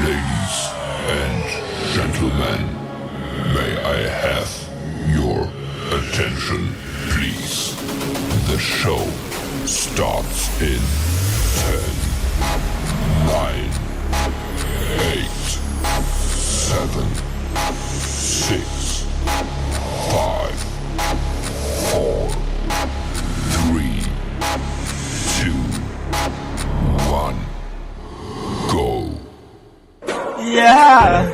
Ladies and gentlemen, may I have your attention, please? The show starts in 10, 9, 8, 7, 6, 5, 4, 3, 2, 1, go. Yeah.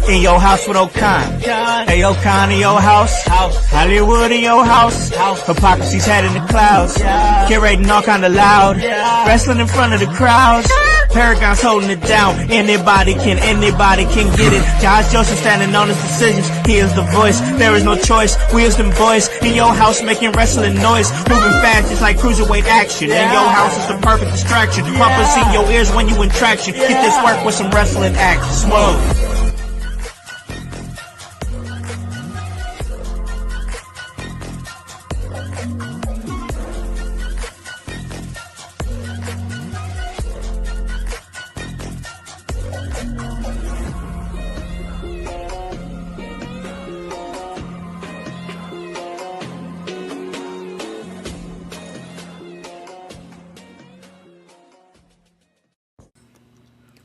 In your house with O'Con. Hey, O'Con in your house. Hollywood in your house. Hypocrisy's head in the clouds. Curating all kind of loud. Wrestling in front of the crowds. Paragon's holding it down. Anybody can get it. Josh Joseph standing on his decisions. He is the voice. There is no choice. We is them boys in your house making wrestling noise. Moving fast just like cruiserweight action. In your house is the perfect distraction. Pumpers in your ears when you in traction. Get this work with some wrestling action. Smoke.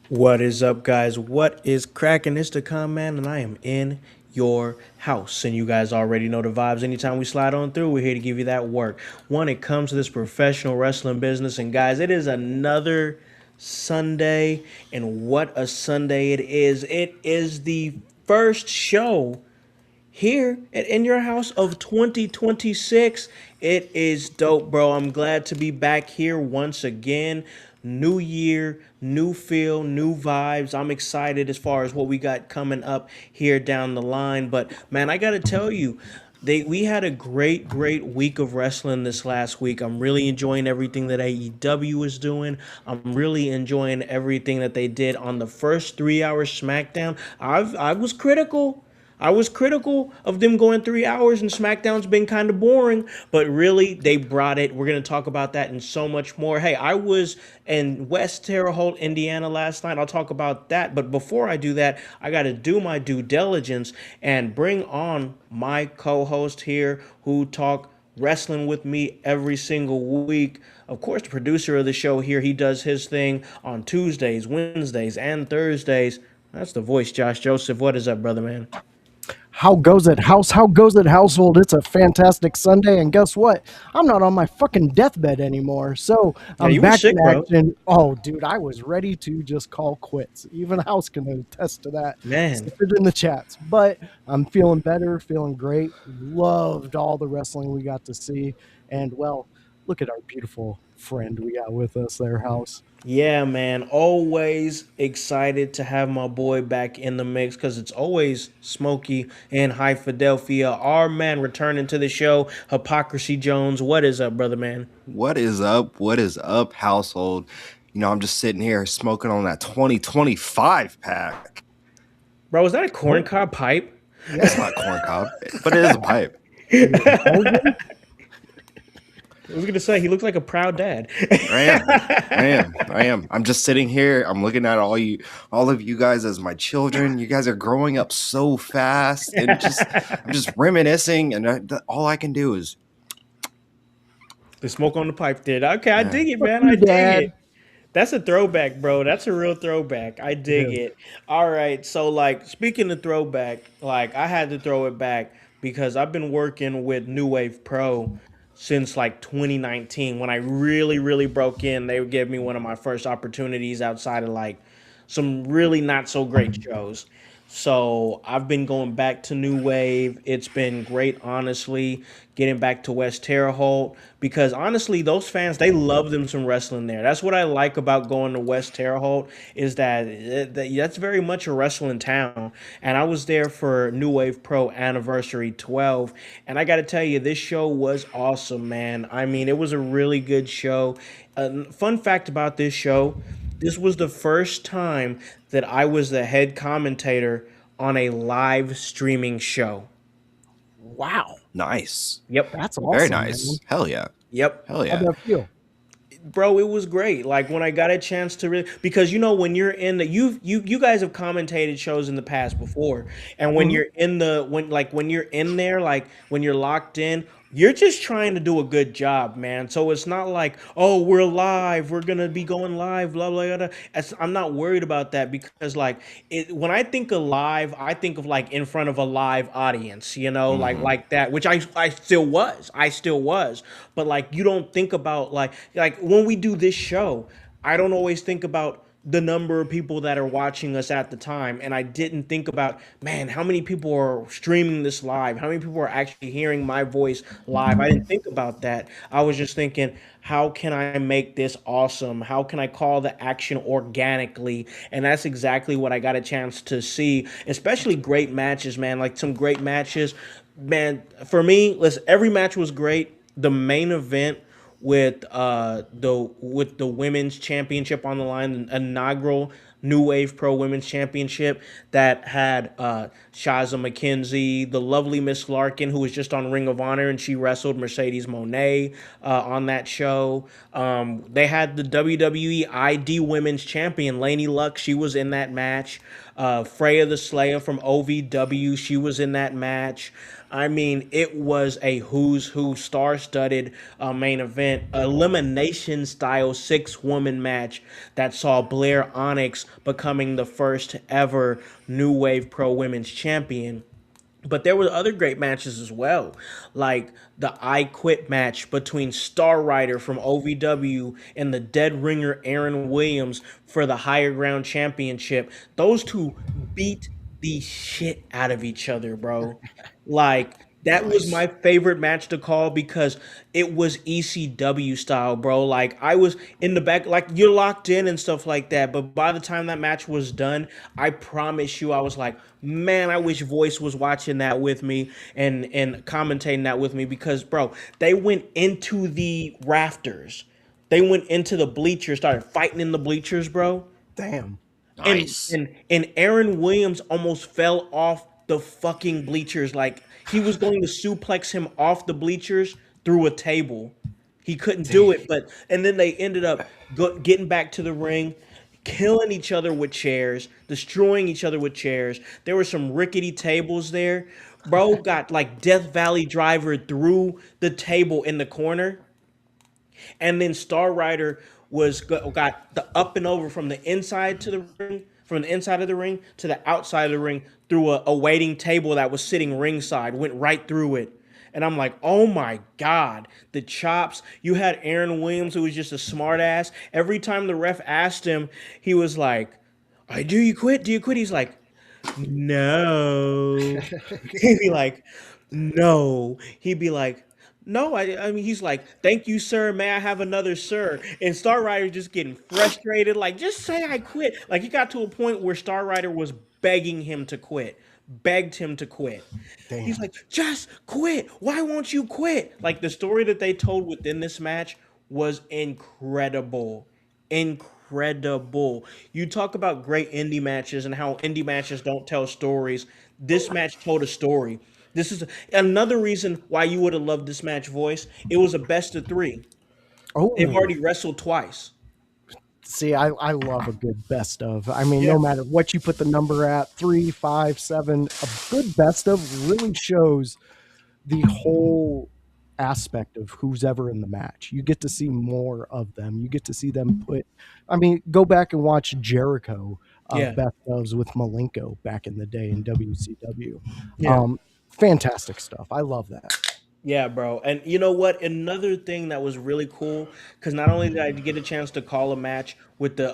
What is up, guys? What is cracking? It's the Con Man, and I am in your house. And you guys already know the vibes. Anytime we slide on through, we're here to give you that work. When it comes to this professional wrestling business, and guys, it is another Sunday, and what a Sunday it is. It is the first show here at In Your House of 2026. It is dope, bro. I'm glad to be back here once again. New year, new feel, new vibes. I'm excited as far as what we got coming up here down the line. But man, I gotta tell you, we had a great week of wrestling this last week. I'm really enjoying everything that AEW is doing. I'm really enjoying everything that they did on the first 3-hour Smackdown. I was critical. Of them going 3 hours, and SmackDown's been kind of boring, but really they brought it. We're going to talk about that and so much more. Hey, I was in West Terre Haute, Indiana last night. I'll talk about that, but before I do that, I got to do my due diligence and bring on my co-host here who talk wrestling with me every single week. Of course, the producer of the show here, he does his thing on Tuesdays, Wednesdays, and Thursdays. That's the voice, Josh Joseph. What is up, brother, man? How goes it, house? How goes it, household? It's a fantastic Sunday, and guess what? I'm not on my fucking deathbed anymore, so I'm back in action. Oh, dude, I was ready to just call quits. Even House can attest to that. Man. Put it in the chats. But I'm feeling better, feeling great. Loved all the wrestling we got to see. And, well, look at our beautiful friend we got with us there, House. Yeah, man. Always excited to have my boy back in the mix because it's always smoky in High Philadelphia. Our man returning to the show, Hypocrisy Jones. What is up, brother, man? What is up? What is up, household? You know, I'm just sitting here smoking on that 2025 pack. Bro, is that a corncob pipe? It's not corncob, but it is a pipe. I was going to say, he looks like a proud dad. I am. I'm just sitting here. I'm looking at all of you guys as my children. You guys are growing up so fast, and I'm just reminiscing, and all I can do is the smoke on the pipe there. Okay, I dig it, man. I dig it. That's a throwback, bro. That's a real throwback. I dig it. All right. So, speaking of throwback, I had to throw it back because I've been working with New Wave Pro since 2019 when I really broke in. They gave me one of my first opportunities outside of some really not so great shows. So I've been going back to New Wave. It's been great, honestly, getting back to West Terre Haute because honestly, those fans they love them some wrestling there. That's what I like about going to West Terre Haute is that's very much a wrestling town. And I was there for New Wave Pro Anniversary 12, and I got to tell you, this show was awesome, man. I mean, it was a really good show. Fun fact about this show. This was the first time that I was the head commentator on a live streaming show. Wow. Nice. Yep. That's awesome. Very nice. Man. Hell yeah. Yep. Hell How'd yeah. that feel? Bro, it was great. Like when I got a chance to really because when you're in the you guys have commentated shows in the past before. And when you're in when you're in there, like when you're locked in, you're just trying to do a good job, man. So it's not like, oh, we're live, we're gonna be going live, blah blah blah. I'm not worried about that because when I think of live, I think of like in front of a live audience, like that, which I still was. I still was. But like you don't think about like when we do this show, I don't always think about the number of people that are watching us at the time. And I didn't think about, man, how many people are streaming this live? How many people are actually hearing my voice live? I didn't think about that. I was just thinking, how can I make this awesome? How can I call the action organically? And that's exactly what I got a chance to see, especially great matches, man. Like some great matches. Man, for me, listen, every match was great. The main event with the women's championship on the line, the inaugural New Wave Pro Women's Championship that had Shaza McKenzie, the lovely Miss Larkin, who was just on Ring of Honor, and she wrestled Mercedes Moné on that show. They had the WWE ID Women's Champion, Laney Luck. She was in that match. Freya the Slayer from OVW, she was in that match. I mean, it was a who's who, star-studded main event, elimination style 6-woman match that saw Blair Onyx becoming the first ever New Wave Pro Women's Champion. But there were other great matches as well, like the I Quit match between Star Rider from OVW and the Dead Ringer Aaron Williams for the Higher Ground Championship. Those two beat the shit out of each other, bro. Like that was my favorite match to call because it was ECW style, bro. Like I was in the back, like you're locked in and stuff like that. But by the time that match was done, I promise you, I was like, man, I wish Voice was watching that with me and commentating that with me because, bro, they went into the rafters, they went into the bleachers, started fighting in the bleachers, bro. Damn. Nice. And Aaron Williams almost fell off the fucking bleachers. Like he was going to suplex him off the bleachers through a table. He couldn't do it, and then they ended up getting back to the ring, killing each other with chairs, destroying each other with chairs. There were some rickety tables there. Bro got like Death Valley Driver through the table in the corner. And then Star Rider got the up and over from the inside to the ring, from the inside of the ring to the outside of the ring through a waiting table that was sitting ringside, went right through it. And I'm like, oh my God, the chops. You had Aaron Williams, who was just a smart ass. Every time the ref asked him, he was like, "All right, do you quit? Do you quit?" He's like, no. He'd be like, no. He'd be like, no. I mean, he's like, thank you, sir. May I have another, sir? And Star Rider just getting frustrated. Like, just say I quit. Like, he got to a point where Star Rider was begging him to quit. Begged him to quit. Damn. He's like, just quit. Why won't you quit? Like, the story that they told within this match was incredible. Incredible. You talk about great indie matches and how indie matches don't tell stories. This match told a story. This is another reason why you would have loved this match, Voice. It was a best of 3. Oh, They've already wrestled twice. see, I love a good best of. I mean, Yeah. no matter what you put the number at, 3, 5, 7, a good best of really shows the whole aspect of who's ever in the match. You get to see more of them. You get to see them put. I mean, go back and watch Jericho Yeah. best ofs with Malenko back in the day in WCW. Yeah. Fantastic stuff. I love that. Yeah, bro. And you know what? Another thing that was really cool, because not only did I get a chance to call a match with the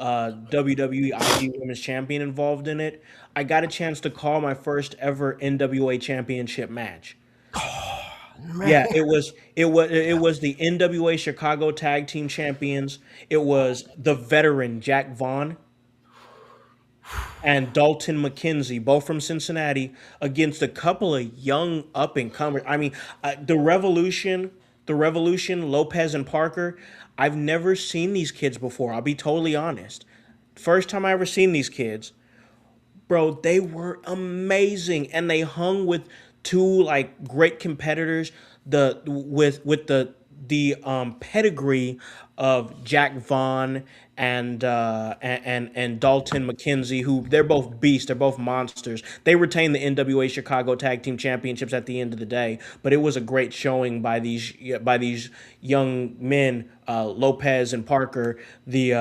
WWE IG Women's Champion involved in it, I got a chance to call my first ever NWA Championship match. Yeah, Man. it was the NWA Chicago Tag Team Champions. It was the veteran Jack Vaughn and Dalton McKenzie, both from Cincinnati, against a couple of young up and comers. I mean, the Revolution, Lopez and Parker. I've never seen these kids before. I'll be totally honest. First time I ever seen these kids, bro, they were amazing, and they hung with two like great competitors. The pedigree of Jack Vaughn and Dalton McKenzie, who they're both beasts, they're both monsters. They retained the NWA Chicago Tag Team Championships at the end of the day, but it was a great showing by these young men, Lopez and Parker, the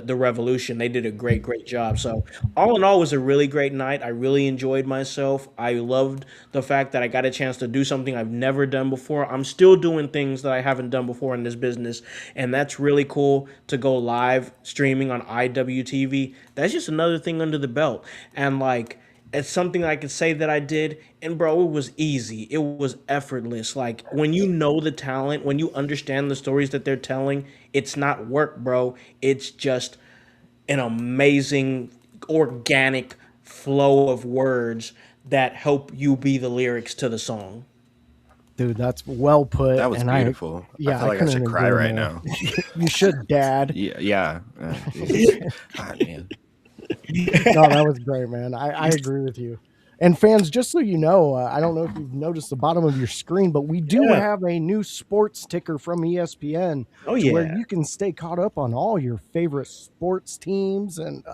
Revolution. They did a great job. So all in all, it was a really great night. I really enjoyed myself. I loved the fact that I got a chance to do something I've never done before. I'm still doing things that I haven't done before in this business, and that's really cool to go live streaming on IWTV. That's just another thing under the belt, and like it's something I could say that I did, and bro, it was easy. It was effortless. Like when you know the talent, when you understand the stories that they're telling, it's not work, bro. It's just an amazing organic flow of words that help you be the lyrics to the song. Dude, that's well put. That was and beautiful. Yeah, I feel like I should cry right now. You should, Dad. Yeah. God, man. No, that was great, man. I agree with you. And fans, just so you know, I don't know if you've noticed the bottom of your screen, but we do have a new sports ticker from ESPN where you can stay caught up on all your favorite sports teams and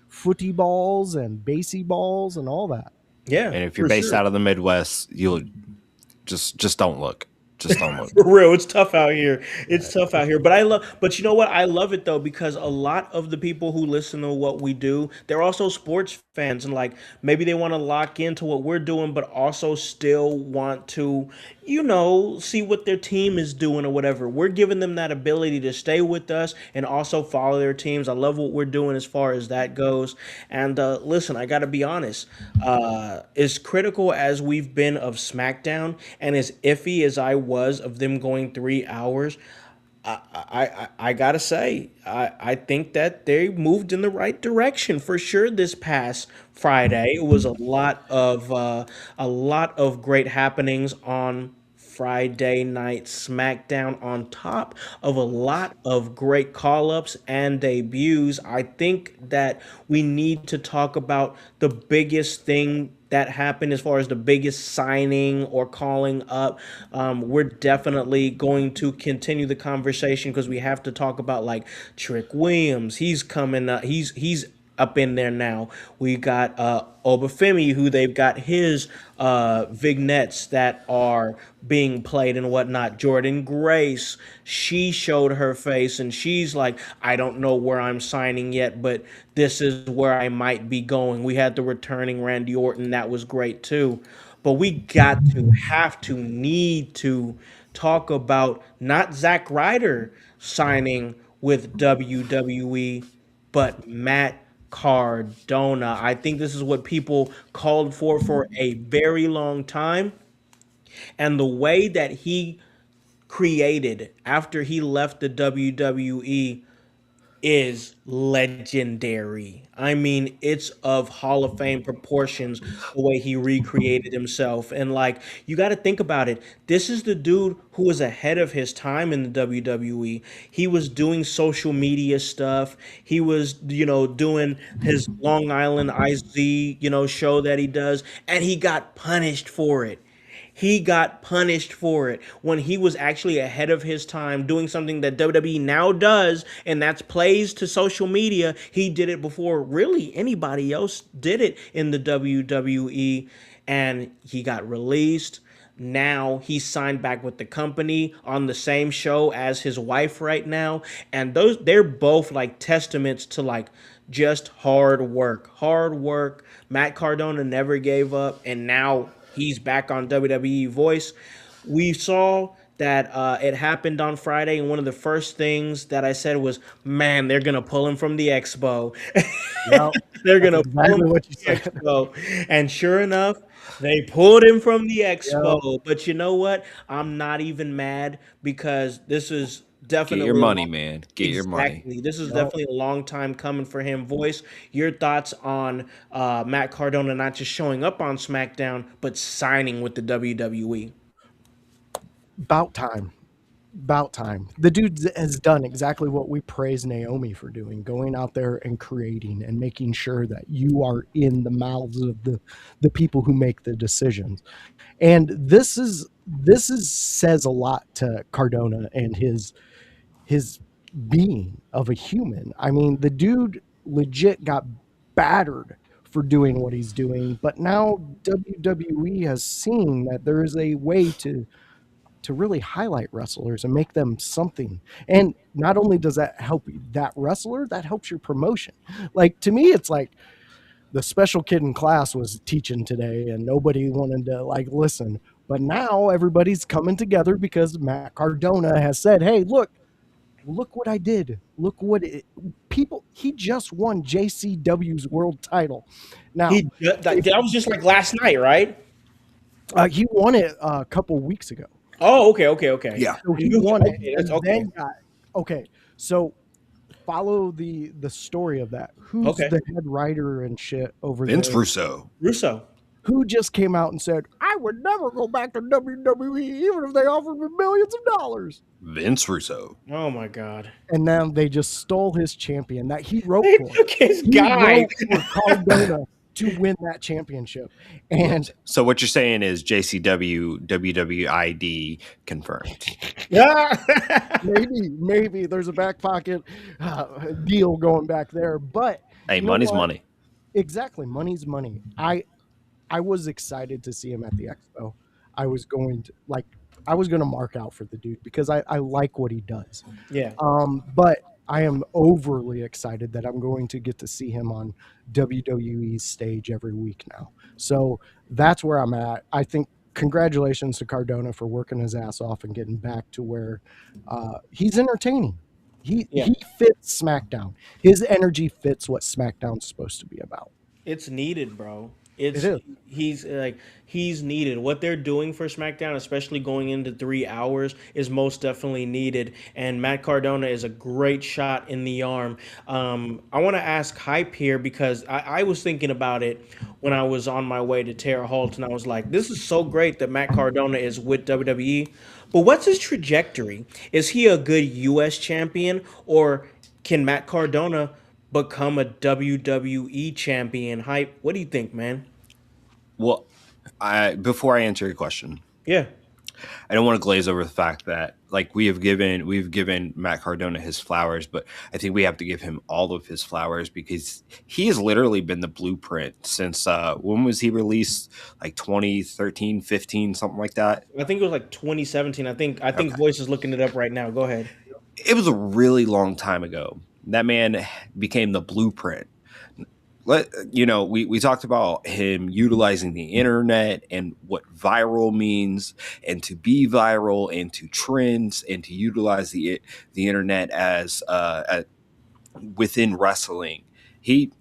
footy balls and baseball balls and all that. Yeah. And if you're based out of the Midwest, you'll just don't look. Just don't look. For real, it's tough out here. It's tough out here. But you know what? I love it though, because a lot of the people who listen to what we do, they're also sports fans, and like maybe they want to lock into what we're doing, but also still want to, see what their team is doing or whatever. We're giving them that ability to stay with us and also follow their teams. I love what we're doing as far as that goes. And listen, I got to be honest. As critical as we've been of SmackDown, and as iffy as I was of them going 3 hours, I gotta say, I think that they moved in the right direction for sure this past Friday. It was a lot of great happenings on Friday night SmackDown, on top of a lot of great call ups and debuts. I think that we need to talk about the biggest thing that happened as far as the biggest signing or calling up. We're definitely going to continue the conversation because we have to talk about like Trick Williams. He's coming up. He's up in there now. We got Obafemi, who they've got his vignettes that are being played and whatnot. Jordan Grace, she showed her face and she's like, I don't know where I'm signing yet, but this is where I might be going. We had the returning Randy Orton. That was great too. But we need to talk about not Zack Ryder signing with WWE, but Matt Cardona. I think this is what people called for a very long time. And the way that he created after he left the WWE is legendary. I mean, it's of Hall of Fame proportions the way he recreated himself. And like, you got to think about it. This is the dude who was ahead of his time in the WWE. He was doing social media stuff. He was, doing his Long Island IZ, show that he does, and he got punished for it. He got punished for it when he was actually ahead of his time doing something that WWE now does, and that's plays to social media. He did it before really anybody else did it in the WWE, and he got released. Now he's signed back with the company on the same show as his wife right now, and they're both like testaments to like just hard work. Hard work. Matt Cardona never gave up, and now he's back on WWE Voice. We saw that it happened on Friday, and one of the first things that I said was, "Man, they're gonna pull him from the expo. Yep, They're that's gonna pull him exactly from what you the said. expo." And sure enough, they pulled him from the Yep, expo. But you know what? I'm not even mad because this is Get your definitely a money, long, man. Get your money. exactly. This is yep. definitely a long time coming for him. Voice, your thoughts on Matt Cardona not just showing up on SmackDown but signing with the WWE? About time. About time. The dude has done exactly what we praise Naomi for doing, going out there and creating and making sure that you are in the mouths of the people who make the decisions. And this is says a lot to Cardona and his being of a human. I mean, the dude legit got battered for doing what he's doing, but now WWE has seen that there is a way to really highlight wrestlers and make them something. And not only does that help that wrestler, that helps your promotion. Like to me, it's like the special kid in class was teaching today and nobody wanted to like listen. But now everybody's coming together because Matt Cardona has said, "Hey, look what I did. Look what people he just won JCW's world title." Now, That was just like last night, right? he won it a couple weeks ago. Oh, okay, okay, okay. Yeah. So I he knew won that. it Okay, that's and okay. then got okay. So follow the story of that. Who's Okay, the head writer and shit over Vince there? Russo. Russo. Who just came out and said, "I would never go back to WWE even if they offered me millions of dollars." Vince Russo. Oh my God. And now they just stole his champion that he wrote They for. took his He guy. wrote for Cardona to win that championship. And So what you're saying is JCW WWID confirmed. Yeah. maybe there's a back pocket deal going back there. But Hey, you know money's what? money. Exactly. Money's money. I was excited to see him at the expo. I was going to like I was going to mark out for the dude because I like what he does. Yeah. But I am overly excited that I'm going to get to see him on WWE's stage every week now. So that's where I'm at. I think congratulations to Cardona for working his ass off and getting back to where he's entertaining. Yeah. He fits SmackDown. His energy fits what SmackDown's supposed to be about. It's needed, bro. It It's is. he's needed. What they're doing for SmackDown, especially going into 3 hours, is most definitely needed. And Matt Cardona is a great shot in the arm. I want to ask Hype here because I was thinking about it when I was on my way to Terre Haute, and I was like, this is so great that Matt Cardona is with WWE. But what's his trajectory? Is he a good U.S. champion, or can Matt Cardona become a WWE champion? Hype. What do you think, man? Well, before I answer your question, Yeah. I don't want to glaze over the fact that like we've given Matt Cardona his flowers, but I think we have to give him all of his flowers because he has literally been the blueprint since when was he released? Like 2013, 15, something like that. I think it was like 2017. I think Okay. Voice is looking it up right now. Go ahead. It was a really long time ago. That man became the blueprint. We talked about him utilizing the internet and what viral means, and to be viral, and to trends, and to utilize the internet as within wrestling. He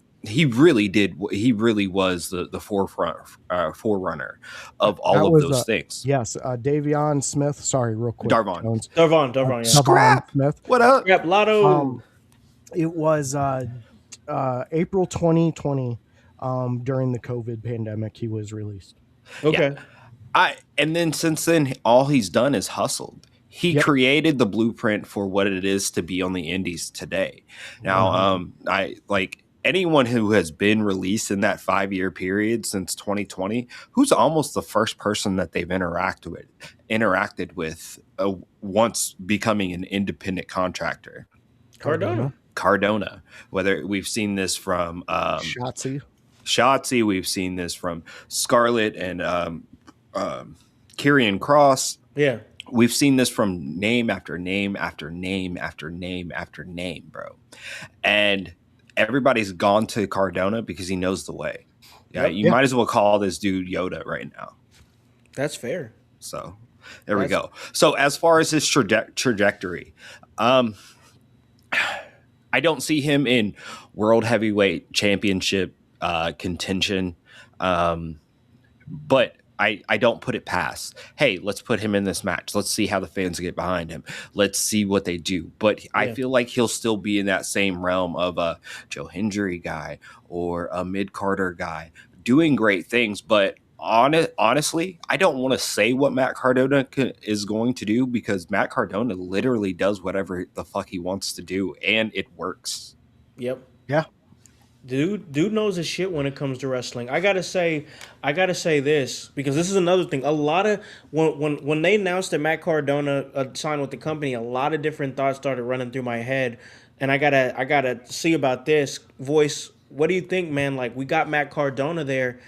really did. He really was the forerunner of all That of was those things. yes, Davion Smith. Sorry, real quick, Darvon. Jones. Darvon, yeah. Davon Smith. What up? Yep, Lotto. It was April 2020 during the COVID pandemic. He was released. Okay. And then since then, all he's done is hustled. He Yep. created the blueprint for what it is to be on the indies today. Now, I like anyone who has been released in that 5-year period since 2020, who's almost the first person that they've interacted with once becoming an independent contractor. Cardona. Whether we've seen this from Shotzi, we've seen this from Scarlett and Karrion Kross. Yeah. We've seen this from name after name after name after name after name, bro. And everybody's gone to Cardona because he knows the way. Yeah, Yep. you might as well call this dude Yoda right now. That's fair. So There we go. So as far as his trajectory, I don't see him in World Heavyweight Championship contention, but I don't put it past. Hey, let's put him in this match. Let's see how the fans get behind him. Let's see what they do. But I feel like he'll still be in that same realm of a Joe Hendry guy or a mid-Carter guy doing great things. But honestly, I don't want to say what Matt Cardona is going to do, because Matt Cardona literally does whatever the fuck he wants to do, and it works. Yep. Yeah. Dude knows his shit when it comes to wrestling. I gotta say this, because this is another thing. A lot of when they announced that Matt Cardona signed with the company, a lot of different thoughts started running through my head, and I gotta see about this. Voice, what do you think, man? Like, we got Matt Cardona there,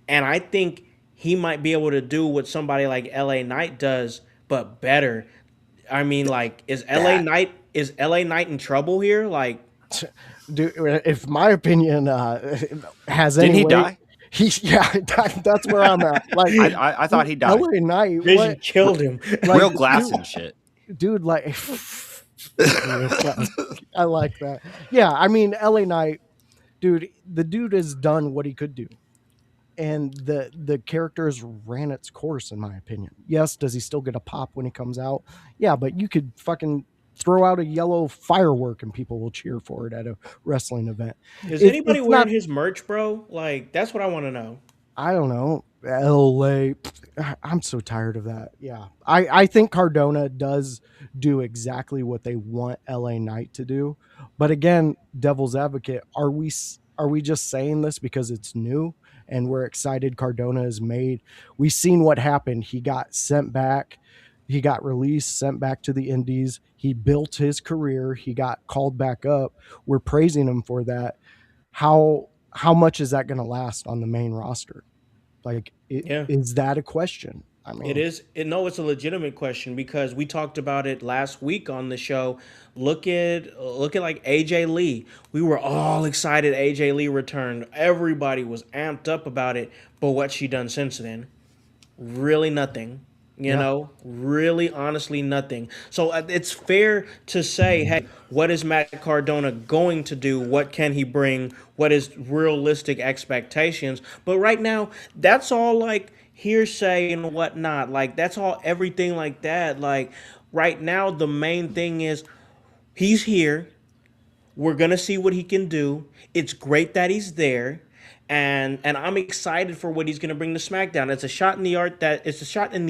and I think he might be able to do what somebody like LA Knight does, but better. I mean, like, is LA Knight in trouble here? Like, dude, if my opinion has Didn't any he weight, die? that's where I'm at. Like, I thought he died. LA Knight, Vision killed him. Like, Real glass and shit. dude. Like, I like that. Yeah, I mean, LA Knight, dude. The dude has done what he could do, and the character has ran its course, in my opinion. Yes, does he still get a pop when he comes out? Yeah, but you could fucking throw out a yellow firework and people will cheer for it at a wrestling event. Is anybody wearing his merch, bro? Like, that's what I want to know. I don't know. LA, I'm so tired of that. Yeah. I think Cardona does do exactly what they want LA Knight to do. But again, devil's advocate, are we just saying this because it's new and we're excited Cardona is made? We've seen what happened. He got sent back. He got released, sent back to the Indies. He built his career. He got called back up. We're praising him for that. How much is that going to last on the main roster? Like, is that a question? I mean, it is. No, it's a legitimate question, because we talked about it last week on the show. Look at like AJ Lee. We were all excited AJ Lee returned. Everybody was amped up about it. But what's she done since then? Really nothing. You know, really, honestly, nothing. So it's fair to say, hey, what is Matt Cardona going to do? What can he bring? What is realistic expectations? But right now, that's all like hearsay and whatnot. Like, that's all everything like that. Like, right now, the main thing is he's here. We're going to see what he can do. It's great that he's there. And I'm excited for what he's going to bring to SmackDown. It's a shot in the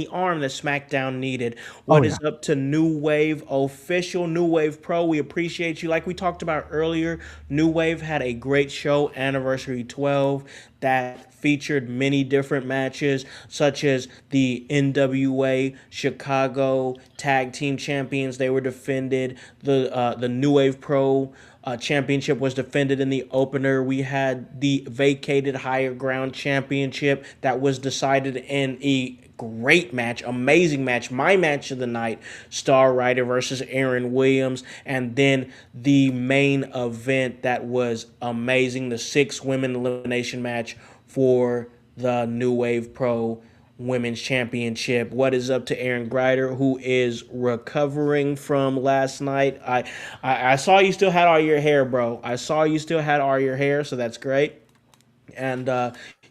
arm that SmackDown needed. What is up to New Wave Official, New Wave Pro? We appreciate you. Like we talked about earlier, New Wave had a great show, Anniversary 12, that featured many different matches, such as the NWA Chicago Tag Team Champions. They were defended. The New Wave Pro championship was defended in the opener. We had the vacated Higher Ground Championship that was decided in a great match, amazing match, my match of the night, Star Rider versus Aaron Williams. And then the main event that was amazing, the 6-women elimination match for the New Wave Pro Women's Championship. What is up to Aaron Greider, who is recovering from last night? I saw you still had all your hair, bro. I saw you still had all your hair, so that's great. And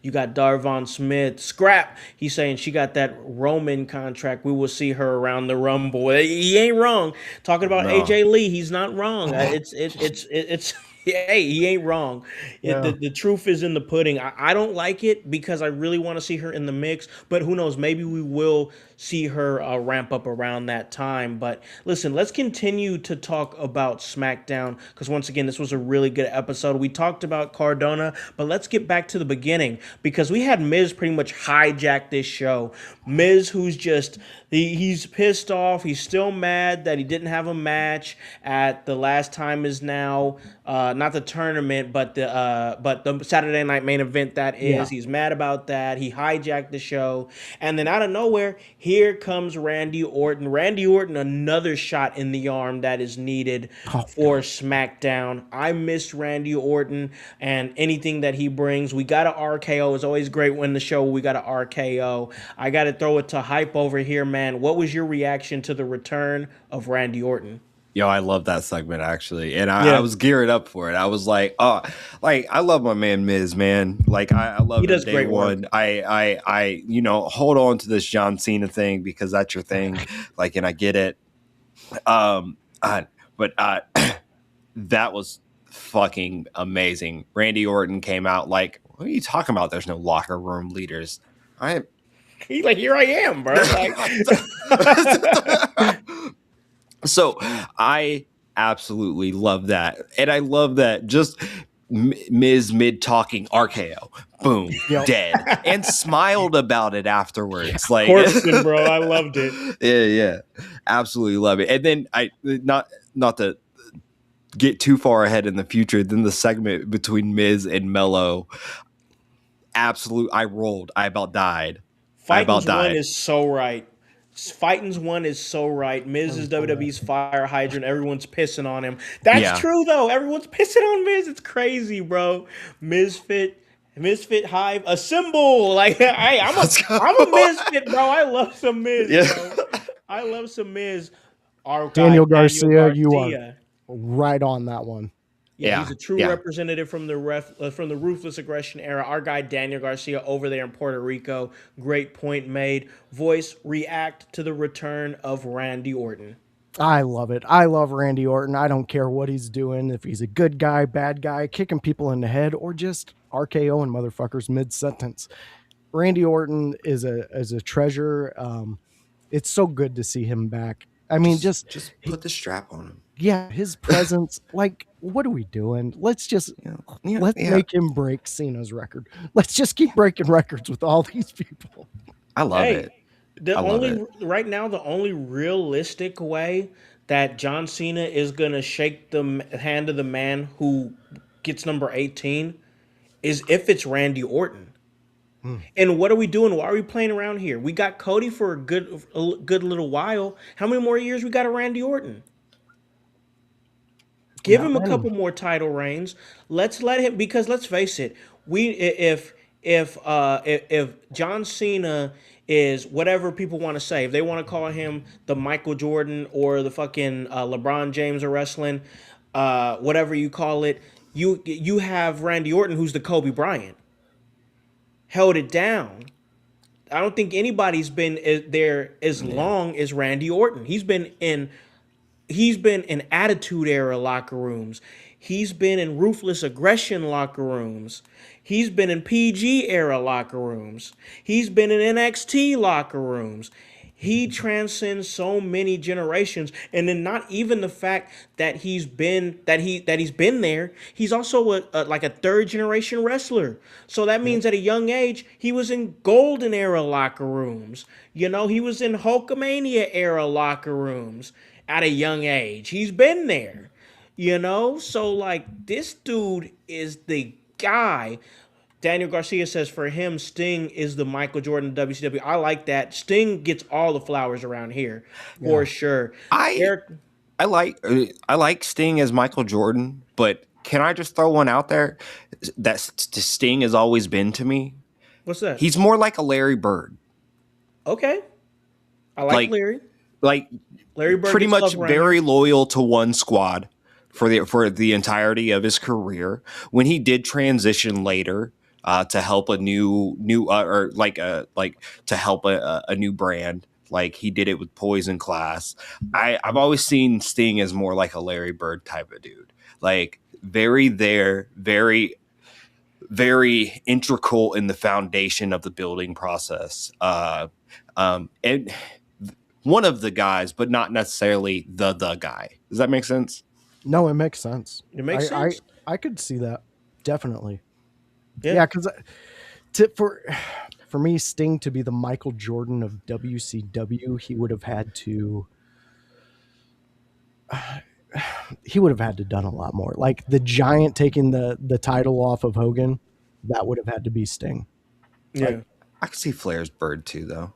you got Darvon Smith. Scrap. He's saying she got that Roman contract. We will see her around the Rumble. He ain't wrong. Talking about AJ Lee, he's not wrong. It's hey, he ain't wrong. The truth is in the pudding. I don't like it because I really want to see her in the mix, but who knows? Maybe we will see her ramp up around that time. But listen, let's continue to talk about SmackDown, because once again, this was a really good episode. We talked about Cardona, but let's get back to the beginning, because we had Miz pretty much hijack this show. Miz, who's just, he's pissed off. He's still mad that he didn't have a match at the Last Time Is Now not the tournament, but the Saturday night main event. That is, Yeah. he's mad about that. He hijacked the show, and then out of nowhere, here comes Randy Orton. Randy Orton, another shot in the arm that is needed for SmackDown. I miss Randy Orton and anything that he brings. We got an RKO. It's always great when the show we got an RKO. I got to throw it to Hype over here, man. What was your reaction to the return of Randy Orton? Yo, I love that segment actually, and I was geared up for it. I was like, oh, like I love my man Miz, man. Like I love him day one. I hold on to this John Cena thing because that's your thing. Like, and I get it. But that was fucking amazing. Randy Orton came out like, what are you talking about? There's no locker room leaders. He's like, here I am, bro. Like, so I absolutely love that. And I love that just Miz mid talking RKO, boom, dead, and smiled about it afterwards. Like, Corpsman, bro, I loved it. Yeah, absolutely love it. And then I not to get too far ahead in the future, then the segment between Miz and Mello, absolute. I rolled. I about died. Fighting's one is so right. Fighting's one is so right. Miz is WWE's fire hydrant. Everyone's pissing on him. That's true though. Everyone's pissing on Miz. It's crazy, bro. Misfit Hive, a symbol. Like, hey, I'm a Misfit, bro. I love some Miz. Bro. I love some Miz. Daniel Garcia, you are right on that one. Yeah, he's a true representative from the Ruthless Aggression era. Our guy Daniel Garcia over there in Puerto Rico. Great point made. Voice, react to the return of Randy Orton. I love it. I love Randy Orton. I don't care what he's doing. If he's a good guy, bad guy, kicking people in the head, or just RKOing motherfuckers mid-sentence. Randy Orton is a treasure. It's so good to see him back. I mean, just put the strap on him. Yeah, his presence. Like, what are we doing? Let's just make him break Cena's record. Let's just keep breaking records with all these people. I love it. Right now, the only realistic way that John Cena is gonna shake the hand of the man who gets number 18 is if it's Randy Orton. And what are we doing? Why are we playing around here? We got Cody for a good little while. How many more years we got of Randy Orton? Give him a couple more title reigns. Let's let him, because let's face it, if John Cena is whatever people want to say, if they want to call him the Michael Jordan or the fucking LeBron James of wrestling, whatever you call it, you have Randy Orton, who's the Kobe Bryant. Held it down. I don't think anybody's been there as long as Randy Orton. He's been in Attitude Era locker rooms. He's been in Ruthless Aggression locker rooms. He's been in PG Era locker rooms. He's been in NXT locker rooms. He transcends so many generations, and then not even the fact that he's been there. He's also like a third generation wrestler. So that means at a young age he was in Golden Era locker rooms. You know, he was in Hulkamania Era locker rooms at a young age. He's been there. You know, so like this dude is the guy. Daniel Garcia says for him, Sting is the Michael Jordan of WCW. I like that. Sting gets all the flowers around here for sure. I like Sting as Michael Jordan, but can I just throw one out there that Sting has always been to me? What's that? He's more like a Larry Bird. Okay, I like Larry. Like Larry Bird, pretty much very loyal to one squad for the entirety of his career. When he did transition later. To help a new to help a new brand, like he did it with Poison Class. I've always seen Sting as more like a Larry Bird type of dude, like very integral in the foundation of the building process. And one of the guys, but not necessarily the guy. Does that make sense? No, it makes sense. It makes sense. I could see that, definitely. Yeah, because for me, Sting to be the Michael Jordan of WCW, he would have had to. he would have had to done a lot more. Like the Giant taking the title off of Hogan, that would have had to be Sting. Yeah. I could see Flair's bird too, though.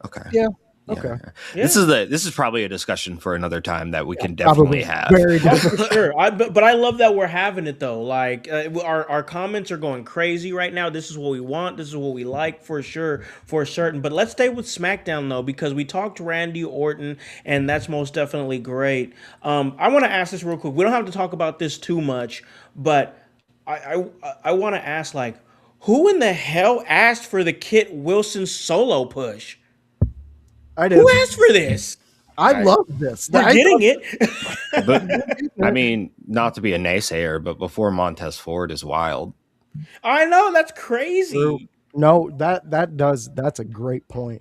Okay. Yeah. Okay. Yeah. This is probably a discussion for another time that we can definitely have. Very for sure. But I love that we're having it though. Like our comments are going crazy right now. This is what we want. This is what we like for sure, for certain. But let's stay with SmackDown though, because we talked Randy Orton, and that's most definitely great. I want to ask this real quick. We don't have to talk about this too much, but I want to ask, like, who in the hell asked for the Kit Wilson solo push? I did. Who asked for this? I love this. We're getting it. But I mean, not to be a naysayer, but before Montez Ford is wild. I know, that's crazy. No, that's a great point.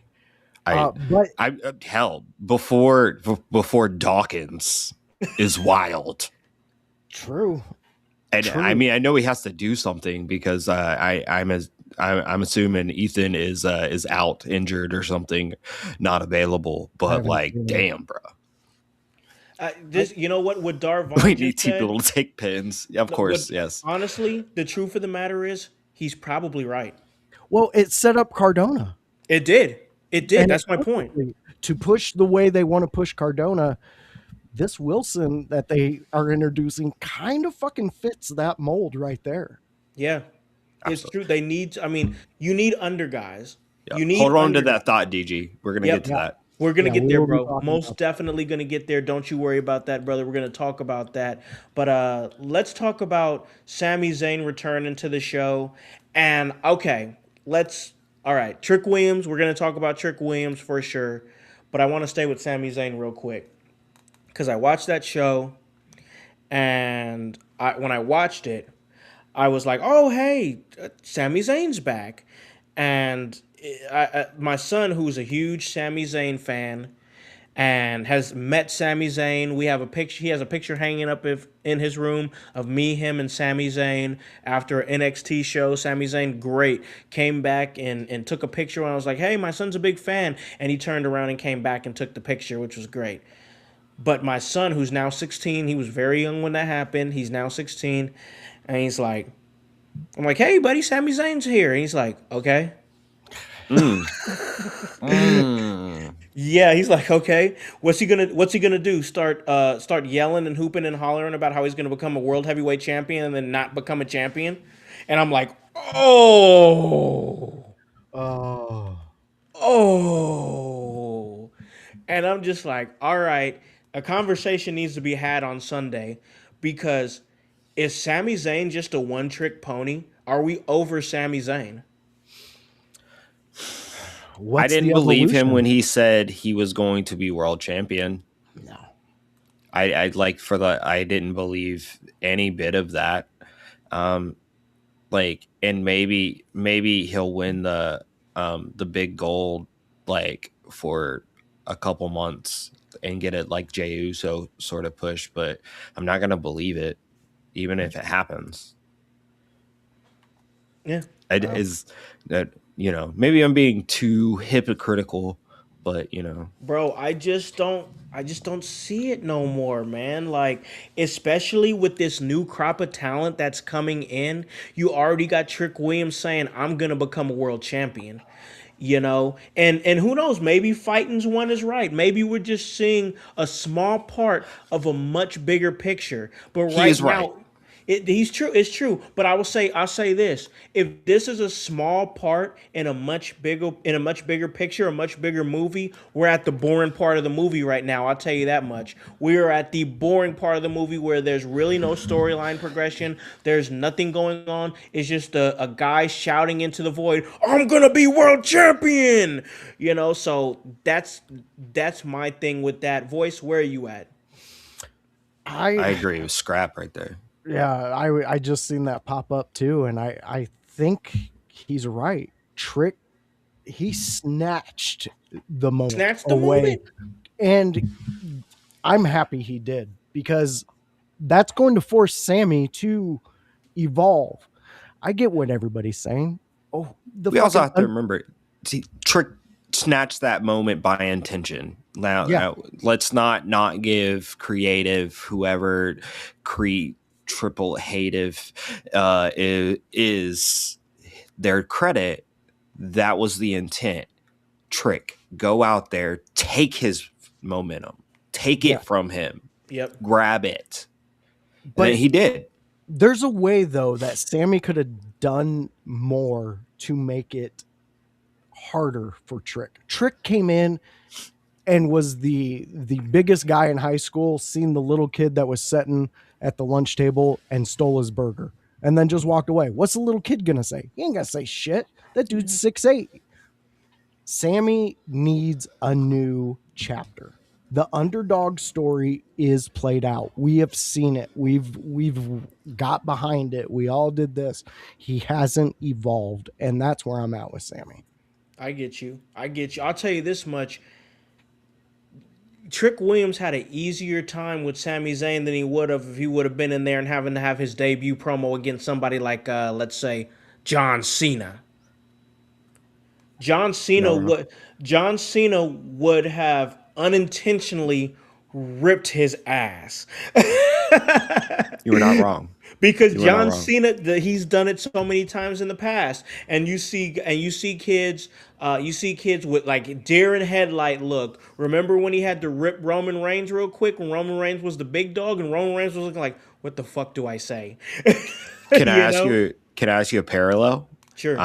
Before Dawkins is wild. True. And I mean, I know he has to do something because I'm assuming Ethan is out, injured or something, not available. But like, damn, bro. You know what Darvon we need people to take pins. Of course, yes. Honestly, the truth of the matter is, he's probably right. Well, it set up Cardona. It did. And that's my point. To push the way they want to push Cardona, this Wilson that they are introducing kind of fucking fits that mold right there. Yeah, it's true. They need. I mean, you need under guys. Yeah. You need. Hold on to that thought, DG. We're gonna get to that. We're gonna get there, bro. Most definitely gonna get there. Don't you worry about that, brother. We're gonna talk about that. But let's talk about Sami Zayn returning to the show. And okay, all right, Trick Williams. We're gonna talk about Trick Williams for sure. But I want to stay with Sami Zayn real quick, because I watched that show, and when I watched it, I was like, oh, hey, Sami Zayn's back. And my son, who's a huge Sami Zayn fan and has met Sami Zayn, we have a picture. He has a picture hanging up in his room of me, him, and Sami Zayn after an NXT show. Sami Zayn, great, came back and took a picture. And I was like, hey, my son's a big fan. And he turned around and came back and took the picture, which was great. But my son, who's now 16, he was very young when that happened. He's now 16. And he's like, I'm like, hey, buddy, Sami Zayn's here. And he's like, okay. Yeah, he's like, okay. What's he gonna do? Start yelling and hooping and hollering about how he's gonna become a world heavyweight champion and then not become a champion? And I'm like, oh. And I'm just like, all right, a conversation needs to be had on Sunday, because is Sami Zayn just a one-trick pony? Are we over Sami Zayn? I didn't believe him when he said he was going to be world champion. No. I didn't believe any bit of that. And maybe he'll win the big gold like for a couple months and get it like Jey Uso sort of push, but I'm not gonna believe it, even if it happens. Yeah, is that, you know, maybe I'm being too hypocritical, but you know, bro, I just don't see it no more, man. Like, especially with this new crop of talent that's coming in, you already got Trick Williams saying, I'm gonna become a world champion. You know, and who knows, maybe Fighting's one is right. Maybe we're just seeing a small part of a much bigger picture. But right now, he's true. It's true. But I'll say this: if this is a small part in a much bigger picture, a much bigger movie, we're at the boring part of the movie right now. I'll tell you that much. We are at the boring part of the movie where there's really no storyline progression. There's nothing going on. It's just a guy shouting into the void, "I'm gonna be world champion!" You know. So that's my thing with that. Voice, where are you at? I agree with Scrap right there. Yeah, I just seen that pop up too, and I think he's right. Trick, he snatched the moment away, and I'm happy he did, because that's going to force Sammy to evolve. I get what everybody's saying. Oh, we also have to remember, see, Trick snatch that moment by intention. Now, let's not give creative whoever triple hative is their credit. That was the intent. Trick, go out there, take his momentum, take it from him, grab it. But and he did. There's a way though that Sammy could have done more to make it harder for Trick. Trick came in and was the biggest guy in high school, seen the little kid that was sitting at the lunch table and stole his burger and then just walked away. What's the little kid gonna say? He ain't gonna say shit. That dude's 6'8". Sammy needs a new chapter. The underdog story is played out. We have seen it. We've got behind it. We all did this. He hasn't evolved, and that's where I'm at with Sammy. I get you. I'll tell you this much. Trick Williams had an easier time with Sami Zayn than he would have if he would have been in there and having to have his debut promo against somebody like, let's say, John Cena. John Cena would have unintentionally ripped his ass. You were not wrong. Because John Cena, he's done it so many times in the past, and you see kids with like deer in headlight look. Remember when he had to rip Roman Reigns real quick when Roman Reigns was the big dog, and Roman Reigns was looking like, "What the fuck do I say?" Can I ask you a parallel? Sure.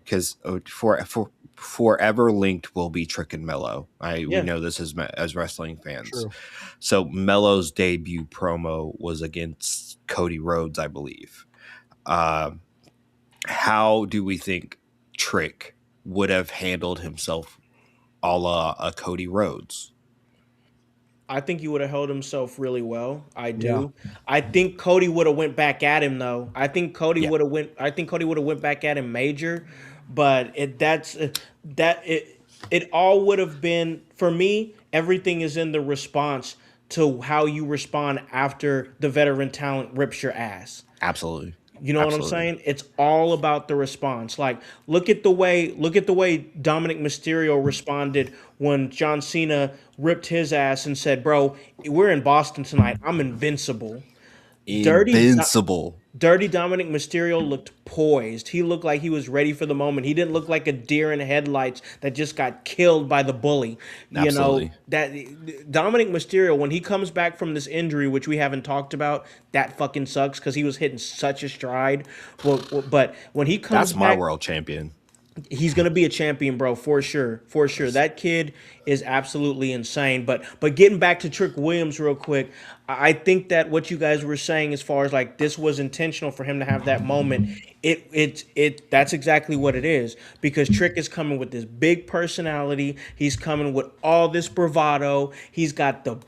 Because for forever linked will be Trick and Mello. We know this as wrestling fans. True. So Mello's debut promo was against Cody Rhodes, I believe. How do we think Trick would have handled himself a la Cody Rhodes? I think he would have held himself really well. I do. Yeah. I think Cody would have went back at him though. I think Cody would have went back at him major, but it all would have been, for me, everything is in the response to how you respond after the veteran talent rips your ass. Absolutely. You know what I'm saying? It's all about the response. Like, look at the way Dominic Mysterio responded when John Cena ripped his ass and said, "Bro, we're in Boston tonight. I'm invincible." Dirty Dominic Mysterio looked poised. He looked like he was ready for the moment. He didn't look like a deer in headlights that just got killed by the bully. Absolutely. You know, that Dominic Mysterio, when he comes back from this injury, which we haven't talked about, that fucking sucks because he was hitting such a stride. But when he comes back, that's my world champion. He's gonna be a champion, bro, for sure. That kid is absolutely insane. But getting back to Trick Williams real quick, I think that what you guys were saying as far as like this was intentional for him to have that moment. That's exactly what it is, because Trick is coming with this big personality. He's coming with all this bravado. He's got the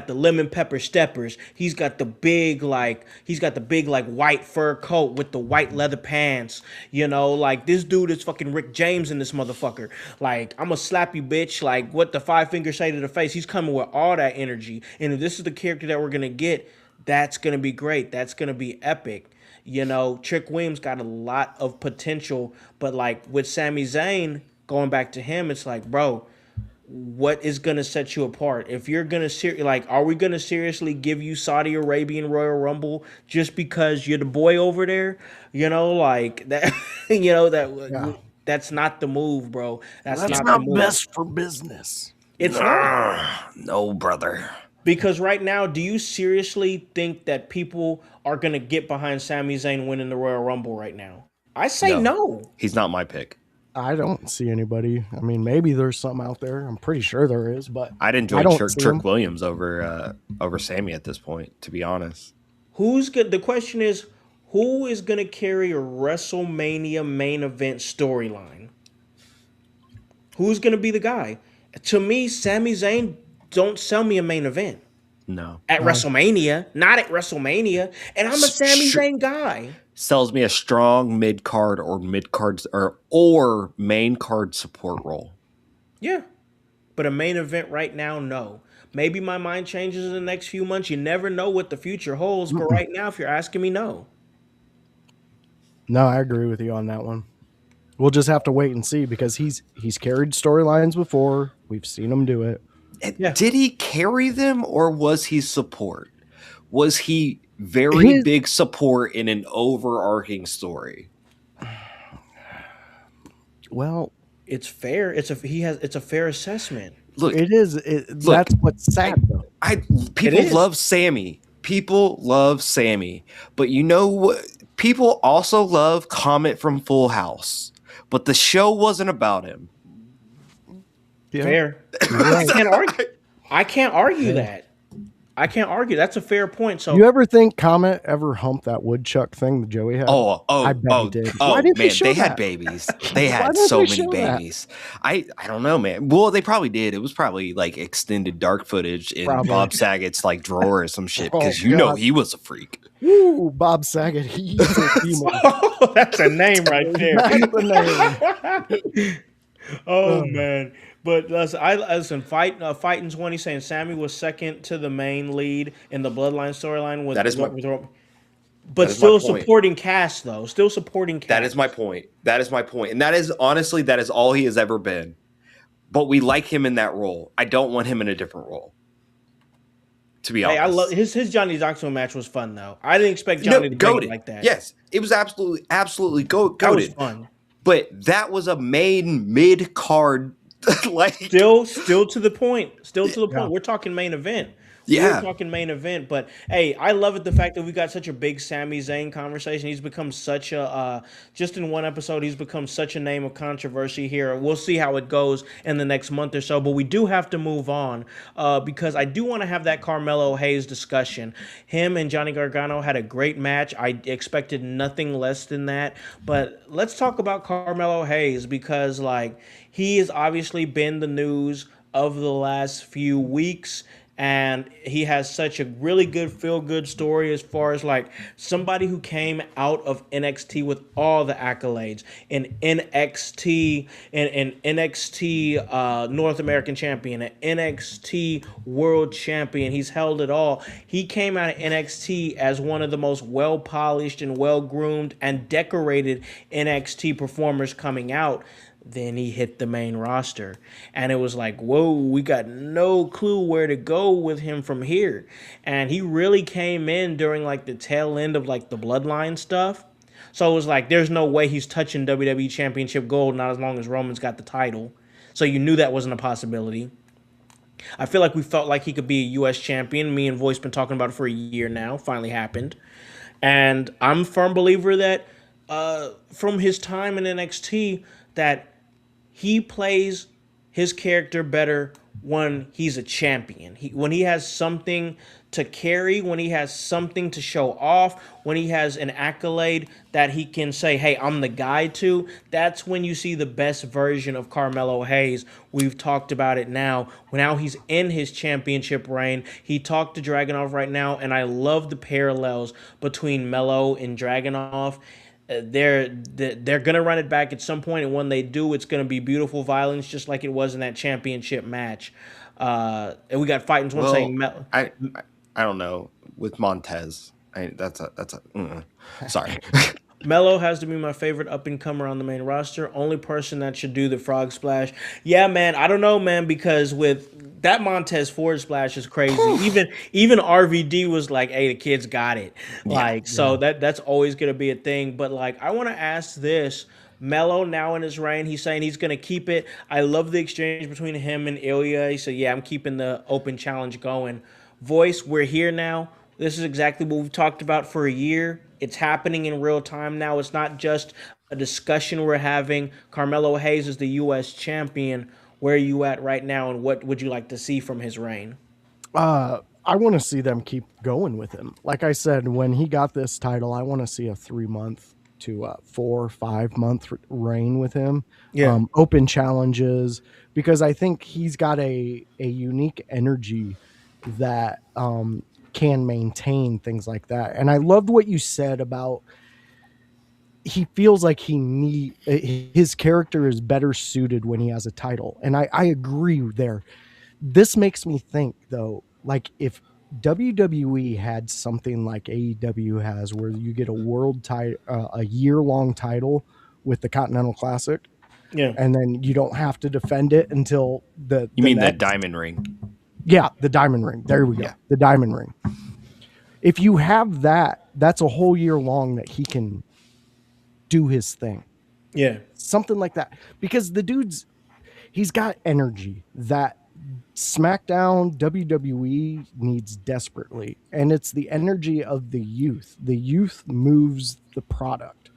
lemon pepper steppers. He's got the big white fur coat with the white leather pants. You know, like this dude is fucking Rick James in this motherfucker. Like, I'm gonna slap you, bitch. Like, what the 5 fingers say to the face. He's coming with all that energy. And if this is the character that we're gonna get, that's gonna be great. That's gonna be epic. You know, Trick Williams got a lot of potential, but like with Sami Zayn, going back to him, it's like, bro, what is going to set you apart? If you're going to, are we going to seriously give you Saudi Arabian Royal Rumble just because you're the boy over there? You know, like that, that's not the move, bro. That's not the move. Best for business. It's not. No, brother. Because right now, do you seriously think that people are going to get behind Sami Zayn winning the Royal Rumble right now? I say no. He's not my pick. I don't see anybody. I mean, maybe there's something out there. I'm pretty sure there is, but I'd enjoy Trick Williams over Sammy at this point, to be honest. Who's good? The question is, who is going to carry a WrestleMania main event storyline? Who's going to be the guy? To me, Sami Zayn don't sell me a main event. No. At WrestleMania, not at WrestleMania, and I'm a Sami Zayn guy. Sells me a strong mid-card or or main card support role. Yeah. But a main event right now, no. Maybe my mind changes in the next few months. You never know what the future holds, but right now, if you're asking me, no. No, I agree with you on that one. We'll just have to wait and see because he's carried storylines before. We've seen him do it. Yeah. Did he carry them or was he support? Was he very big support in an overarching story? Well, it's fair. It's a fair assessment. Look, it is. That's what's sad though. People love Sammy. People love Sammy. But you know what? People also love Comet from Full House. But the show wasn't about him. Yeah. Fair. Right. I can't argue that. I can't argue. That's a fair point. So, you ever think Comet ever humped that woodchuck thing that Joey had? I bet he did. Why didn't they had babies. They had so many babies. I don't know, man. Well, they probably did. It was probably like extended dark footage in Bob Saget's like drawer or some shit because know he was a freak. Ooh, Bob Saget. He's a demon. That's a name right there. That's a name. Oh man. But listen, Fighting's one. He's saying Sammy was second to the main lead in the Bloodline storyline. But still supporting cast, though. Still supporting cast. That is my point. And that is, honestly, that is all he has ever been. But we like him in that role. I don't want him in a different role. To be honest. I love his Johnny Knoxville match was fun, though. I didn't expect Johnny to go like that. Yes, it was absolutely goated. That was fun. But that was a main mid-card like still to the point. We're talking main event. Yeah. We're talking main event, but hey, I love it the fact that we got such a big Sami Zayn conversation. He's become such a just in one episode, he's become such a name of controversy here. We'll see how it goes in the next month or so, but we do have to move on because I do want to have that Carmelo Hayes discussion. Him and Johnny Gargano had a great match. I expected nothing less than that, but let's talk about Carmelo Hayes because like he has obviously been the news of the last few weeks. And he has such a really good feel-good story as far as like somebody who came out of NXT with all the accolades in NXT North American Champion, an NXT World Champion. He's held it all. He came out of NXT as one of the most well-polished and well-groomed and decorated NXT performers coming out. Then he hit the main roster. And it was like, whoa, we got no clue where to go with him from here. And he really came in during like the tail end of like the Bloodline stuff. So it was like, there's no way he's touching WWE Championship gold, not as long as Roman's got the title. So you knew that wasn't a possibility. I feel like we felt like he could be a U.S. champion. Me and Voice been talking about it for a year now. Finally happened. And I'm a firm believer that from his time in NXT, that he plays his character better when he's a champion. When he has something to carry, when he has something to show off, when he has an accolade that he can say, hey, I'm the guy to, that's when you see the best version of Carmelo Hayes. We've talked about it now. Now he's in his championship reign. He talked to Dragunov right now, and I love the parallels between Melo and Dragunov. They're gonna run it back at some point, and when they do, it's gonna be beautiful violence, just like it was in that championship match. And we got Fighting's one saying, I don't know with Montez. Sorry. Melo has to be my favorite up-and-comer on the main roster. Only person that should do the frog splash. Yeah, man. I don't know, man, because with that Montez forward splash is crazy. Even RVD was like, hey, the kid's got it. That's always going to be a thing. But, like, I want to ask this. Melo now in his reign, he's saying he's going to keep it. I love the exchange between him and Ilya. He said, yeah, I'm keeping the open challenge going. Voice, we're here now. This is exactly what we've talked about for a year. It's happening in real time now. It's not just a discussion we're having. Carmelo Hayes is the U.S. champion. Where are you at right now, and what would you like to see from his reign? I want to see them keep going with him. Like I said, when he got this title, I want to see a 3-month to 4 or 5 month reign with him. Yeah. Open challenges, because I think he's got a unique energy that can maintain things like that. And I loved what you said about he feels like his character is better suited when he has a title. And I agree there. This makes me think, though, like if WWE had something like AEW has, where you get a world title, a year-long title with the Continental Classic. Yeah. And then you don't have to defend it until the the diamond ring? Yeah, the diamond ring. There we go. Yeah. The diamond ring. If you have that, that's a whole year long that he can do his thing. Yeah. Something like that. Because the he's got energy that SmackDown WWE needs desperately. And it's the energy of the youth. The youth moves the product.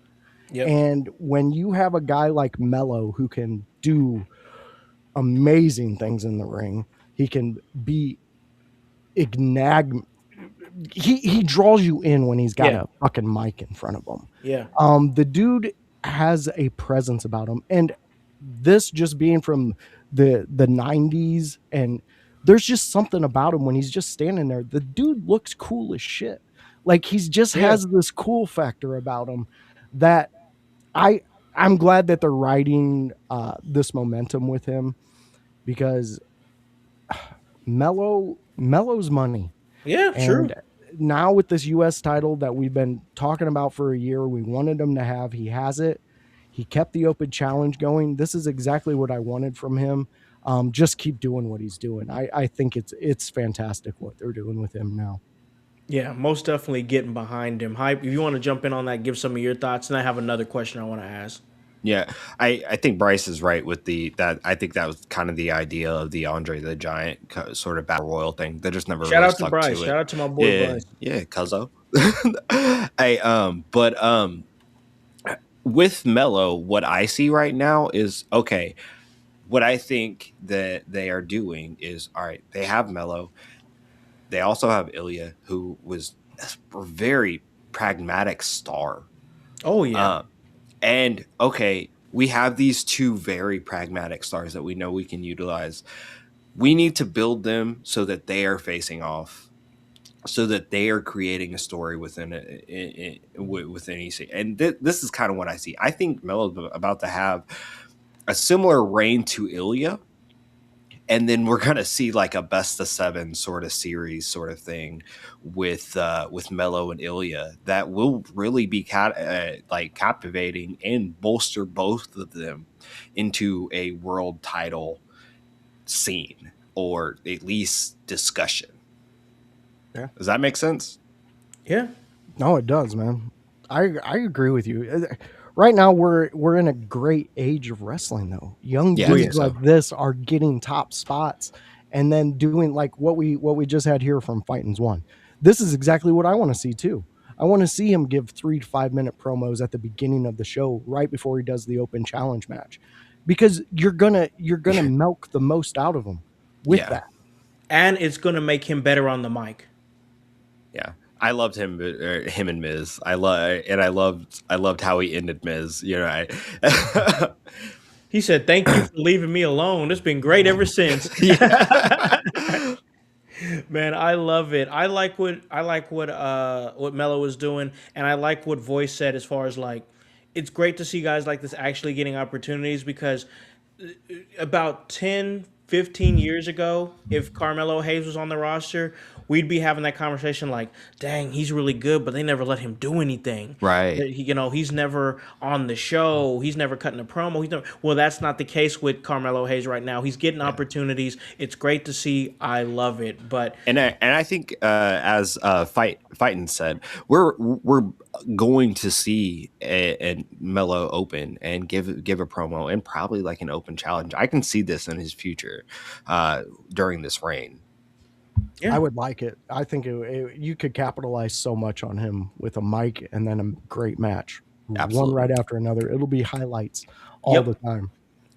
Yep. And when you have a guy like Mello who can do amazing things in the ring, he can be he draws you in when he's got a fucking mic in front of him. Yeah. The dude has a presence about him, and this just being from the 90s, and there's just something about him when he's just standing there. The dude looks cool as shit. Like he's just has this cool factor about him that I'm glad that they're riding this momentum with him, because Mello's money. Yeah, and true. Now with this US title that we've been talking about for a year, we wanted him to have, he has it. He kept the open challenge going. This is exactly what I wanted from him. Just keep doing what he's doing. I think it's fantastic what they're doing with him now. Yeah, most definitely getting behind him. Hype, if you want to jump in on that, give some of your thoughts. And I have another question I want to ask. Yeah, I think Bryce is right with I think that was kind of the idea of the Andre the Giant sort of battle royal thing. They just never shout really out to stuck Bryce. to it. Shout out to my boy Bryce. Yeah, cuzzo. With Mello, what I see right now is okay. What I think that they are doing is, all right, they have Mello. They also have Ilya, who was a very pragmatic star. Oh, yeah. And, okay, we have these two very pragmatic stars that we know we can utilize. We need to build them so that they are facing off, so that they are creating a story within EC. And this is kind of what I see. I think Melo's about to have a similar reign to Ilya, and then we're gonna see like a best of 7 sort of series sort of thing with Mello and Ilya that will really be captivating and bolster both of them into a world title scene, or at least discussion. Yeah. Does that make sense? Yeah. No, it does, man. I agree with you. Right now, we're in a great age of wrestling, though. Young dudes like this are getting top spots, and then doing like what we just had here from Fighting's One. This is exactly what I want to see too. I want to see him give 3 to 5 minute promos at the beginning of the show, right before he does the open challenge match, because you're gonna milk the most out of him with that, and it's gonna make him better on the mic. Yeah. I loved him and Miz. I loved how he ended Miz. You know, he said, "Thank you for leaving me alone. It's been great ever since." Man, I love it. I like what Mello was doing, and I like what Voice said as far as like, it's great to see guys like this actually getting opportunities, because about 10, 15 years ago, if Carmelo Hayes was on the roster, we'd be having that conversation like, dang, he's really good, but they never let him do anything. Right. He's never on the show. He's never cutting a promo. Well, that's not the case with Carmelo Hayes right now. He's getting opportunities. It's great to see. I love it. But I think as Fightin said, we're going to see a Mello open and give a promo, and probably like an open challenge. I can see this in his future during this reign. Yeah. I would like it. I think you could capitalize so much on him with a mic and then a great match. Absolutely. One right after another. It'll be highlights all the time.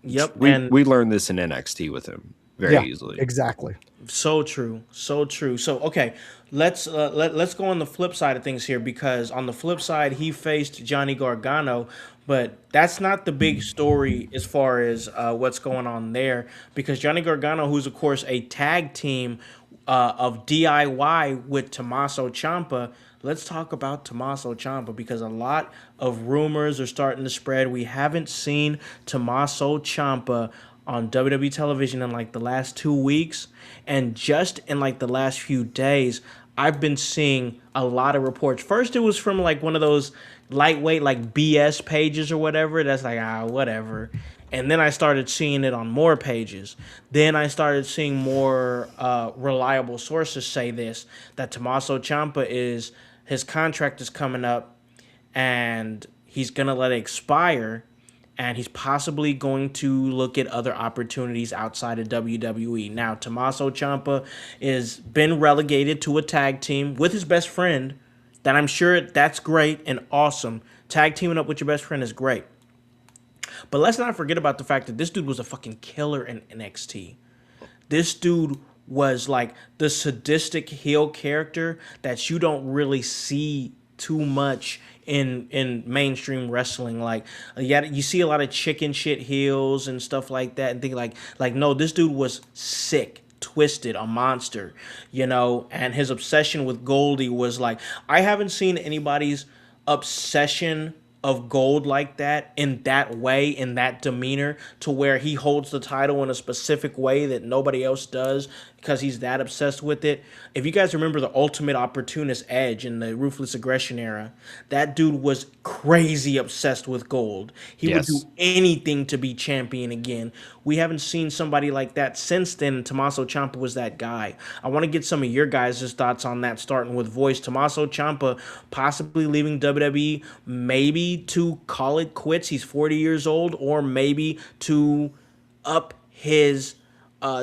Yep. We learned this in NXT with him very easily. Exactly. So true. So true. So, okay, let's go on the flip side of things here, because on the flip side, he faced Johnny Gargano, but that's not the big story as far as what's going on there, because Johnny Gargano, who's, of course, a tag team of DIY with Tommaso Ciampa. Let's talk about Tommaso Ciampa, because a lot of rumors are starting to spread. We haven't seen Tommaso Ciampa on WWE television in like the last 2 weeks, and just in like the last few days, I've been seeing a lot of reports. First, it was from like one of those lightweight like BS pages or whatever. That's like whatever. And then I started seeing it on more pages. Then I started seeing more reliable sources say this, that Tommaso Ciampa his contract is coming up and he's gonna let it expire, and he's possibly going to look at other opportunities outside of WWE. Now, Tommaso Ciampa is been relegated to a tag team with his best friend. That I'm sure that's great and awesome. Tag teaming up with your best friend is great. But let's not forget about the fact that this dude was a fucking killer in NXT. This dude was like the sadistic heel character that you don't really see too much in mainstream wrestling. Like you see a lot of chicken shit heels and stuff like that, and think like no, this dude was sick, twisted, a monster, and his obsession with Goldie was like, I haven't seen anybody's obsession of gold like that, in that way, in that demeanor, to where he holds the title in a specific way that nobody else does because he's that obsessed with it. If you guys remember the Ultimate Opportunist Edge in the Ruthless Aggression era, that dude was crazy obsessed with gold. He would do anything to be champion again. We haven't seen somebody like that since then, and Tommaso Ciampa was that guy. I want to get some of your guys' thoughts on that, starting with Voice. Tommaso Ciampa possibly leaving WWE, maybe to call it quits. He's 40 years old, or maybe to up his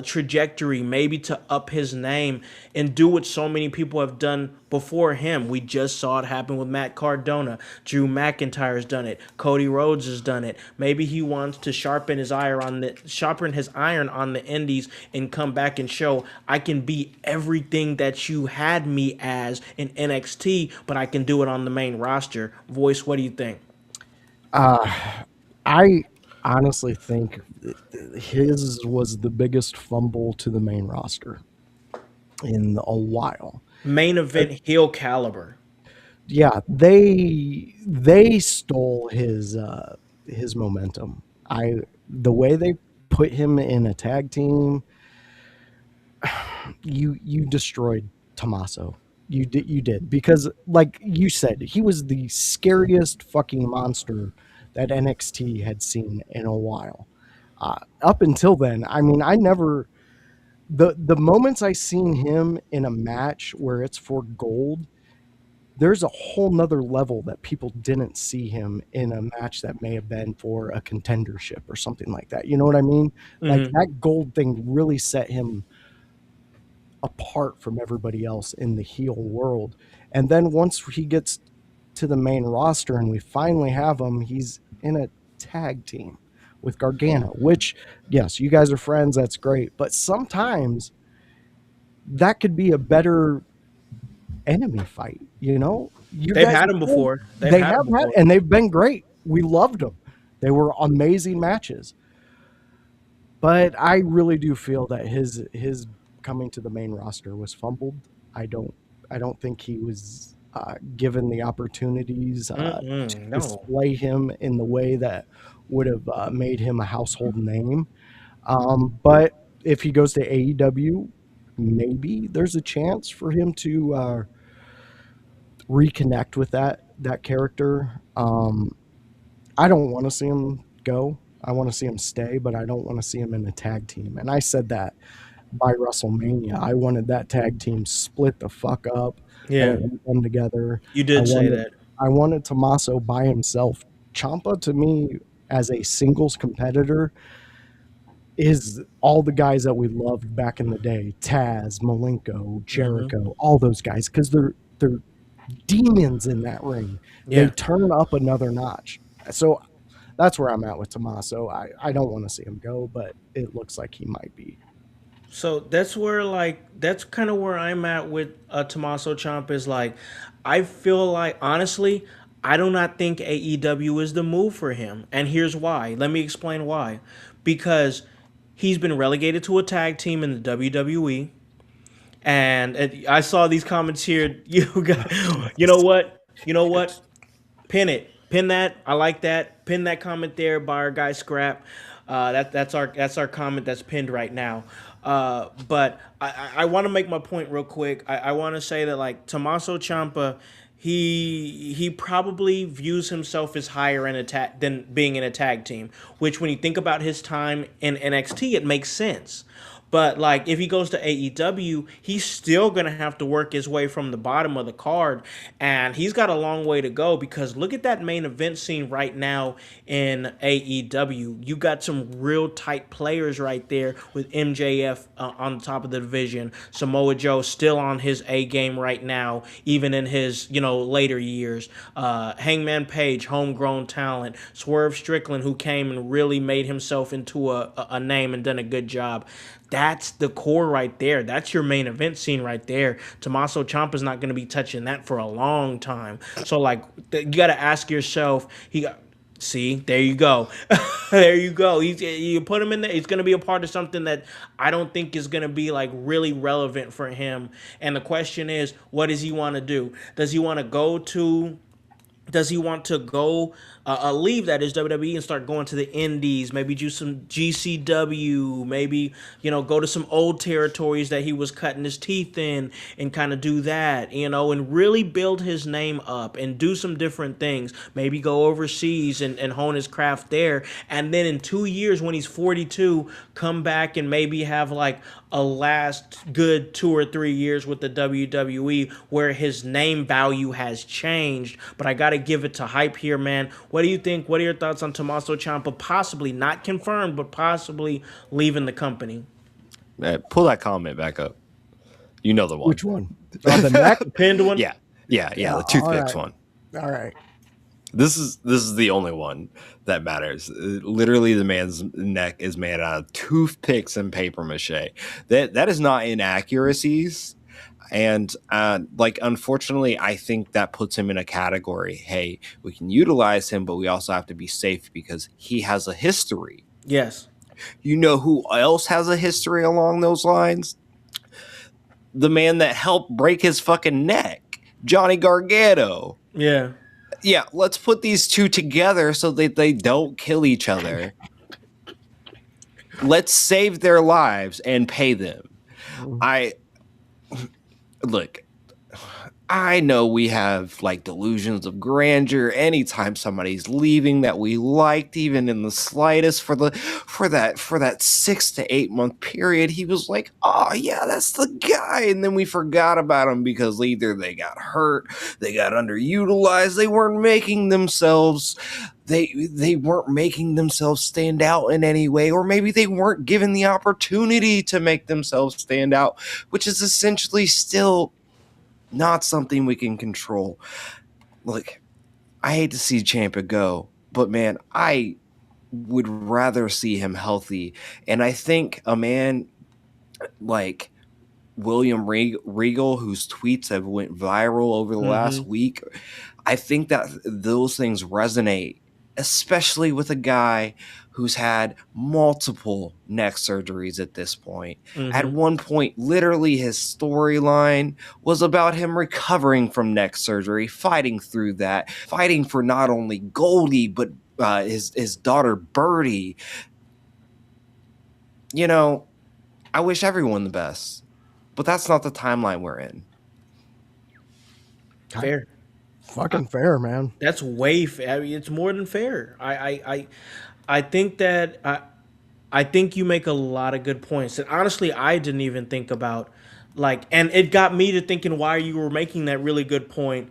trajectory, maybe to up his name and do what so many people have done before him. We just saw it happen with Matt Cardona. Drew McIntyre's done it. Cody Rhodes has done it. Maybe he wants to sharpen his iron on the indies and come back and show, I can be everything that you had me as in NXT, but I can do it on the main roster. Voice, what do you think? I honestly think his was the biggest fumble to the main roster in a while. Main event heel caliber. Yeah, they stole his momentum. The way they put him in a tag team, you destroyed Tommaso. You did, because like you said, he was the scariest fucking monster that NXT had seen in a while. Up until then, I mean, I never, the moments I seen him in a match where it's for gold, there's a whole nother level that people didn't see him in a match that may have been for a contendership or something like that. You know what I mean? Mm-hmm. Like that gold thing really set him apart from everybody else in the heel world. And then once he gets to the main roster and we finally have him, he's in a tag team with Gargano, which, yes, you guys are friends, that's great, but sometimes that could be a better enemy fight, you know? They've had them before. They have had, and they've been great. We loved them. They were amazing matches. But I really do feel that his coming to the main roster was fumbled. I don't think he was given the opportunities to display him in the way that would have made him a household name. But if he goes to AEW, maybe there's a chance for him to reconnect with that character. I don't want to see him go. I want to see him stay, but I don't want to see him in a tag team. And I said that by WrestleMania. I wanted that tag team split the fuck up. Yeah, and come together. You did say that. I wanted Tommaso by himself. Ciampa, to me, as a singles competitor, is all the guys that we loved back in the day: Taz, Malenko, Jericho, all those guys, because they're demons in that ring. Yeah. They turn up another notch. So that's where I'm at with Tommaso. I don't want to see him go, but it looks like he might be. So that's kind of where I'm at with Tommaso Ciampa. Is like, I feel like, honestly, I do not think AEW is the move for him. And here's why. Let me explain why. Because he's been relegated to a tag team in the WWE. And I saw these comments here. You know what? Pin it. Pin that. I like that. Pin that comment there by our guy Scrap. That's our comment that's pinned right now. But I want to make my point real quick. I want to say that, like, Tommaso Ciampa, he probably views himself as higher in a than being in a tag team, which when you think about his time in NXT, it makes sense. But like if he goes to AEW, he's still gonna have to work his way from the bottom of the card, and he's got a long way to go because look at that main event scene right now in AEW. You got some real tight players right there with MJF on the top of the division. Samoa Joe still on his A game right now, even in his later years. Hangman Page, homegrown talent. Swerve Strickland, who came and really made himself into a name and done a good job. That's the core right there. That's your main event scene right there. Tommaso Ciampa's not going to be touching that for a long time. So, like, you got to ask yourself, see, there you go. There you go. You put him in there. He's going to be a part of something that I don't think is going to be, like, really relevant for him. And the question is, what does he want to do? Does he want to leave that is WWE and start going to the indies, maybe do some GCW, maybe go to some old territories that he was cutting his teeth in and kind of do that, and really build his name up and do some different things, maybe go overseas and hone his craft there, and then in 2 years when he's 42 come back and maybe have like a last good 2 or 3 years with the WWE where his name value has changed. But I got to give it to hype here, man. What do you think? What are your thoughts on Tommaso Ciampa possibly, not confirmed, but possibly leaving the company? Pull that comment back up. You know the one. Which one? Oh, the neck? Pinned one? Yeah, the toothpicks one. All right. This is the only one that matters. Literally, the man's neck is made out of toothpicks and paper mache. That is not inaccuracies. And unfortunately, I think that puts him in a category. Hey, we can utilize him, but we also have to be safe because he has a history. Yes. You know who else has a history along those lines? The man that helped break his fucking neck, Johnny Gargano. Yeah. Yeah, let's put these two together so that they don't kill each other. Let's save their lives and pay them. Look, I know we have like delusions of grandeur anytime somebody's leaving that we liked, even in the slightest, for that 6 to 8 month period. He was like, oh yeah, that's the guy, and then we forgot about him because either they got hurt, they got underutilized, they weren't making themselves stand out in any way, or maybe they weren't given the opportunity to make themselves stand out, which is essentially still not something we can control. Look, I hate to see Ciampa go, but man, I would rather see him healthy. And I think a man like William Regal, whose tweets have went viral over the last week, I think that those things resonate, especially with a guy who's had multiple neck surgeries at this point. At one point, literally his storyline was about him recovering from neck surgery, fighting through that, fighting for not only Goldie, but his daughter Birdie. I wish everyone the best, but that's not the timeline we're in. Fair. Fucking fair, man. That's way fair. I mean, it's more than fair. I think that I think you make a lot of good points. And honestly, I didn't even think about and it got me to thinking why you were making that really good point.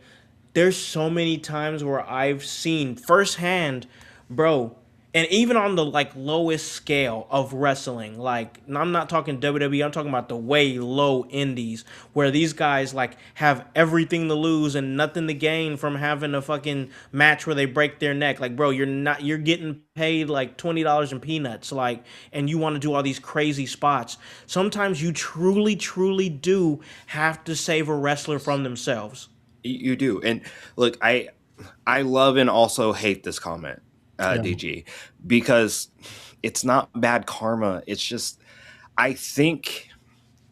There's so many times where I've seen firsthand, bro, and even on the lowest scale of wrestling, I'm not talking WWE, I'm talking about the way low indies where these guys have everything to lose and nothing to gain from having a fucking match where they break their neck. Bro, you're getting paid $20 in peanuts, and you want to do all these crazy spots. Sometimes you truly, truly do have to save a wrestler from themselves. You do. And look, I love and also hate this comment. DG, because it's not bad karma. It's just, I think,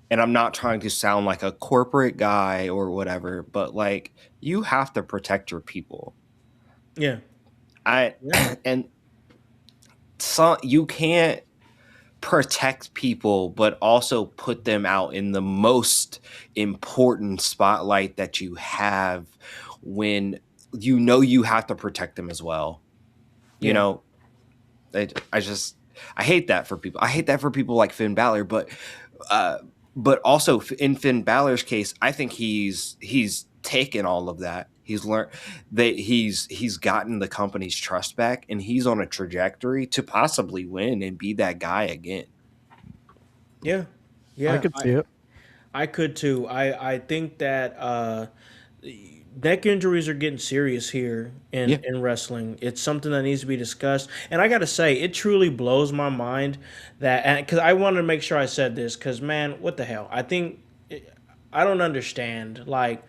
and I'm not trying to sound like a corporate guy or whatever, but you have to protect your people. Yeah. And you can't protect people, but also put them out in the most important spotlight that you have when you have to protect them as well. You know, I hate that for people. I hate that for people like Finn Balor, but also in Finn Balor's case, I think he's taken all of that. He's learned that he's gotten the company's trust back, and he's on a trajectory to possibly win and be that guy again. Yeah, I could see it. I could too. I think that neck injuries are getting serious here in wrestling. It's something that needs to be discussed. And I got to say, it truly blows my mind that, because I wanted to make sure I said this, because, man, what the hell? I don't understand. Like,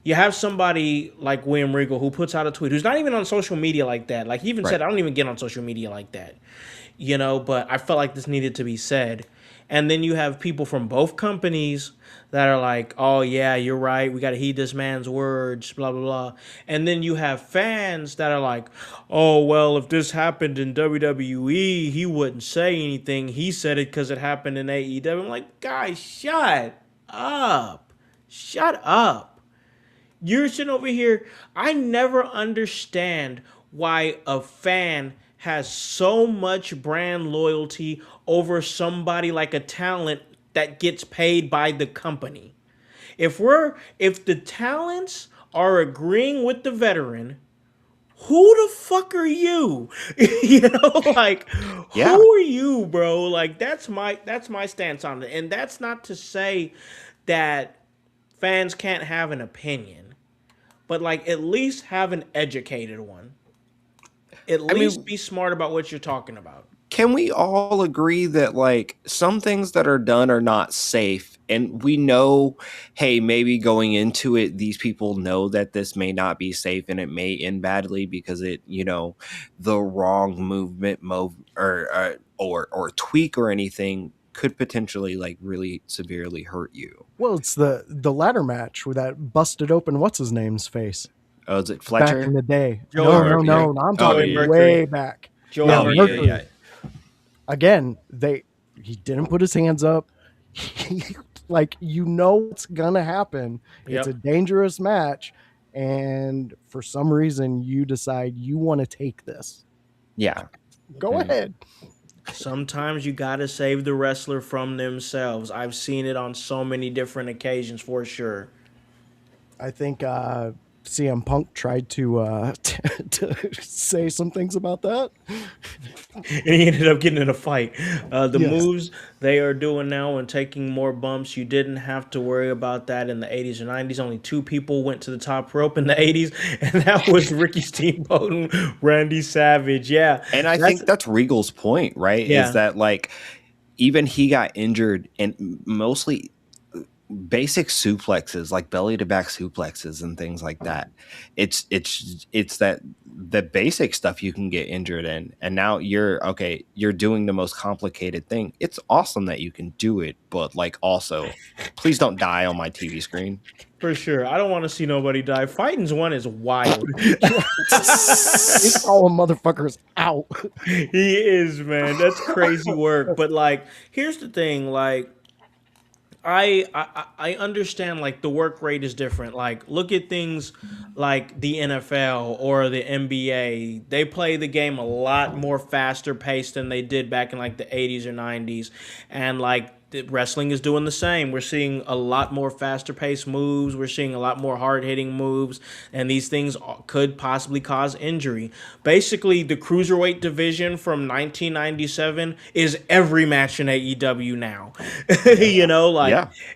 you have somebody like William Regal who puts out a tweet, who's not even on social media like that. Like, he even said, I don't even get on social media like that. But I felt like this needed to be said. And then you have people from both companies that are like, oh, yeah, you're right. We got to heed this man's words, blah, blah, blah. And then you have fans that are like, oh, well, if this happened in WWE, he wouldn't say anything. He said it because it happened in AEW. I'm like, guys, shut up. Shut up. You're sitting over here. I never understand why a fan has so much brand loyalty over somebody like a talent that gets paid by the company. If the talents are agreeing with the veteran, who the fuck are you? Like, who are you, bro? Like, that's my stance on it. And that's not to say that fans can't have an opinion, but like, at least have an educated one. At least be smart about what you're talking about. Can we all agree that like some things that are done are not safe? And we know, hey, maybe going into it, these people know that this may not be safe and it may end badly because it, the wrong movement or tweak or anything could potentially like really severely hurt you. Well, it's the ladder match where that busted open what's his name's face. Oh, is it Fletcher? Back in the day. No, I'm talking way back. Mercury. Yeah. Again, he didn't put his hands up. Like, what's gonna happen. Yep. It's a dangerous match, and for some reason you decide you want to take this. Yeah. Go ahead. Sometimes you gotta save the wrestler from themselves. I've seen it on so many different occasions for sure. I think CM Punk tried to say some things about that. And he ended up getting in a fight. The moves they are doing now and taking more bumps, you didn't have to worry about that in the 80s or 90s. Only 2 people went to the top rope in the 80s, and that was Ricky Steamboat and Randy Savage. Yeah. And I think that's Regal's point, right? Yeah. Is that like even he got injured and mostly basic suplexes, like belly to back suplexes and things like that. It's that the basic stuff you can get injured in, and now you're doing the most complicated thing. It's awesome that you can do it, but like also please don't die on my TV screen. For sure. I don't want to see nobody die. Fighting's one is wild. He's calling motherfuckers out. He is, man. That's crazy work. But like, here's the thing, like, I understand, like, the work rate is different. Like, look at things like the NFL or the NBA. They play the game a lot more faster paced than they did back in like the 80s or 90s. And like, wrestling is doing the same. We're seeing a lot more faster paced moves. We're seeing a lot more hard hitting moves, and these things could possibly cause injury. Basically, the cruiserweight division from 1997 is every match in AEW now.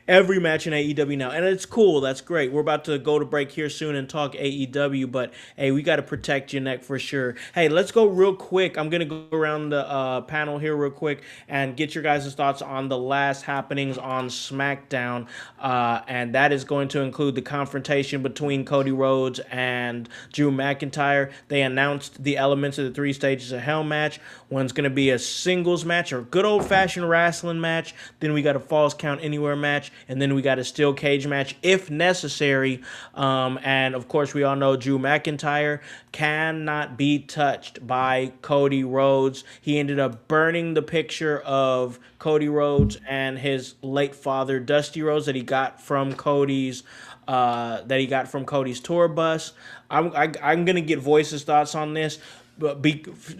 Every match in AEW now, and it's cool. That's great. We're about to go to break here soon and talk AEW, but hey, we got to protect your neck for sure. Hey, let's go real quick. I'm gonna go around the panel here real quick and get your guys' thoughts on the last happenings on Smackdown, and that is going to include the confrontation between Cody Rhodes and Drew McIntyre. They announced the elements of the 3 stages of hell match. One's going to be a singles match or good old-fashioned wrestling match. Then we got a Falls Count Anywhere match, and then we got a steel cage match if necessary. And of course, we all know Drew McIntyre cannot be touched by Cody Rhodes. He ended up burning the picture of Cody Rhodes and his late father Dusty Rhodes that he got from Cody's tour bus. I'm gonna get Voice's thoughts on this, but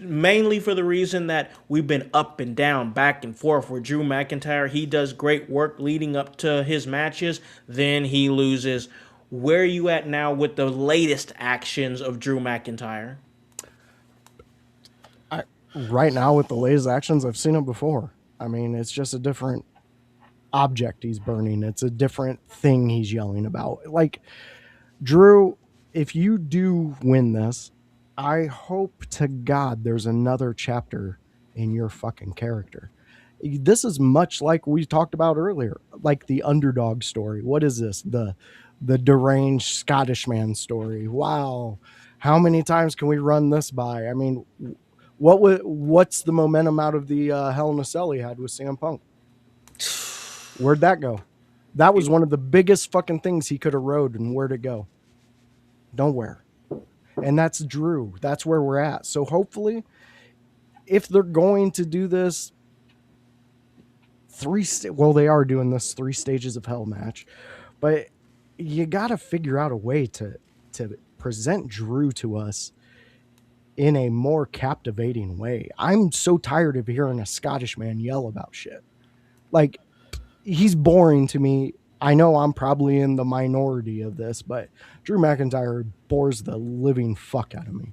mainly for the reason that we've been up and down, back and forth. Where Drew McIntyre, he does great work leading up to his matches, then he loses. Where are you at now with the latest actions of Drew McIntyre? Right now, with the latest actions, I've seen it before. I mean, it's just a different object he's burning. It's a different thing he's yelling about. Like, Drew, if you do win this, I hope to God there's another chapter in your fucking character. This is much like we talked about earlier, like the underdog story. What is this? The deranged Scottish man story. Wow. How many times can we run this by? I mean, what's the momentum out of the Hell in a Cell he had with CM Punk? Where'd that go? That was one of the biggest fucking things he could have rode, and where'd it go? Nowhere. And that's Drew. That's where we're at. So hopefully, if they're going to do this they are doing this 3 stages of hell match, but you got to figure out a way to present Drew to us in a more captivating way. I'm so tired of hearing a Scottish man yell about shit. Like, he's boring to me. I know I'm probably in the minority of this, but Drew McIntyre bores the living fuck out of me.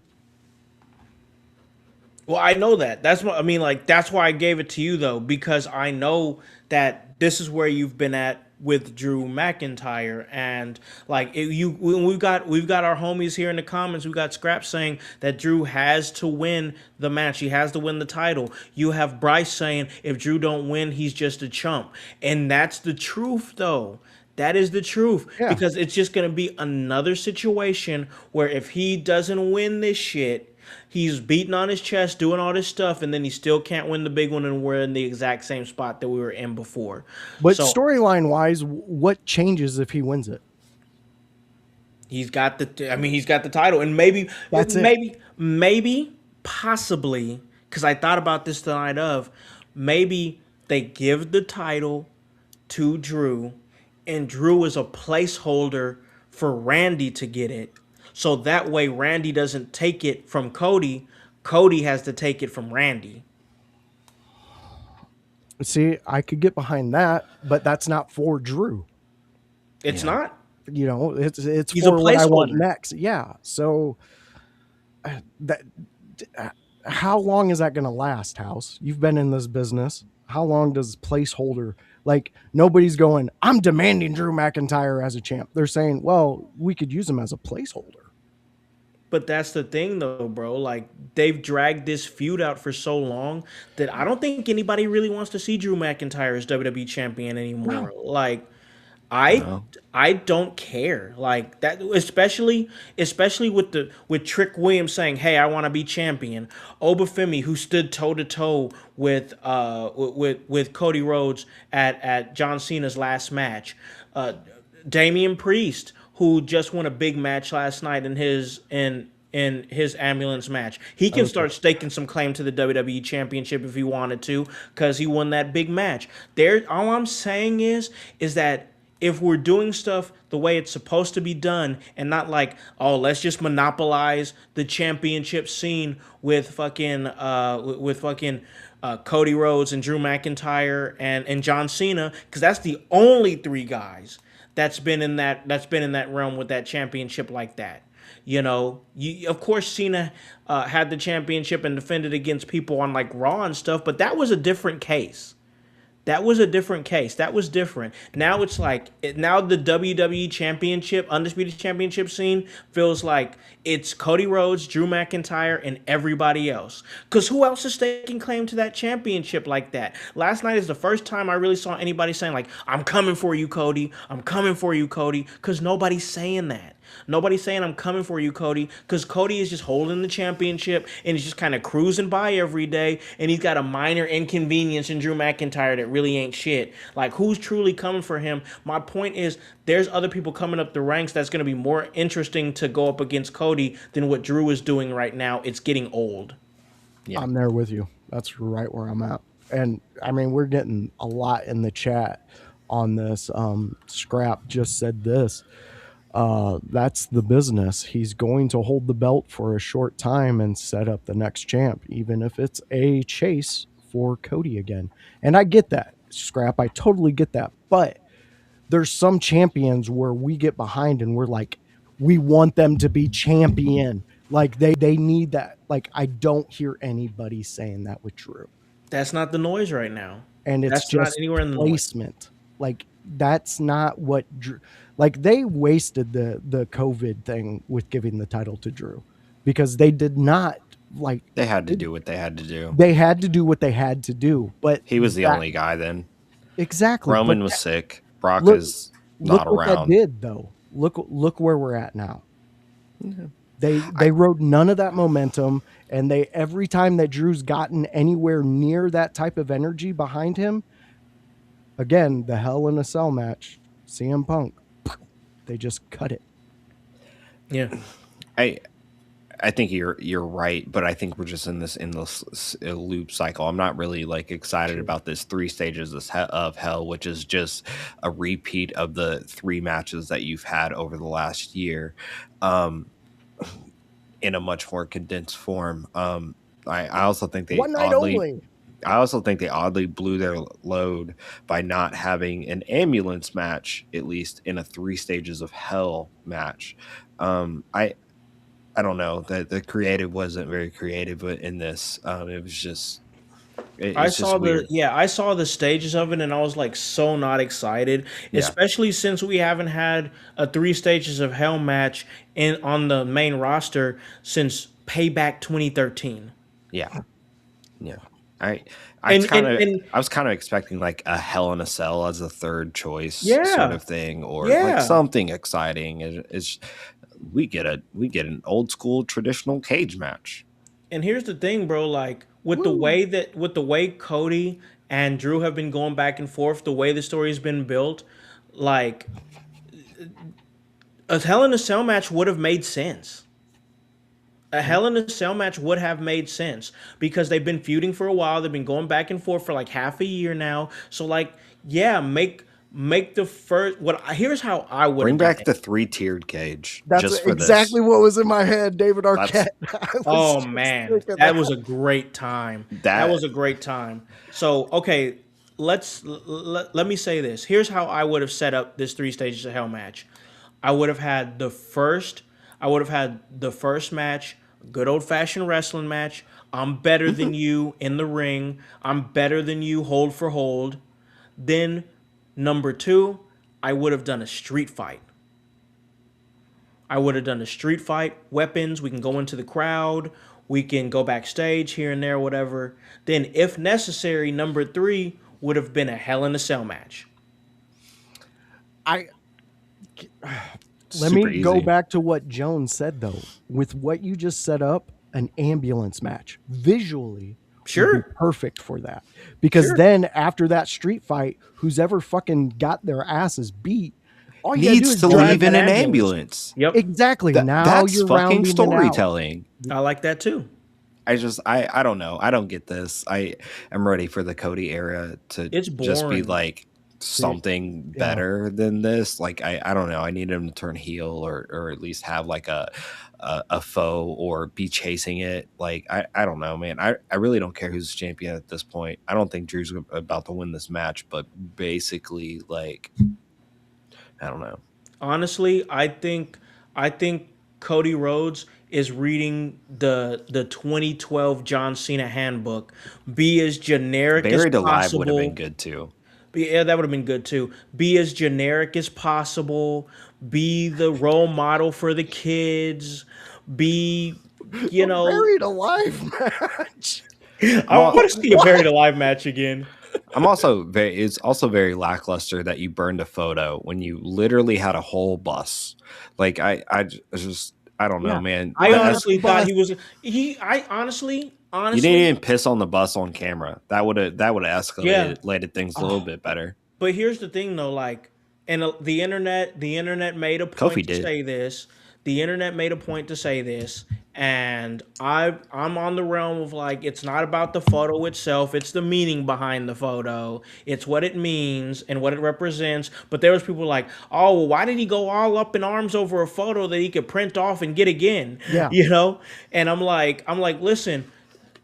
Well, I know that. That's what I mean. Like, that's why I gave it to you, though, because I know that this is where you've been at with Drew McIntyre, and like we've got our homies here in the comments. We got Scrap saying that Drew has to win the match. He has to win the title. You have Bryce saying if Drew don't win, he's just a chump, and that's the truth, though. That is the truth, because it's just gonna be another situation where if he doesn't win this shit, he's beating on his chest, doing all this stuff, and then he still can't win the big one, and we're in the exact same spot that we were in before. But storyline-wise, what changes if he wins it? He's got the title, and maybe, possibly, because I thought about this the night of, maybe they give the title to Drew, and Drew is a placeholder for Randy to get it. So that way Randy doesn't take it from Cody. Cody has to take it from Randy. See, I could get behind that, but that's not for Drew. It's not. You know, it's He's for a what I want placeholder. next. Yeah. So how long is that going to last, Howse? You've been in this business. How long does placeholder, like, nobody's going, I'm demanding Drew McIntyre as a champ. They're saying, well, we could use him as a placeholder. But that's the thing, though, bro. Like, they've dragged this feud out for so long that I don't think anybody really wants to see Drew McIntyre as WWE champion anymore. No. Like, I don't care. Like that, especially with Trick Williams saying, "Hey, I want to be champion." Obafemi, who stood toe to toe with Cody Rhodes at John Cena's last match. Damian Priest, who just won a big match last night in his ambulance match. He can start staking some claim to the WWE Championship if he wanted to, because he won that big match. All I'm saying is that if we're doing stuff the way it's supposed to be done, and not like, oh, let's just monopolize the championship scene with fucking Cody Rhodes and Drew McIntyre and John Cena, because that's the only 3 guys that's been in that realm with that championship like that. You know, of course Cena had the championship and defended against people on like Raw and stuff, but that was a different case. That was different. Now it's like, now the WWE Championship, Undisputed Championship scene feels like it's Cody Rhodes, Drew McIntyre, and everybody else. Because who else is taking claim to that championship like that? Last night is the first time I really saw anybody saying like, I'm coming for you, Cody. I'm coming for you, Cody. Because nobody's saying that. Nobody's saying I'm coming for you, Cody, because Cody is just holding the championship and he's just kind of cruising by every day, and he's got a minor inconvenience in Drew McIntyre that really ain't shit. Like, who's truly coming for him? My point is, there's other people coming up the ranks that's going to be more interesting to go up against Cody than what Drew is doing right now. It's getting old. Yeah. I'm there with you. That's right where I'm at. And I mean, we're getting a lot in the chat on this. Scrap just said this. That's the business. He's going to hold the belt for a short time and set up the next champ, even if it's a chase for Cody again. And I get that, Scrap. I totally get that. But there's some champions where we get behind and we're like, we want them to be champion. Like they need that. Like, I don't hear anybody saying that with Drew. That's not the noise right now. And it's that's just not anywhere in the placement. Noise. Like, that's not what Drew, like, they wasted the COVID thing with giving the title to Drew, because they did not, like, they had to do what they had to do. They had to do what they had to do, but he was the only guy then. Exactly. Roman was sick. Brock is not around. Look what that did, though. Look where we're at now. Mm-hmm. They rode none of that momentum, and they, every time that Drew's gotten anywhere near that type of energy behind him, again, the Hell in a Cell match, CM Punk, they just cut it. Yeah. I think you're right, but I think we're just in this loop cycle. I'm not really like excited about this 3 stages of hell, which is just a repeat of the 3 matches that you've had over the last year, in a much more condensed form. I also think they one night only. I also think they oddly blew their load by not having an ambulance match, at least in a 3 stages of hell match. I don't know, that the creative wasn't very creative in this. It was just, I saw the stages of it, and I was like so not excited, especially since we haven't had a 3 stages of hell match on the main roster since Payback 2013. Yeah. I was kind of expecting like a Hell in a Cell as a third choice sort of thing, or like something exciting. It's we get an old school traditional cage match. And here's the thing, bro, like with the way Cody and Drew have been going back and forth, the way the story's been built, like a Hell in a Cell match would have made sense. A Hell in a Cell match would have made sense because they've been feuding for a while. They've been going back and forth for like half a year now. So like, make the first. Here's how I would bring back the 3-tiered cage. That's just for exactly what was in my head. David Arquette. Oh man, that was a great time. That was a great time. So okay, let me say this. Here's how I would have set up this 3 stages of hell match. I would have had the first match, good old fashioned wrestling match. I'm better than you in the ring. I'm better than you hold for hold. Then number 2, I would have done a street fight. Weapons, we can go into the crowd, we can go backstage here and there, whatever. Then, if necessary, number 3 would have been a Hell in a Cell match. Let me go back to what Jones said, though. With what you just set up, an ambulance match, visually, would be perfect for that. Because then after that street fight, who's ever fucking got their asses beat all needs to leave in an ambulance. Yep, exactly. Now that's you're fucking storytelling. I like that too. I don't know. I don't get this. I am ready for the Cody era to just be like something better than this. Like I don't know. I need him to turn heel or at least have like a foe or be chasing it. Like I don't know, man. I really don't care who's champion at this point. I don't think Drew's about to win this match, but basically, like, I don't know. Honestly, I think Cody Rhodes is reading the 2012 John Cena handbook. Be as generic as possible. Buried Alive would have been good too. Yeah, that would have been good too. Be as generic as possible. Be the role model for the kids. Be, Buried Alive match. I want to see a Buried Alive match again. It's also very lackluster that you burned a photo when you literally had a whole bus. Like I don't know, man. I honestly thought I honestly you didn't even piss on the bus on camera. That would have escalated things a little bit better. But here's the thing, though, like, and the internet made a point to say this. The internet made a point to say this, And I'm on the realm of like, it's not about the photo itself, it's the meaning behind the photo, it's what it means and what it represents. But there was people like, oh, well, why did he go all up in arms over a photo that he could print off and get again? Yeah. And I'm like, listen,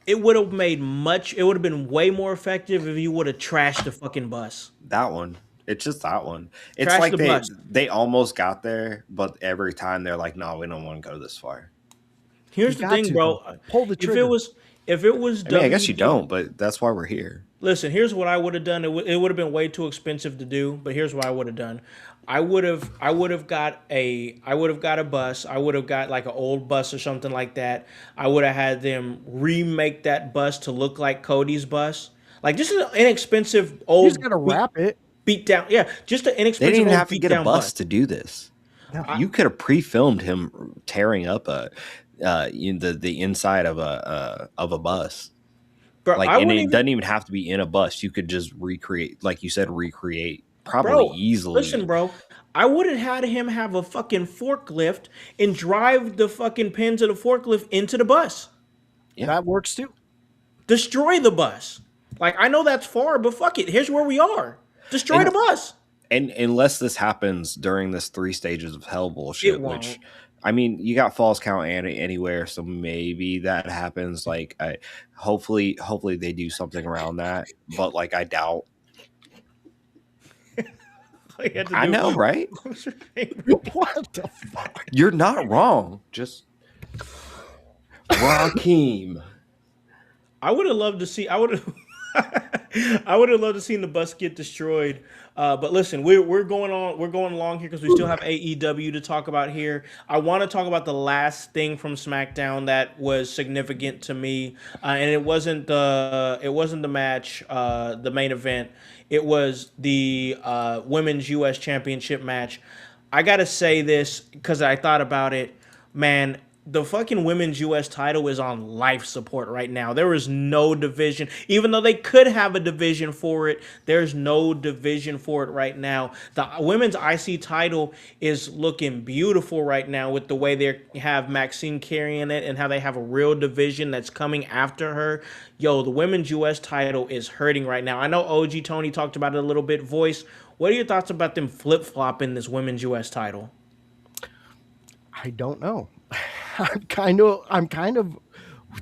it would have been way more effective if you would have trashed the fucking bus. That one. It's just that one. It's Trash like the bus. they almost got there, but every time they're like, no, we don't want to go this far. Here's the thing, bro. Pull the trigger. If it was I mean, I guess you don't, but that's why we're here. Listen, here's what I would have done. It would have been way too expensive to do, but here's what I would have done. I would have got a bus. I would have got like an old bus or something like that. I would have had them remake that bus to look like Cody's bus. Like just an inexpensive old. He's gonna wrap it. Beat down. Yeah, just an inexpensive. They didn't even old have to get a bus to do this. No. You could have pre-filmed him tearing up the inside of a bus. Bro, like, and it doesn't even have to be in a bus. You could just recreate, like you said, probably easily. Listen, bro, I would have had him have a fucking forklift and drive the fucking pins of the forklift into the bus. Yeah, that works too. Destroy the bus. Like, I know that's far, but fuck it. Here's where we are. Destroy the bus. And unless this happens during this 3 stages of hell bullshit, which, I mean, you got Falls Count anywhere, so maybe that happens. Like, hopefully they do something around that, but like, I doubt. I know, right? What the fuck? You're not wrong. Just Raheem. I would have loved to see. I would have loved to see the bus get destroyed. But listen, we're going along here because we still have AEW to talk about here. I want to talk about the last thing from SmackDown that was significant to me, and it wasn't the match, the main event. It was the Women's U.S. Championship match. I gotta say this because I thought about it, man. The fucking Women's U.S. title is on life support right now. There is no division. Even though they could have a division for it, there's no division for it right now. The Women's IC title is looking beautiful right now with the way they have Maxine carrying it and how they have a real division that's coming after her. Yo, the Women's U.S. title is hurting right now. I know OG Tony talked about it a little bit. Voice, what are your thoughts about them flip-flopping this Women's U.S. title? I don't know. I'm kind of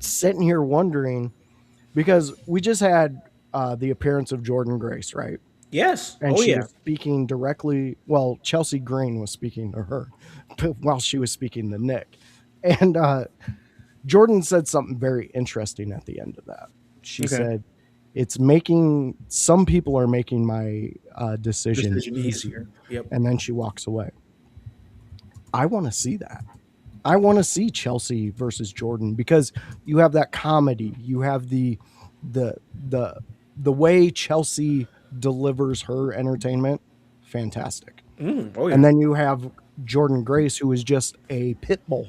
sitting here wondering because we just had the appearance of Jordynne Grace, right? Yes. And she was speaking directly. Well, Chelsea Green was speaking to her while she was speaking to Nick. And Jordynne said something very interesting at the end of that. She said, it's making, some people are making my decision easier. Yep. And then she walks away. I want to see that. I want to see Chelsea versus Jordynne because you have that comedy. You have the way Chelsea delivers her entertainment. Fantastic. And then you have Jordynne Grace, who is just a pit bull.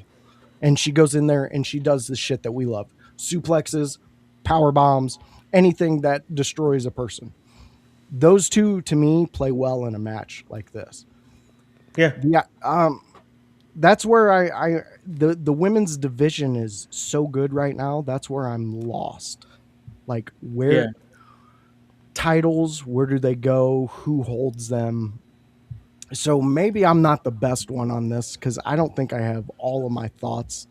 And she goes in there and she does the shit that we love. Suplexes, power bombs, anything that destroys a person. Those two, to me, play well in a match like this. Yeah. That's where the women's division is so good right now. That's where I'm lost. Like where titles, where do they go? Who holds them? So maybe I'm not the best one on this because I don't think I have all of my thoughts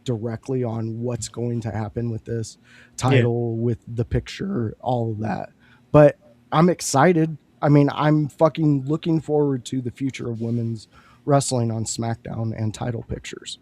directly on what's going to happen with this title, with the picture, all of that. But I'm excited. I mean, I'm fucking looking forward to the future of women's wrestling on SmackDown and title pictures.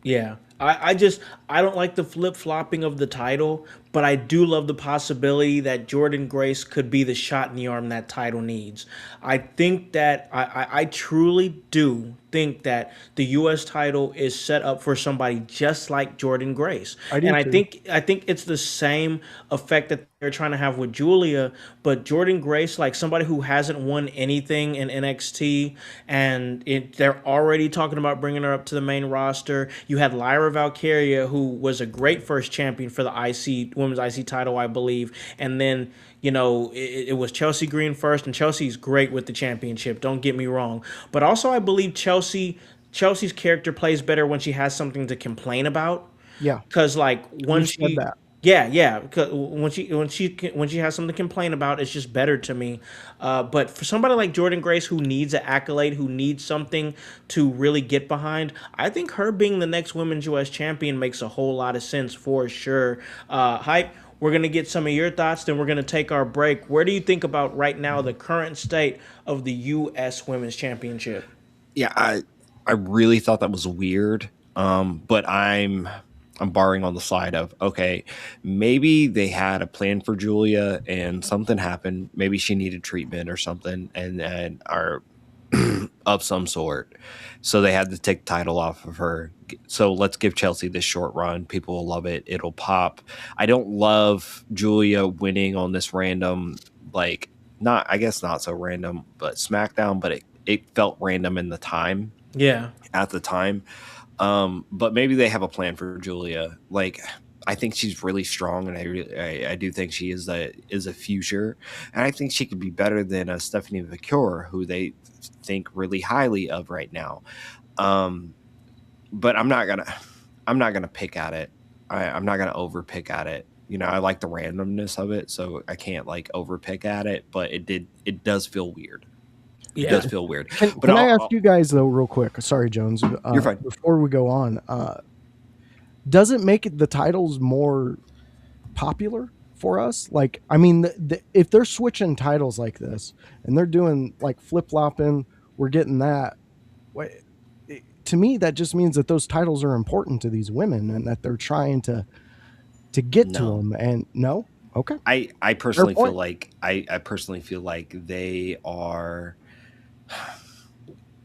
Yeah. I don't like the flip-flopping of the title, but I do love the possibility that Jordynne Grace could be the shot in the arm that title needs. I think that I truly do think that the U.S. title is set up for somebody just like Jordynne Grace. I think it's the same effect that they're trying to have with Julia, but Jordynne Grace, like somebody who hasn't won anything in NXT, and they're already talking about bringing her up to the main roster. You had Lyra Valkyria, who was a great first champion for the women's IC title, I believe, and then it was Chelsea Green first, and Chelsea's great with the championship. Don't get me wrong, but also I believe Chelsea's character plays better when she has something to complain about. Yeah. Because like once You said that. yeah, because when she has something to complain about, it's just better to me. But for somebody like Jordynne Grace, who needs an accolade, who needs something to really get behind, I think her being the next Women's U.S. Champion makes a whole lot of sense for sure. Hype. We're gonna get some of your thoughts, then we're gonna take our break. Where do you think about right now the current state of the U.S. Women's Championship? Yeah, I really thought that was weird. But I'm borrowing on the side of, okay, maybe they had a plan for Julia and something happened. Maybe she needed treatment or something, and are of some sort. So they had to take the title off of her. So let's give Chelsea this short run. People will love it. It'll pop. I don't love Julia winning on this random, like, not, I guess not so random, but SmackDown, but it felt random in the time. Yeah. At the time. But maybe they have a plan for Julia. Like, I think she's really strong, and I do think she is a future, and I think she could be better than a Stephanie McCure, who they think really highly of right now. But I'm not gonna pick at it. I'm not gonna over pick at it. You know, I like the randomness of it, so I can't like over pick at it. But it does feel weird. It does feel weird. Can I ask you guys though, real quick? Sorry, Jones. You're fine. Before we go on, does it make the titles more popular for us? Like, I mean, if they're switching titles like this and they're doing like flip flopping, we're getting that. To me, that just means that those titles are important to these women and that they're trying to get to them. And no, okay. I personally feel like I personally feel like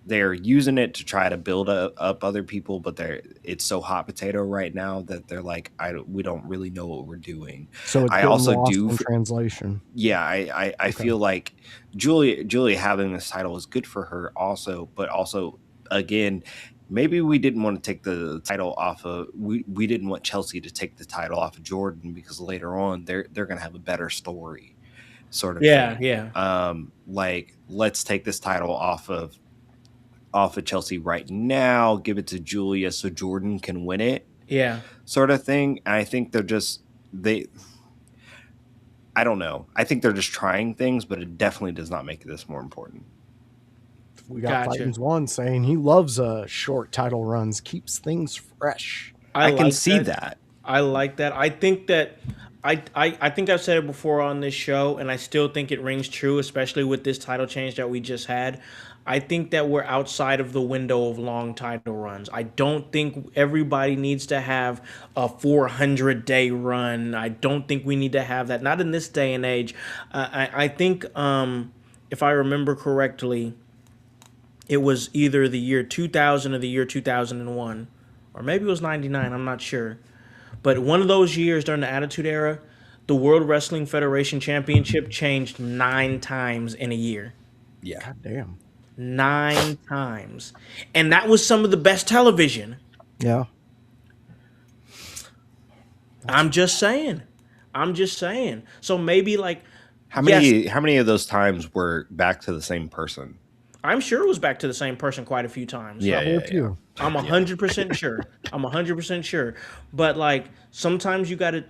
they're using it to try to build up other people, but it's so hot potato right now that they're like, we don't really know what we're doing. So it's lost in translation. Yeah, I feel like Julia having this title is good for her also, but also again, maybe we didn't want to take the title off of we didn't want Chelsea to take the title off of Jordan, because later on they're gonna have a better story, sort of thing. Yeah. Like, let's take this title off of Chelsea right now, give it to Julia so Jordan can win it. Yeah. Sort of thing. And I think I don't know. I think they're just trying things, but it definitely does not make this more important. We got Titans One saying he loves short title runs, keeps things fresh. I can see that. I like that. I think that I think I've said it before on this show, and I still think it rings true, especially with this title change that we just had. I think that we're outside of the window of long title runs. I don't think everybody needs to have a 400-day run. I don't think we need to have that. Not in this day and age. I think, if I remember correctly, it was either the year 2000 or the year 2001. Or maybe it was 99. I'm not sure. But one of those years during the Attitude Era, the World Wrestling Federation Championship changed 9 times in a year. Yeah. God damn. 9 times. And that was some of the best television. Yeah. I'm just saying. So maybe like how many of those times were back to the same person? I'm sure it was back to the same person quite a few times. Yeah. I'm 100% sure. I'm 100% sure. But like sometimes you gotta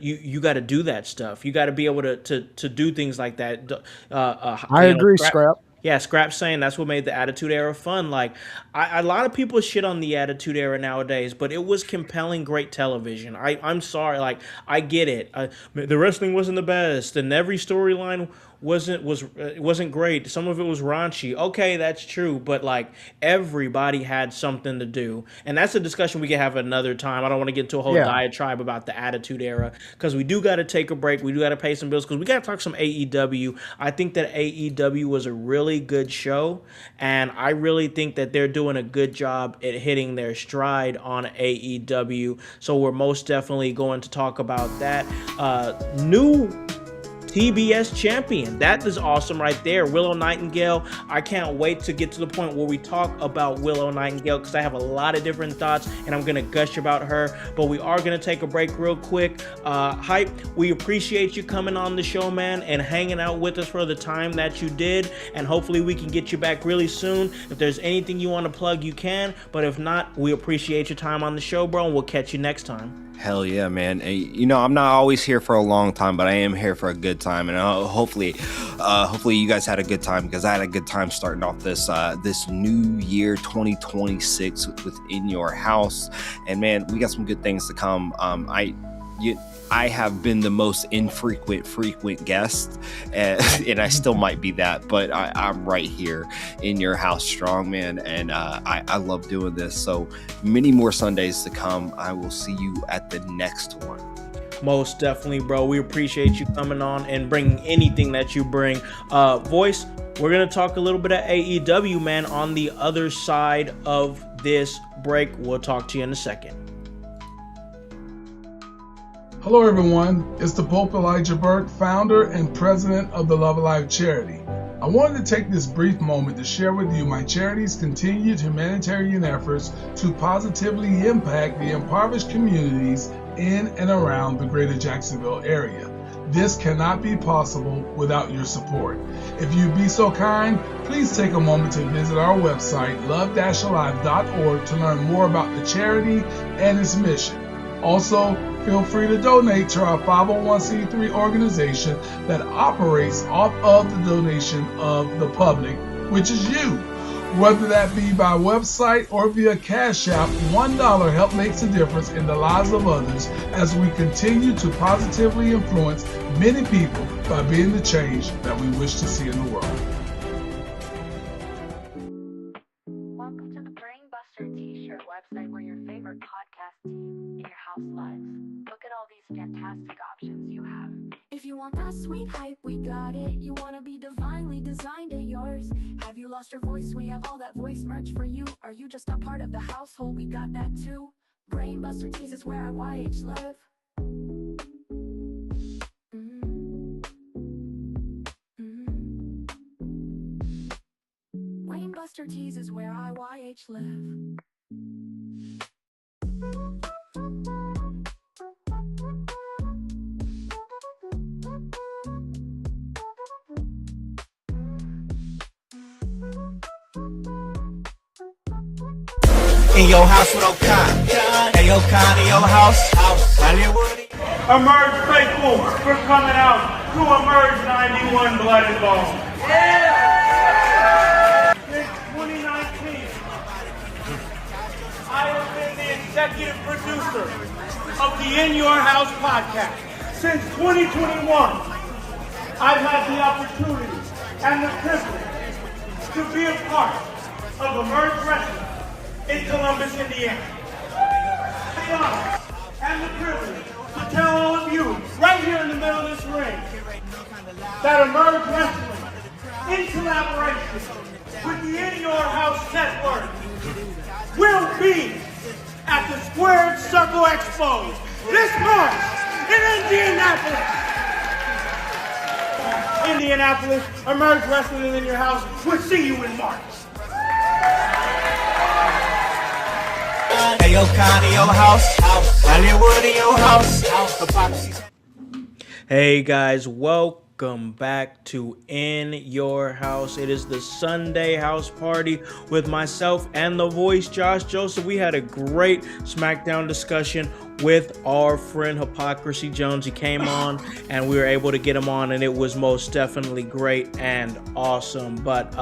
do that stuff. You gotta be able to do things like that. I agree, Scrap. Yeah, Scrap's saying that's what made the Attitude Era fun. Like, a lot of people shit on the Attitude Era nowadays, but it was compelling, great television. I'm sorry, like, I get it. The wrestling wasn't the best, and every storyline wasn't great. Some of it was raunchy. Okay, that's true, but like everybody had something to do, and that's a discussion we can have another time. I don't want to get into a whole diatribe about the Attitude Era because we do got to take a break. We do got to pay some bills because we got to talk some AEW. I think that AEW was a really good show, and I really think that they're doing a good job at hitting their stride on AEW. So we're most definitely going to talk about that. New TBS Champion. That is awesome right there. Willow Nightingale. I can't wait to get to the point where we talk about Willow Nightingale because I have a lot of different thoughts and I'm going to gush about her. But we are going to take a break real quick. Hype, we appreciate you coming on the show, man, and hanging out with us for the time that you did. And hopefully we can get you back really soon. If there's anything you want to plug, you can. But if not, we appreciate your time on the show, bro, and we'll catch you next time. Hell yeah, man. You know, I'm not always here for a long time, but I am here for a good time. And hopefully you guys had a good time, because I had a good time starting off this new year 2026 within your house. And man, we got some good things to come. I have been the most frequent guest, and I still might be that, but I'm right here in your house strong, man. And I love doing this. So many more Sundays to come. I will see you at the next one. Most definitely, bro. We appreciate you coming on and bringing anything that you bring. Voice, we're going to talk a little bit of AEW, man, on the other side of this break. We'll talk to you in a second. Hello everyone, it's the Pope Elijah Burke, founder and president of the Love Alive charity. I wanted to take this brief moment to share with you my charity's continued humanitarian efforts to positively impact the impoverished communities in and around the greater Jacksonville area. This cannot be possible without your support. If you'd be so kind, please take a moment to visit our website, love-alive.org, to learn more about the charity and its mission. Also, feel free to donate to our 501c3 organization that operates off of the donation of the public, which is you. Whether that be by website or via Cash App, $1 help makes a difference in the lives of others as we continue to positively influence many people by being the change that we wish to see in the world. Welcome to the Brainbuster T-shirt website, where your favorite podcast team in your house lives. Look at all these fantastic options you have. If you want that sweet hype, we got it. You want to be divinely designed at yours. Have you lost your voice? We have all that voice merch for you. Are you just a part of the household? We got that too. Brainbuster Tees is where I YH live. Brainbuster Tees is where I YH live. In your house with O'Con. Hey, O'Con, in your house. Hollywood. Emerge faithful, we're coming out to Emerge 91 Blood and Bone. Yeah! Since 2019, I have been the executive producer of the In Your House podcast. Since 2021, I've had the opportunity and the privilege to be a part of Emerge Wrestling in Columbus, Indiana. The honor and the privilege to tell all of you, right here in the middle of this ring, that Emerge Wrestling, in collaboration with the In Your House Network, will be at the Squared Circle Expo this March in Indianapolis. Indianapolis, Emerge Wrestling in your house. We'll see you in March. Hey, O'Con, in your house. Hollywood, in your house. Hey guys, welcome back to In Your House. It is the Sunday house party with myself and the voice, Josh Joseph. We had a great Smackdown discussion with our friend Hypocrisy Jones. He came on and we were able to get him on, and it was most definitely great and awesome. But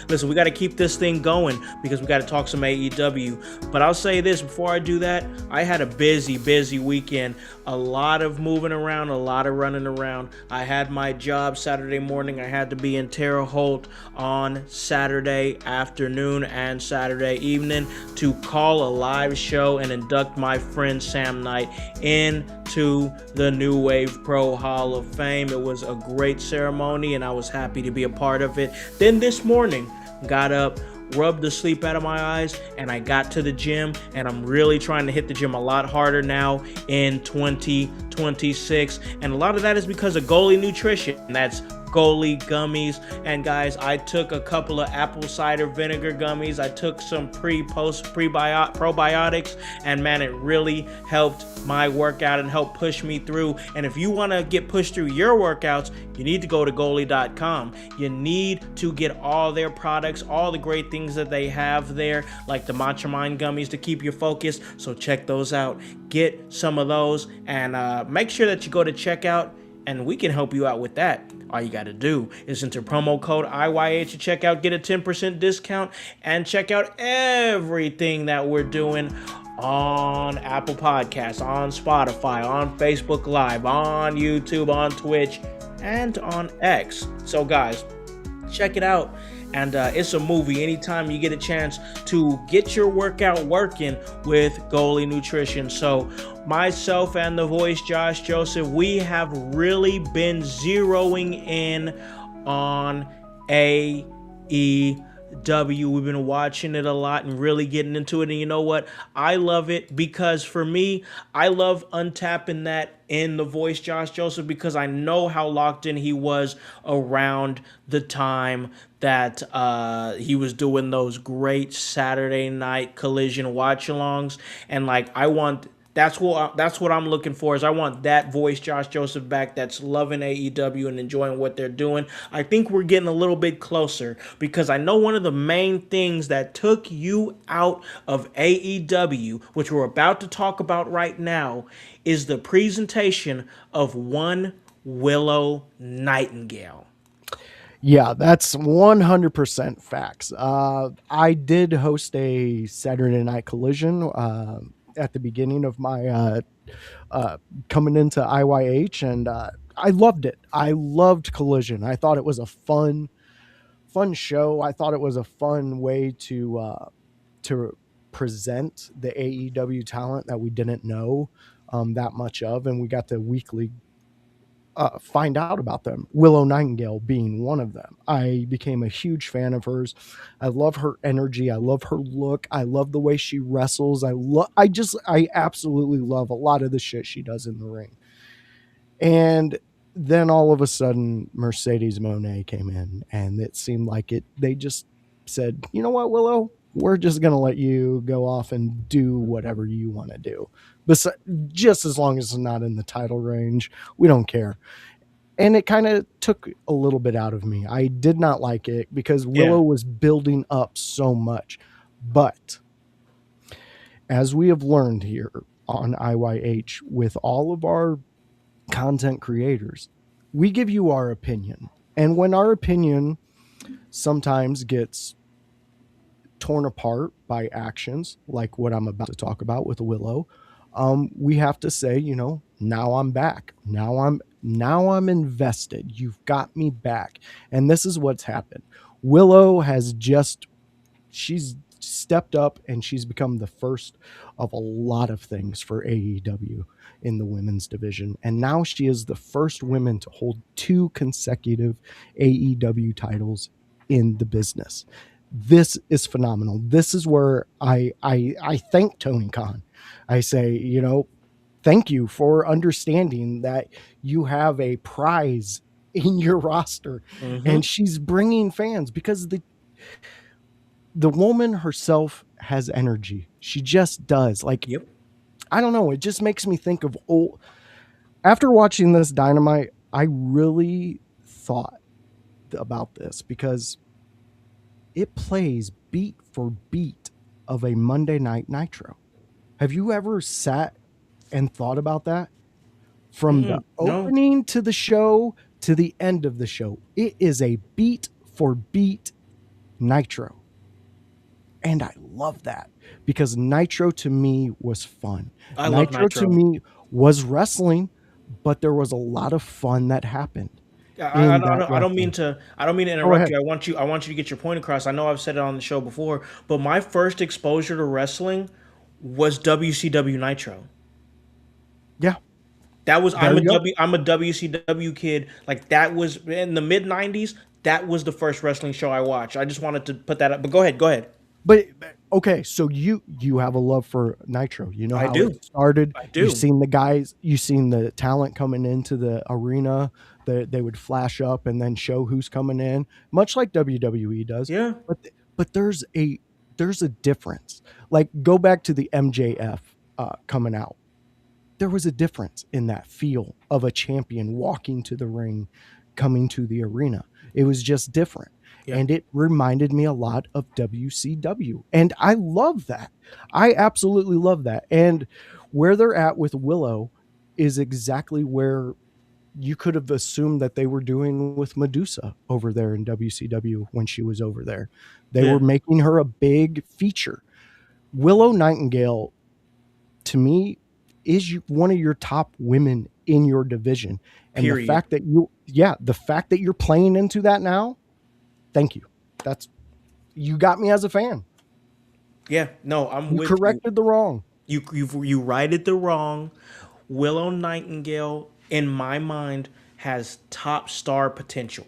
listen, we got to keep this thing going because we got to talk some AEW. But I'll say this before I do that, I had a busy weekend. A lot of moving around, a lot of running around. I had my job Saturday morning. I had to be in Terre Haute on Saturday afternoon and Saturday evening to call a live show and induct my friend Sam Knight into the New Wave Pro Hall of Fame. It was a great ceremony and I was happy to be a part of it. Then this morning, got up, rubbed the sleep out of my eyes, and I got to the gym, and I'm really trying to hit the gym a lot harder now in 2026. And a lot of that is because of Goalie Nutrition. That's Goalie gummies. And guys, I took a couple of apple cider vinegar gummies. I took some probiotics, and man, it really helped my workout and helped push me through. And if you want to get pushed through your workouts, you need to go to goalie.com. You need to get all their products, all the great things that they have there, like the Matcha Mind gummies to keep you focused. So check those out. Get some of those, and make sure that you go to checkout, and we can help you out with that. All you got to do is enter promo code IYH to check out, get a 10% discount, and check out everything that we're doing on Apple Podcasts, on Spotify, on Facebook Live, on YouTube, on Twitch, and on X. So guys, check it out. And it's a movie. Anytime you get a chance to get your workout working with Goalie Nutrition. So myself and the voice, Josh Joseph, we have really been zeroing in on AEW. We've been watching it a lot and really getting into it. And you know what? I love it because for me, I love untapping that in the voice, Josh Joseph, because I know how locked in he was around the time that he was doing those great Saturday night Collision watch-alongs. And like, that's what I'm looking for, is I want that voice, Josh Joseph, back that's loving AEW and enjoying what they're doing. I think we're getting a little bit closer, because I know one of the main things that took you out of AEW, which we're about to talk about right now, is the presentation of one Willow Nightingale. Yeah, that's 100% facts. I did host a Saturday Night Collision at the beginning of my coming into IYH, and I loved it. I loved Collision. I thought it was a fun show. I thought it was a fun way to present the AEW talent that we didn't know that much of, and we got to weekly find out about them. Willow Nightingale being one of them. I became a huge fan of hers. I love her energy. I love her look. I love the way she wrestles. I absolutely love a lot of the shit she does in the ring. And then all of a sudden, Mercedes Moné came in, and it seemed like they just said, you know what, Willow, we're just going to let you go off and do whatever you want to do. Just as long as it's not in the title range, we don't care. And it kind of took a little bit out of me. I did not like it because Willow was building up so much. But as we have learned here on IYH with all of our content creators, we give you our opinion. And when our opinion sometimes gets torn apart by actions like what I'm about to talk about with Willow, we have to say, you know, now I'm back. Now I'm invested. You've got me back. And this is what's happened. Willow she's stepped up, and she's become the first of a lot of things for AEW in the women's division. And now she is the first woman to hold 2 consecutive AEW titles in the business. This is phenomenal. This is where I thank Tony Khan. I say, you know, thank you for understanding that you have a prize in your roster, and she's bringing fans, because the woman herself has energy. She just does. Like, I don't know. It just makes me think of after watching this Dynamite, I really thought about this, because it plays beat for beat of a Monday Night Nitro. Have you ever sat and thought about that? From the opening to the show to the end of the show, it is a beat for beat Nitro. And I love that, because Nitro to me was fun. Nitro to me was wrestling, but there was a lot of fun that happened. I don't mean to interrupt you. I want you to get your point across. I know I've said it on the show before, but my first exposure to wrestling was WCW Nitro. Yeah. That was I'm a WCW kid. Like, that was in the mid-90s. That was the first wrestling show I watched. I just wanted to put that up. But go ahead. But Okay, so you have a love for Nitro. You know I how do. it started. I do. You've seen the guys. You've seen the talent coming into the arena. They would flash up and then show who's coming in, much like WWE does. Yeah. But there's a difference. Like, go back to the MJF coming out. There was a difference in that feel of a champion walking to the ring, coming to the arena. It was just different. Yeah. And it reminded me a lot of WCW. And I love that. I absolutely love that. And where they're at with Willow is exactly where you could have assumed that they were doing with Medusa over there in WCW when she was over there. They were making her a big feature. Willow Nightingale, to me, is one of your top women in your division. And the fact that you're playing into that now, thank you. You got me as a fan. Yeah, no, You corrected the wrong. You righted the wrong. Willow Nightingale, in my mind, has top star potential.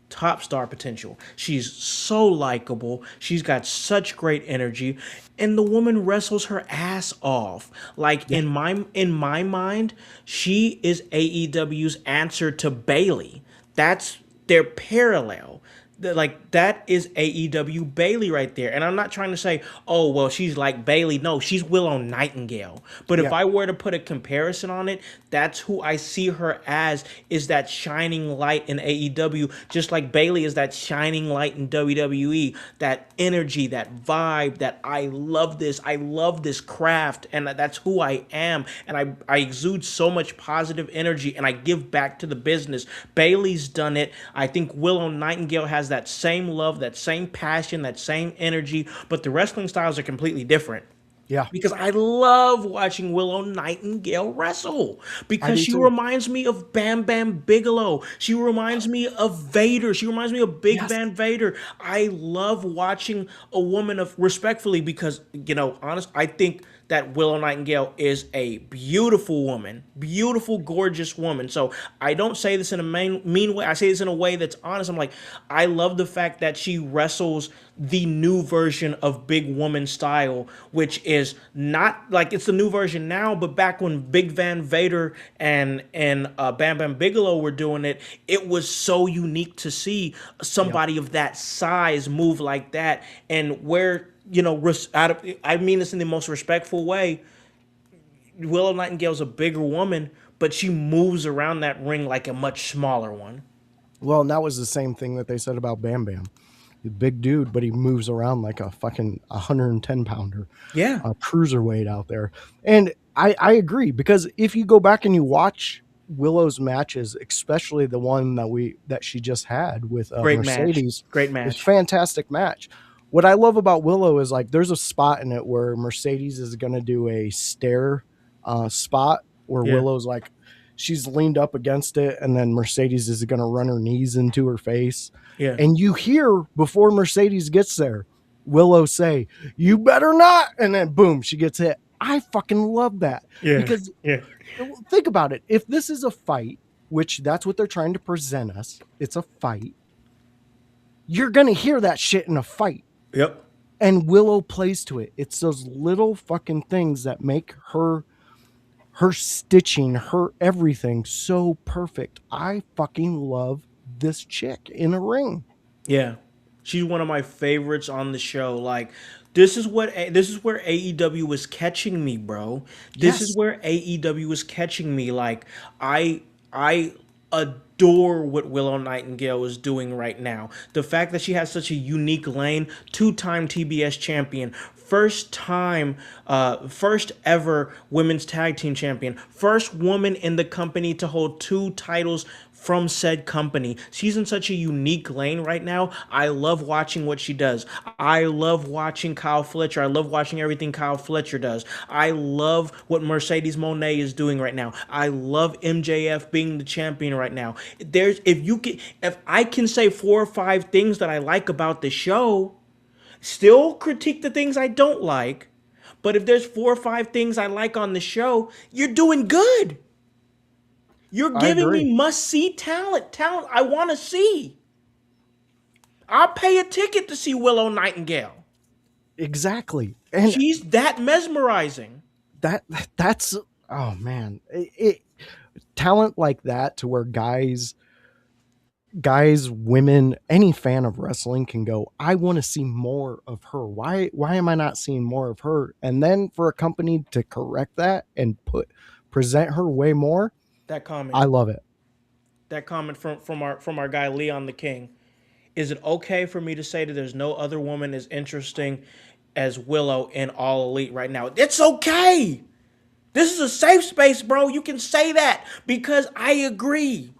Top star potential. She's so likable. She's got such great energy, and the woman wrestles her ass off. Like, in my mind, she is AEW's answer to Bayley. That's their parallel. Like, that is AEW Bayley right there. And I'm not trying to say, oh, well, she's like Bayley. No, she's Willow Nightingale. But if I were to put a comparison on it, that's who I see her as, is that shining light in AEW, just like Bayley is that shining light in WWE. That energy, that vibe, that I love this craft, and that's who I am. And I exude so much positive energy, and I give back to the business. Bayley's done it. I think Willow Nightingale has that same love, that same passion, that same energy, but the wrestling styles are completely different. Yeah. Because I love watching Willow Nightingale wrestle, because she reminds me of Bam Bam Bigelow. She reminds me of Vader. She reminds me of Big Van Vader. I love watching a woman of, respectfully, because, I think that Willow Nightingale is a beautiful woman, beautiful, gorgeous woman. So I don't say this in a mean way. I say this in a way that's honest. I'm like, I love the fact that she wrestles the new version of big woman style, which is not like it's the new version now, but back when Big Van Vader and Bam Bam Bigelow were doing it, it was so unique to see somebody of that size move like that. And where, I mean this in the most respectful way, Willow Nightingale's a bigger woman, but she moves around that ring like a much smaller one. Well, and that was the same thing that they said about Bam Bam. The big dude, but he moves around like a fucking 110 pounder. Yeah. A cruiserweight out there. And I agree, because if you go back and you watch Willow's matches, especially the one that she just had with Mercedes. Great match. It's a fantastic match. What I love about Willow is, like, there's a spot in it where Mercedes is going to do a stare spot where Willow's like, she's leaned up against it, and then Mercedes is going to run her knees into her face. Yeah. And you hear, before Mercedes gets there, Willow say, "You better not," and then boom, she gets hit. I fucking love that. Yeah. Because think about it. If this is a fight, which that's what they're trying to present us, it's a fight, you're going to hear that shit in a fight. Yep. And Willow plays to it. It's those little fucking things that make her stitching, her everything so perfect. I fucking love this chick in a ring. Yeah. She's one of my favorites on the show. Like, this is where AEW was catching me, bro. This is where AEW was catching me. Like, I adore what Willow Nightingale is doing right now. The fact that she has such a unique lane, 2-time TBS champion, first ever women's tag team champion, first woman in the company to hold 2 titles from said company. She's in such a unique lane right now. I love watching what she does. I love watching Kyle Fletcher. I love watching everything Kyle Fletcher does. I love what Mercedes Moné is doing right now. I love MJF being the champion right now. If I can say 4 or 5 things that I like about the show, still critique the things I don't like, but if there's 4 or 5 things I like on the show, you're doing good. You're giving me must-see talent I want to see. I'll pay a ticket to see Willow Nightingale. Exactly. And she's that mesmerizing. That's oh man. Talent like that to where guys, women, any fan of wrestling can go, I want to see more of her. Why am I not seeing more of her? And then for a company to correct that and present her way more, That comment. I love it. That comment from our guy Leon the King. Is it okay for me to say that there's no other woman as interesting as Willow in All Elite right now? It's okay. This is a safe space, bro. You can say that because I agree.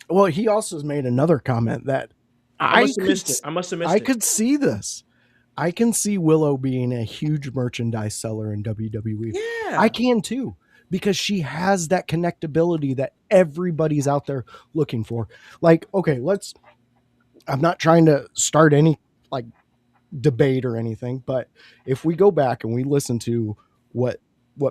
Well, he also made another comment that I must have missed it. I could see this. I can see Willow being a huge merchandise seller in WWE. Yeah. I can too, because she has that connectability that everybody's out there looking for. Like, okay, I'm not trying to start any like debate or anything, but if we go back and we listen to what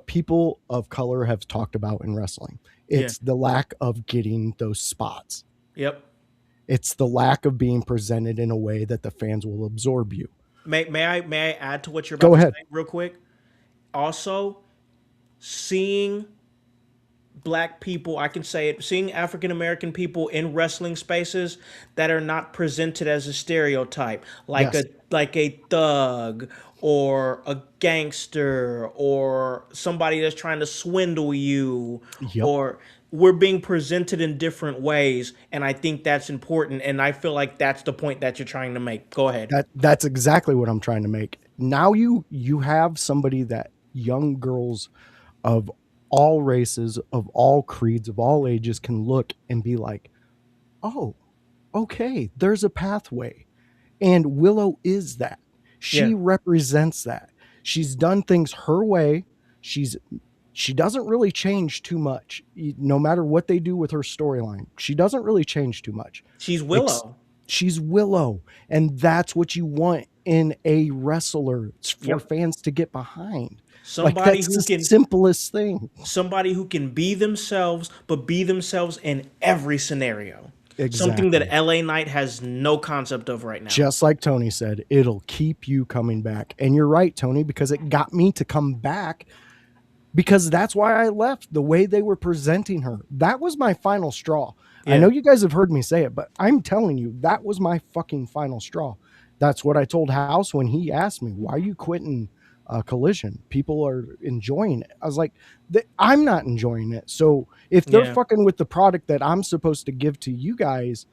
people of color have talked about in wrestling, it's the lack of getting those spots. Yep. It's the lack of being presented in a way that the fans will absorb you. May I add to what you're about to say real quick? Also, seeing black people, I can say it, seeing African American people in wrestling spaces that are not presented as a stereotype, like a thug or a gangster or somebody that's trying to swindle you, or we're being presented in different ways, and I think that's important, and I feel like that's the point that you're trying to make. Go ahead. That's exactly what I'm trying to make. Now you have somebody that young girls of all races, of all creeds, of all ages can look and be like, oh, okay, there's a pathway. And Willow is that. She represents that. She's done things her way. She doesn't really change too much, no matter what they do with her storyline. She doesn't really change too much. She's Willow. She's Willow. And that's what you want in a wrestler. It's for fans to get behind. Somebody who can, simplest thing. Somebody who can be themselves, but be themselves in every scenario. Exactly. Something that LA Knight has no concept of right now. Just like Tony said, it'll keep you coming back. And you're right, Tony, because it got me to come back, because that's why I left. The way they were presenting her, that was my final straw. I know you guys have heard me say it, but I'm telling you, that was my fucking final straw. That's what I told Howse when he asked me, why are you quitting Collision? People are enjoying it. I was like, I'm not enjoying it. So if they're fucking with the product that I'm supposed to give to you guys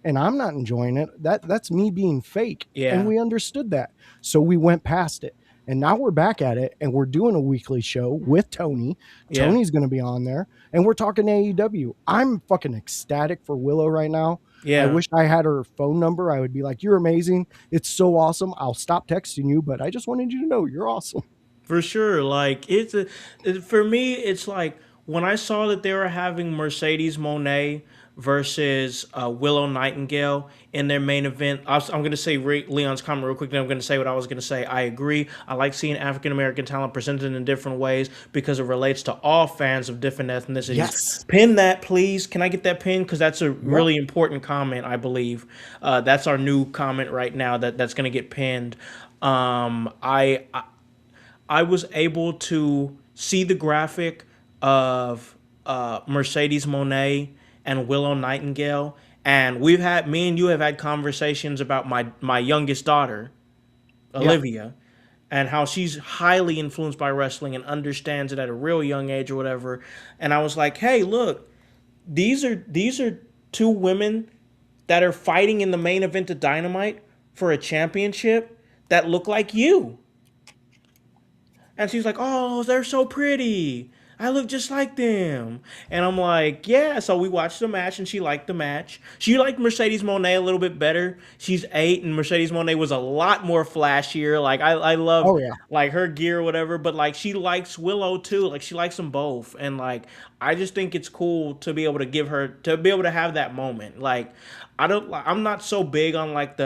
and I'm not enjoying it, that's me being fake. And we understood that. So we went past it. And now we're back at it, and we're doing a weekly show with Tony. Tony's going to be on there, and we're talking AEW. I'm fucking ecstatic for Willow right now. I wish I had her phone number. I would be like, you're amazing. It's so awesome. I'll stop texting you, but I just wanted you to know you're awesome. For sure. Like, for me, it's like when I saw that they were having Mercedes Moné versus Willow Nightingale in their main event. I'm going to say Leon's comment real quick, then I'm going to say what I was going to say. I agree. I like seeing African-American talent presented in different ways because it relates to all fans of different ethnicities. Yes. Pin that, please. Can I get that pin? Because that's a really important comment, I believe. That's our new comment right now that's going to get pinned. I was able to see the graphic of Mercedes Moné and Willow Nightingale, and me and you have had conversations about my youngest daughter, Olivia, and how she's highly influenced by wrestling and understands it at a real young age or whatever. And I was like, hey, look, these are two women that are fighting in the main event of Dynamite for a championship that look like you. And she's like, oh, they're so pretty. I look just like them. And I'm like, yeah. So we watched the match, and she liked the match. She liked Mercedes Moné a little bit better. She's 8, and Mercedes Moné was a lot more flashier. Like, I love like her gear or whatever. But like, she likes Willow too. Like, she likes them both. And like, I just think it's cool to be able to have that moment. Like, I'm not so big on like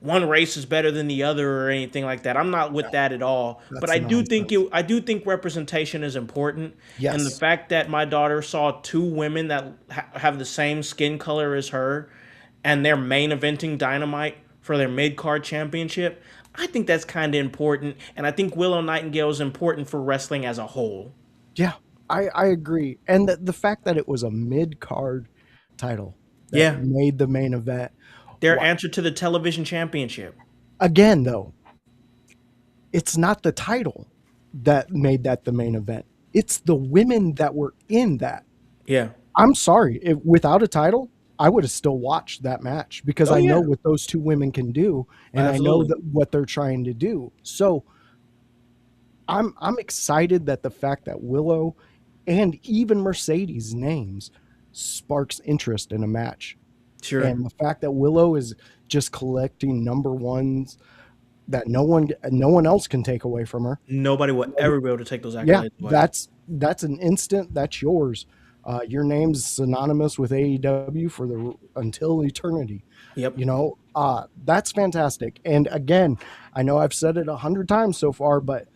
one race is better than the other or anything like that. I'm not with that at all. But I do think representation is important. Yes. And the fact that my daughter saw two women that have the same skin color as her, and they're main eventing Dynamite for their mid-card championship, I think that's kind of important. And I think Willow Nightingale is important for wrestling as a whole. Yeah, I agree. And the fact that it was a mid-card title that made the main event. Their answer to the television championship. Again, though, it's not the title that made that the main event. It's the women that were in that. Yeah. I'm sorry. Without a title, I would have still watched that match because I know what those two women can do, and I know what they're trying to do. So I'm excited that the fact that Willow and even Mercedes' names sparks interest in a match. Sure. And the fact that Willow is just collecting number ones that no one else can take away from her. Nobody will ever be able to take those accolades away. That's an instant. That's yours. Your name's synonymous with AEW until eternity. Yep. You know, that's fantastic. And again, I know I've said it 100 times so far, but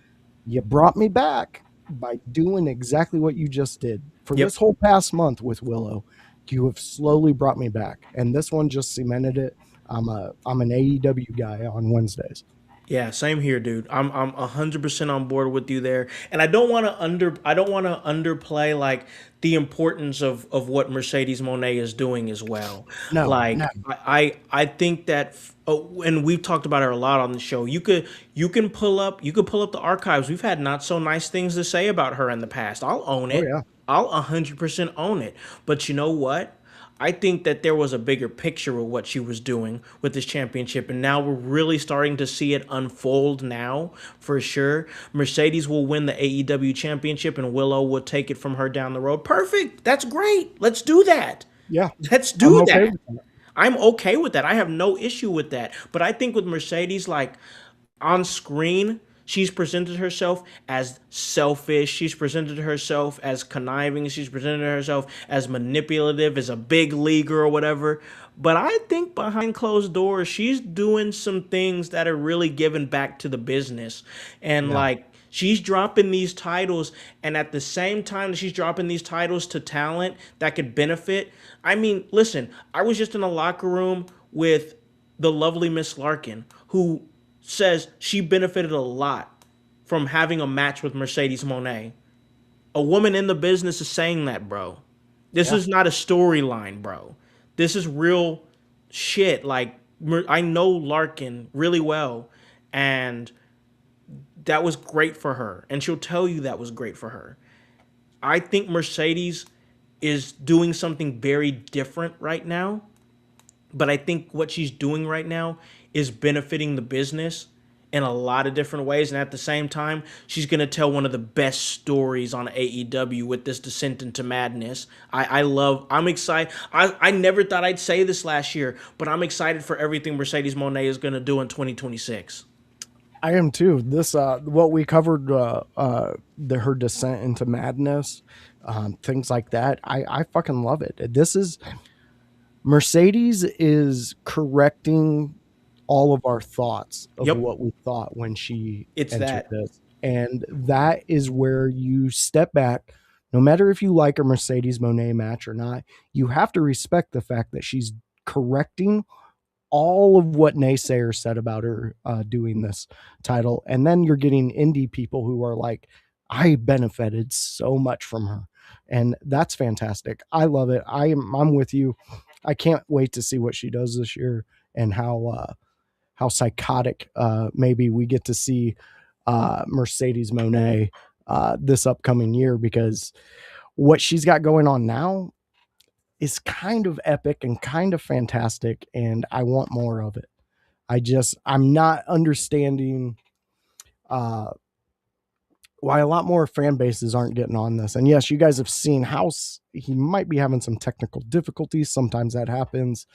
you brought me back by doing exactly what you just did for this whole past month with Willow. You have slowly brought me back, and this one just cemented it. I'm an AEW guy on Wednesdays. Yeah, same here, dude. I'm 100% on board with you there, and I don't want to underplay like the importance of what Mercedes Moné is doing as well. No, I think that, and we've talked about her a lot on the show. You can pull up the archives. We've had not so nice things to say about her in the past. I'll own it. Oh, yeah. I'll 100% own it. But you know what? I think that there was a bigger picture of what she was doing with this championship, and now we're really starting to see it unfold now, for sure. Mercedes will win the AEW championship, and Willow will take it from her down the road. Perfect. That's great. Let's do that. Yeah. Let's do that. I'm okay with that. I have no issue with that. But I think with Mercedes, like, on screen, she's presented herself as selfish. She's presented herself as conniving. She's presented herself as manipulative, as a big leaguer or whatever. But I think behind closed doors, she's doing some things that are really giving back to the business. And like, she's dropping these titles, and at the same time that she's dropping these titles to talent that could benefit. I mean, listen, I was just in a locker room with the lovely Miss Larkin, who says she benefited a lot from having a match with Mercedes Moné. A woman in the business is saying that, bro. This is not a storyline, bro. This is real shit. Like, I know Larkin really well, and that was great for her. And she'll tell you that was great for her. I think Mercedes is doing something very different right now, but I think what she's doing right now is benefiting the business in a lot of different ways. And at the same time, she's going to tell one of the best stories on AEW with this descent into madness. I'm excited. I never thought I'd say this last year, but I'm excited for everything Mercedes Moné is going to do in 2026. I am too. This, what we covered, her descent into madness, things like that. I fucking love it. Mercedes is correcting all of our thoughts of what we thought when she entered this. And that is where you step back. No matter if you like a Mercedes Moné match or not, you have to respect the fact that she's correcting all of what naysayers said about her doing this title. And then you're getting indie people who are like, I benefited so much from her. And that's fantastic. I love it. I'm with you. I can't wait to see what she does this year and how psychotic maybe we get to see Mercedes Moné this upcoming year, because what she's got going on now is kind of epic and kind of fantastic, and I want more of it. I'm not understanding why a lot more fan bases aren't getting on this. And yes, you guys have seen Howse. He might be having some technical difficulties. Sometimes that happens.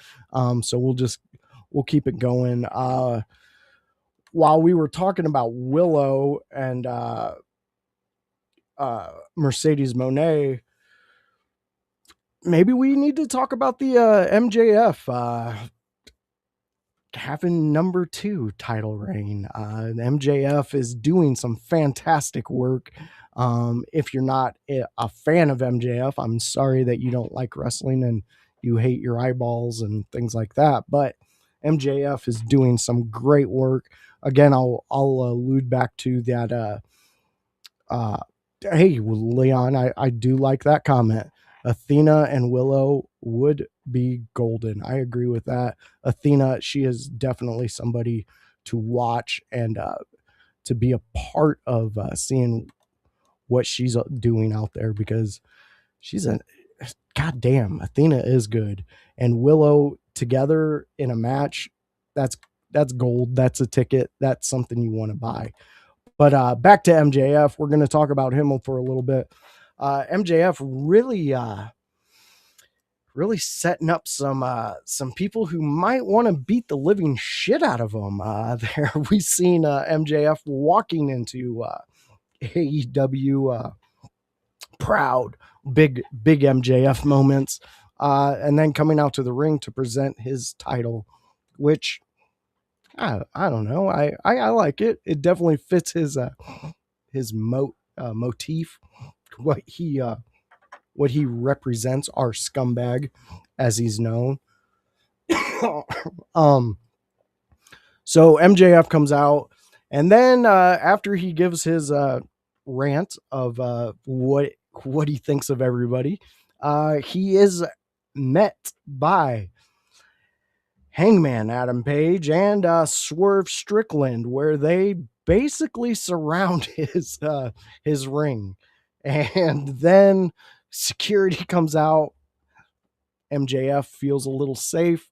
So we'll keep it going. While we were talking about Willow and Mercedes Moné, maybe we need to talk about the MJF having number 2 title reign. MJF is doing some fantastic work. If you're not a fan of MJF, I'm sorry that you don't like wrestling and you hate your eyeballs and things like that. But MJF is doing some great work. Again, I'll allude back to that. Hey, Leon, I do like that comment. Athena and Willow would be golden. I agree with that. Athena, she is definitely somebody to watch and to be a part of seeing what she's doing out there, because she's a goddamn, Athena is good. And Willow together in a match, that's gold. That's a ticket. That's something you want to buy. But back to MJF, we're going to talk about him for a little bit. MJF really setting up some people who might want to beat the living shit out of him. There we've seen MJF walking into AEW proud, big MJF moments, and then coming out to the ring to present his title, which I don't know. I like it. It definitely fits his motif, what he represents, our scumbag, as he's known. So MJF comes out, and then after he gives his rant of what he thinks of everybody, he is met by Hangman Adam Page and Swerve Strickland, where they basically surround his ring, and then security comes out. MJF feels a little safe,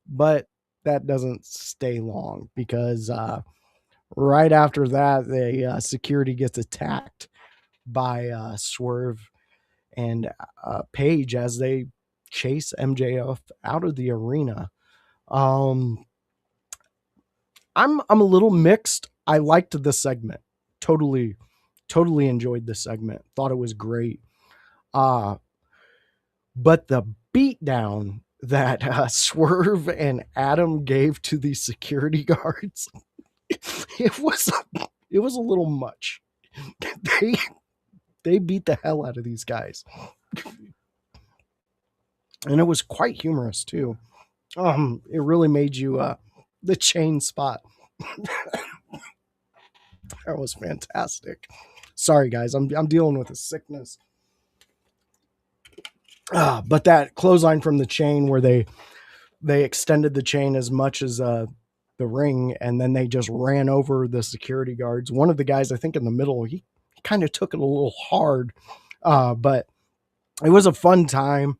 but that doesn't stay long, because right after that, the security gets attacked by Swerve and Page as they chase MJF out of the arena. I'm a little mixed. I liked the segment. Totally enjoyed the segment. Thought it was great. But the beatdown that Swerve and Adam gave to the security guards, it was a little much. They beat the hell out of these guys. And it was quite humorous too. It really made you the chain spot. That was fantastic. Sorry guys, I'm dealing with a sickness. But that clothesline from the chain, where they extended the chain as much as the ring, and then they just ran over the security guards. One of the guys, I think in the middle, he kind of took it a little hard, but it was a fun time.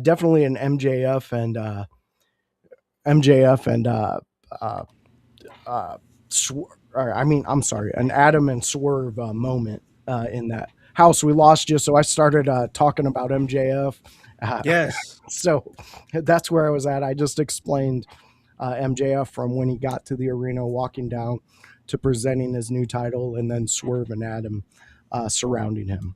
Definitely an an Adam and Swerve moment in that. House, we lost you, so I started talking about MJF. Yes. So that's where I was at. I just explained MJF from when he got to the arena, walking down to presenting his new title, and then Swerve and Adam surrounding him.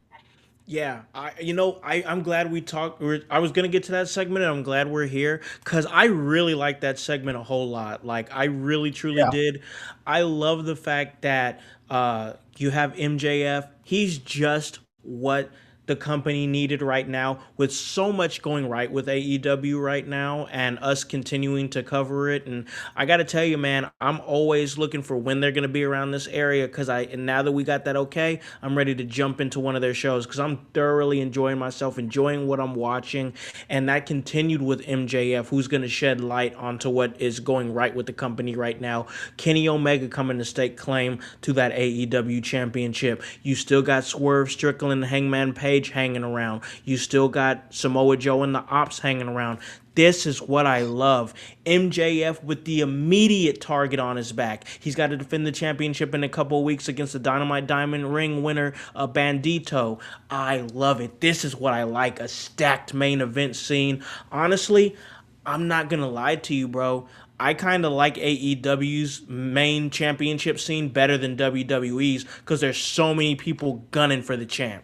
Yeah, I'm glad we talked. I was gonna get to that segment, and I'm glad we're here, because I really like that segment a whole lot. Like, I really truly did. I love the fact that you have MJF. He's just what the company needed right now, with so much going right with AEW right now, and us continuing to cover it. And I got to tell you, man, I'm always looking for when they're going to be around this area, because now that we got that okay, I'm ready to jump into one of their shows, because I'm thoroughly enjoying myself, enjoying what I'm watching. And that continued with MJF, who's going to shed light onto what is going right with the company right now. Kenny Omega coming to stake claim to that AEW championship. You still got Swerve Strickland and Hangman Page hanging around. You still got Samoa Joe and the Ops hanging around. This is what I love. MJF with the immediate target on his back. He's got to defend the championship in a couple of weeks against the Dynamite Diamond Ring winner, Bandito. I love it. This is what I like, a stacked main event scene. Honestly, I'm not going to lie to you, bro. I kind of like AEW's main championship scene better than WWE's, because there's so many people gunning for the champ.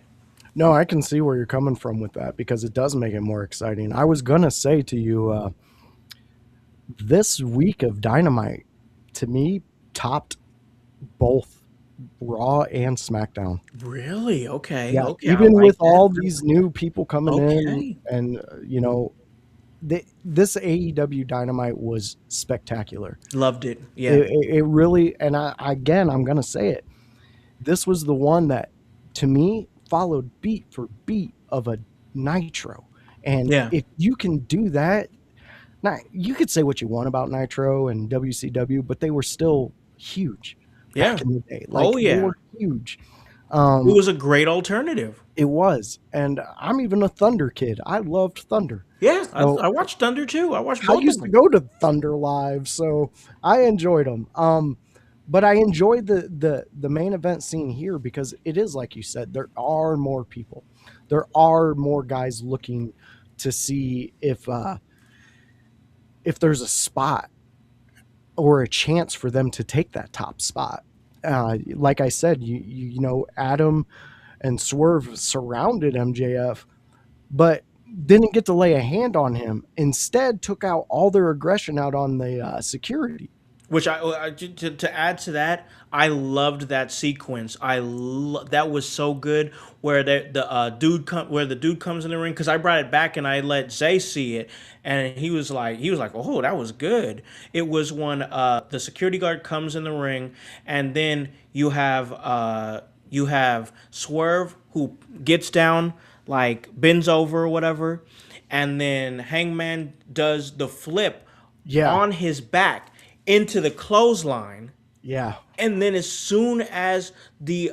No, I can see where you're coming from with that, because it does make it more exciting. I was going to say to you, this week of Dynamite, to me, topped both Raw and SmackDown. Really? Okay. Yeah, okay. even with all these new people coming in, and, this AEW Dynamite was spectacular. Loved it. Yeah. It really, and again, I'm going to say it. This was the one that, to me, followed beat for beat of a Nitro. And if you can do that, now you could say what you want about Nitro and WCW, but they were still huge back in the day. They were huge. It was a great alternative. It was. And I'm even a Thunder kid. I loved Thunder. Yeah, so, I watched Thunder too. I used to go to Thunder Live, so I enjoyed them. But I enjoyed the main event scene here because it is, like you said, there are more people. There are more guys looking to see if there's a spot or a chance for them to take that top spot. Like I said, you know, Adam and Swerve surrounded MJF, but didn't get to lay a hand on him. Instead, took out all their aggression out on the security. Which to add to that, I loved that sequence. That was so good where the dude comes in the ring, because I brought it back and I let Zay see it, and he was like, oh, that was good. It was when the security guard comes in the ring, and then you have Swerve, who gets down, like bends over or whatever, and then Hangman does the flip on his back into the clothesline. Yeah. And then as soon as the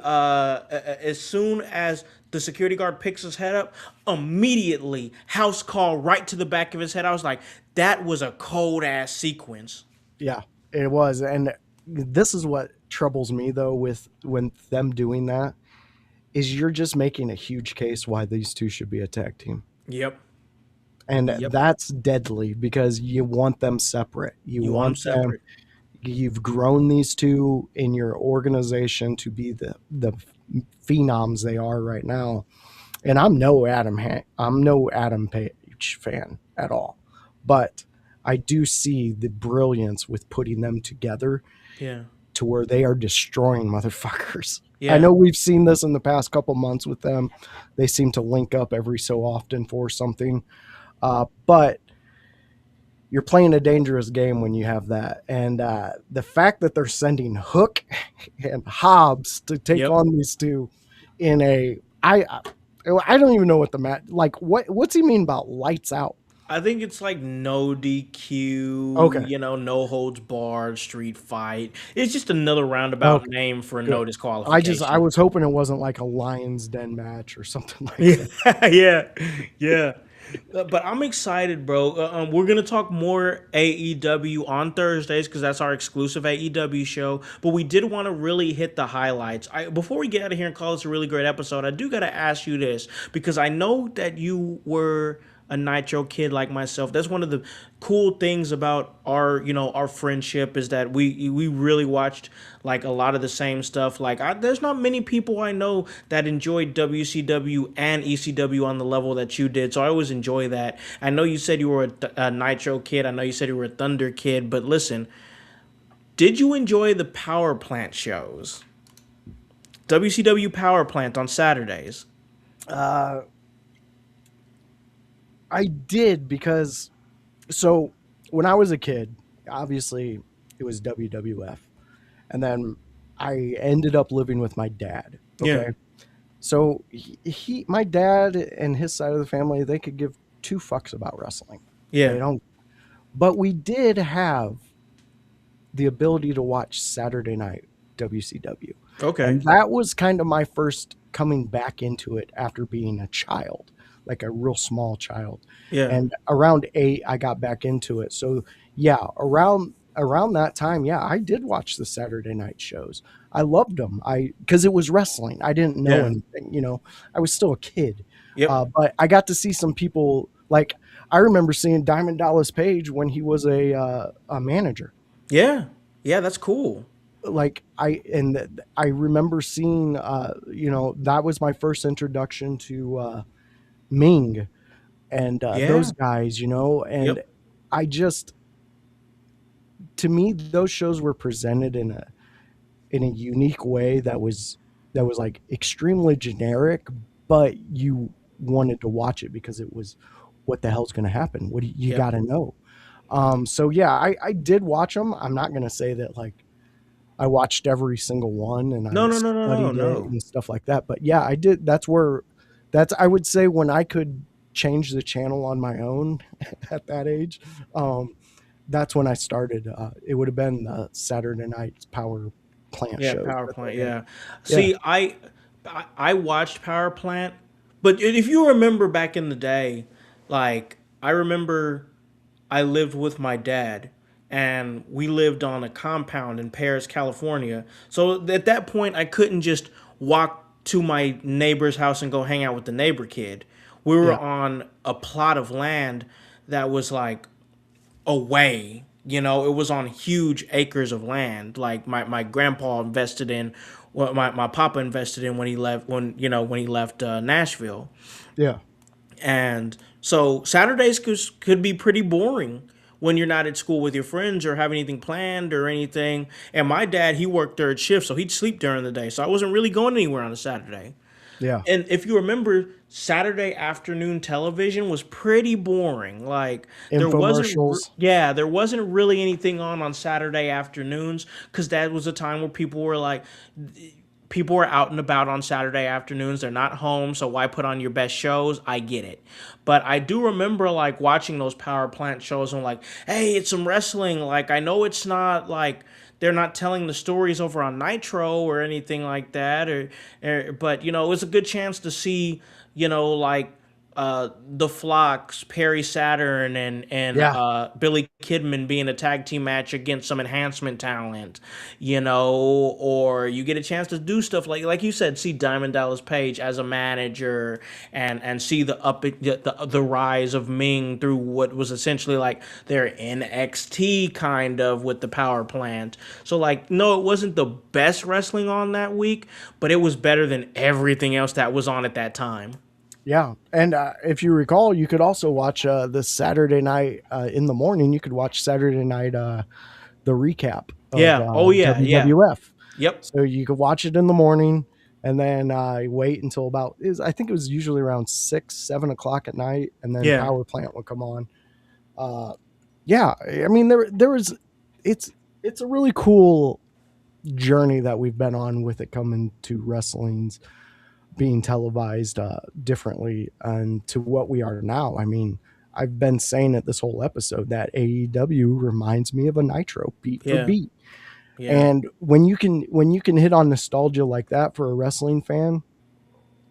security guard picks his head up, immediately house call right to the back of his head. I was like, that was a cold ass sequence. Yeah, it was. And this is what troubles me though with when them doing that, is you're just making a huge case why these two should be a tag team. Yep. And that's deadly because you want them separate. You want them separate. You've grown these two in your organization to be the phenoms they are right now. And I'm no Adam Page fan at all, but I do see the brilliance with putting them together. Yeah. To where they are destroying motherfuckers. Yeah. I know we've seen this in the past couple months with them. They seem to link up every so often for something. But you're playing a dangerous game when you have that. And the fact that they're sending Hook and Hobbs to take on these two in I don't even know what the match, like, what's he mean about lights out? I think it's like no DQ, you know, no holds barred, street fight. It's just another roundabout name for no disqualification. I was hoping it wasn't like a Lion's Den match or something like that. Yeah. But I'm excited, bro. We're going to talk more AEW on Thursdays because that's our exclusive AEW show. But we did want to really hit the highlights. Before we get out of here and call this a really great episode, I do got to ask you this, because I know that you were a Nitro kid like myself. That's one of the cool things about our friendship, is that we really watched like a lot of the same stuff. Like there's not many people I know that enjoyed WCW and ECW on the level that you did. So I always enjoy that. I know you said you were a Nitro kid. I know you said you were a Thunder kid. But listen, did you enjoy the Power Plant shows? WCW Power Plant on Saturdays. I did, because so when I was a kid, obviously it was WWF, and then I ended up living with my dad. Okay. Yeah. So my dad and his side of the family, they could give two fucks about wrestling. Yeah. They don't. But we did have the ability to watch Saturday night WCW. Okay. And that was kind of my first coming back into it after being a child. Like a real small child. Yeah. And around 8, I got back into it. So yeah, around that time, yeah, I did watch the Saturday night shows. I loved them. Because it was wrestling. I didn't know anything, you know. I was still a kid. Yep. But I got to see some people, like I remember seeing Diamond Dallas Page when he was a manager. Yeah. Yeah, that's cool. Like I remember seeing that was my first introduction to Ming and those guys, you know, and I just, to me, those shows were presented in a unique way that was like extremely generic, but you wanted to watch it because it was, what the hell's going to happen? What do you Yep. got to know? So yeah, I did watch them. I'm not going to say that like I watched every single one and No, I no, no, no, no, studied it no. and stuff like that. But yeah, I did. I would say when I could change the channel on my own at that age, that's when I started. It would have been Saturday night's Power Plant Yeah, shows. Power Plant. Yeah. Yeah. See, I watched Power Plant, but if you remember back in the day, like I remember I lived with my dad and we lived on a compound in Paris, California. So at that point I couldn't just walk to my neighbor's house and go hang out with the neighbor kid. We were Yeah. on a plot of land that was like away. It was on huge acres of land. Like my grandpa invested in, what my papa invested in when he left Nashville. Yeah. And so Saturdays could be pretty boring when you're not at school with your friends or have anything planned or anything. And my dad, he worked third shift, so he'd sleep during the day. So I wasn't really going anywhere on a Saturday. Yeah. And if you remember, Saturday afternoon television was pretty boring. Like there Infomercials. wasn't really anything on Saturday afternoons because that was a time where people were out and about on Saturday afternoons. They're not home, so why put on your best shows? I get it. But I do remember like watching those Power Plant shows and like, hey, it's some wrestling. Like I know it's not like they're not telling the stories over on Nitro or anything like that, but it was a good chance to see, like the Flocks, Perry Saturn, and Yeah. Billy Kidman being a tag team match against some enhancement talent, or you get a chance to do stuff like you said, see Diamond Dallas Page as a manager and see the rise of Ming through what was essentially like their NXT kind of with the Power Plant. So like, no, it wasn't the best wrestling on that week, but it was better than everything else that was on at that time. Yeah. And if you recall, you could also watch the Saturday night in the morning. You could watch Saturday night, the recap. Of, WWF. Yep. So you could watch it in the morning and then wait until I think it was usually around 6-7 o'clock at night. And then Power Plant would come on. Yeah. I mean, it's a really cool journey that we've been on with it coming to wrestling's being televised differently and to what we are now. I mean, I've been saying it this whole episode that AEW reminds me of a Nitro beat for beat. Yeah. And when you can hit on nostalgia like that for a wrestling fan,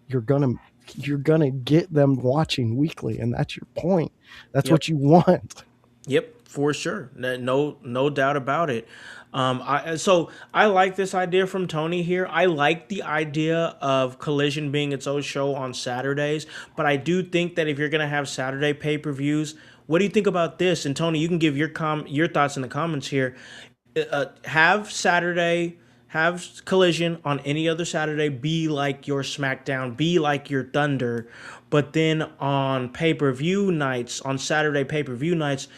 you're gonna get them watching weekly, and that's your point. That's what you want. Yep, for sure. No doubt about it. So I like this idea from Tony here. I like the idea of Collision being its own show on Saturdays, but I do think that if you're going to have Saturday pay-per-views, what do you think about this? And Tony, you can give your thoughts in the comments here. Have Collision on any other Saturday be like your Smackdown, be like your Thunder, but then on pay-per-view nights, on Saturday pay-per-view nights,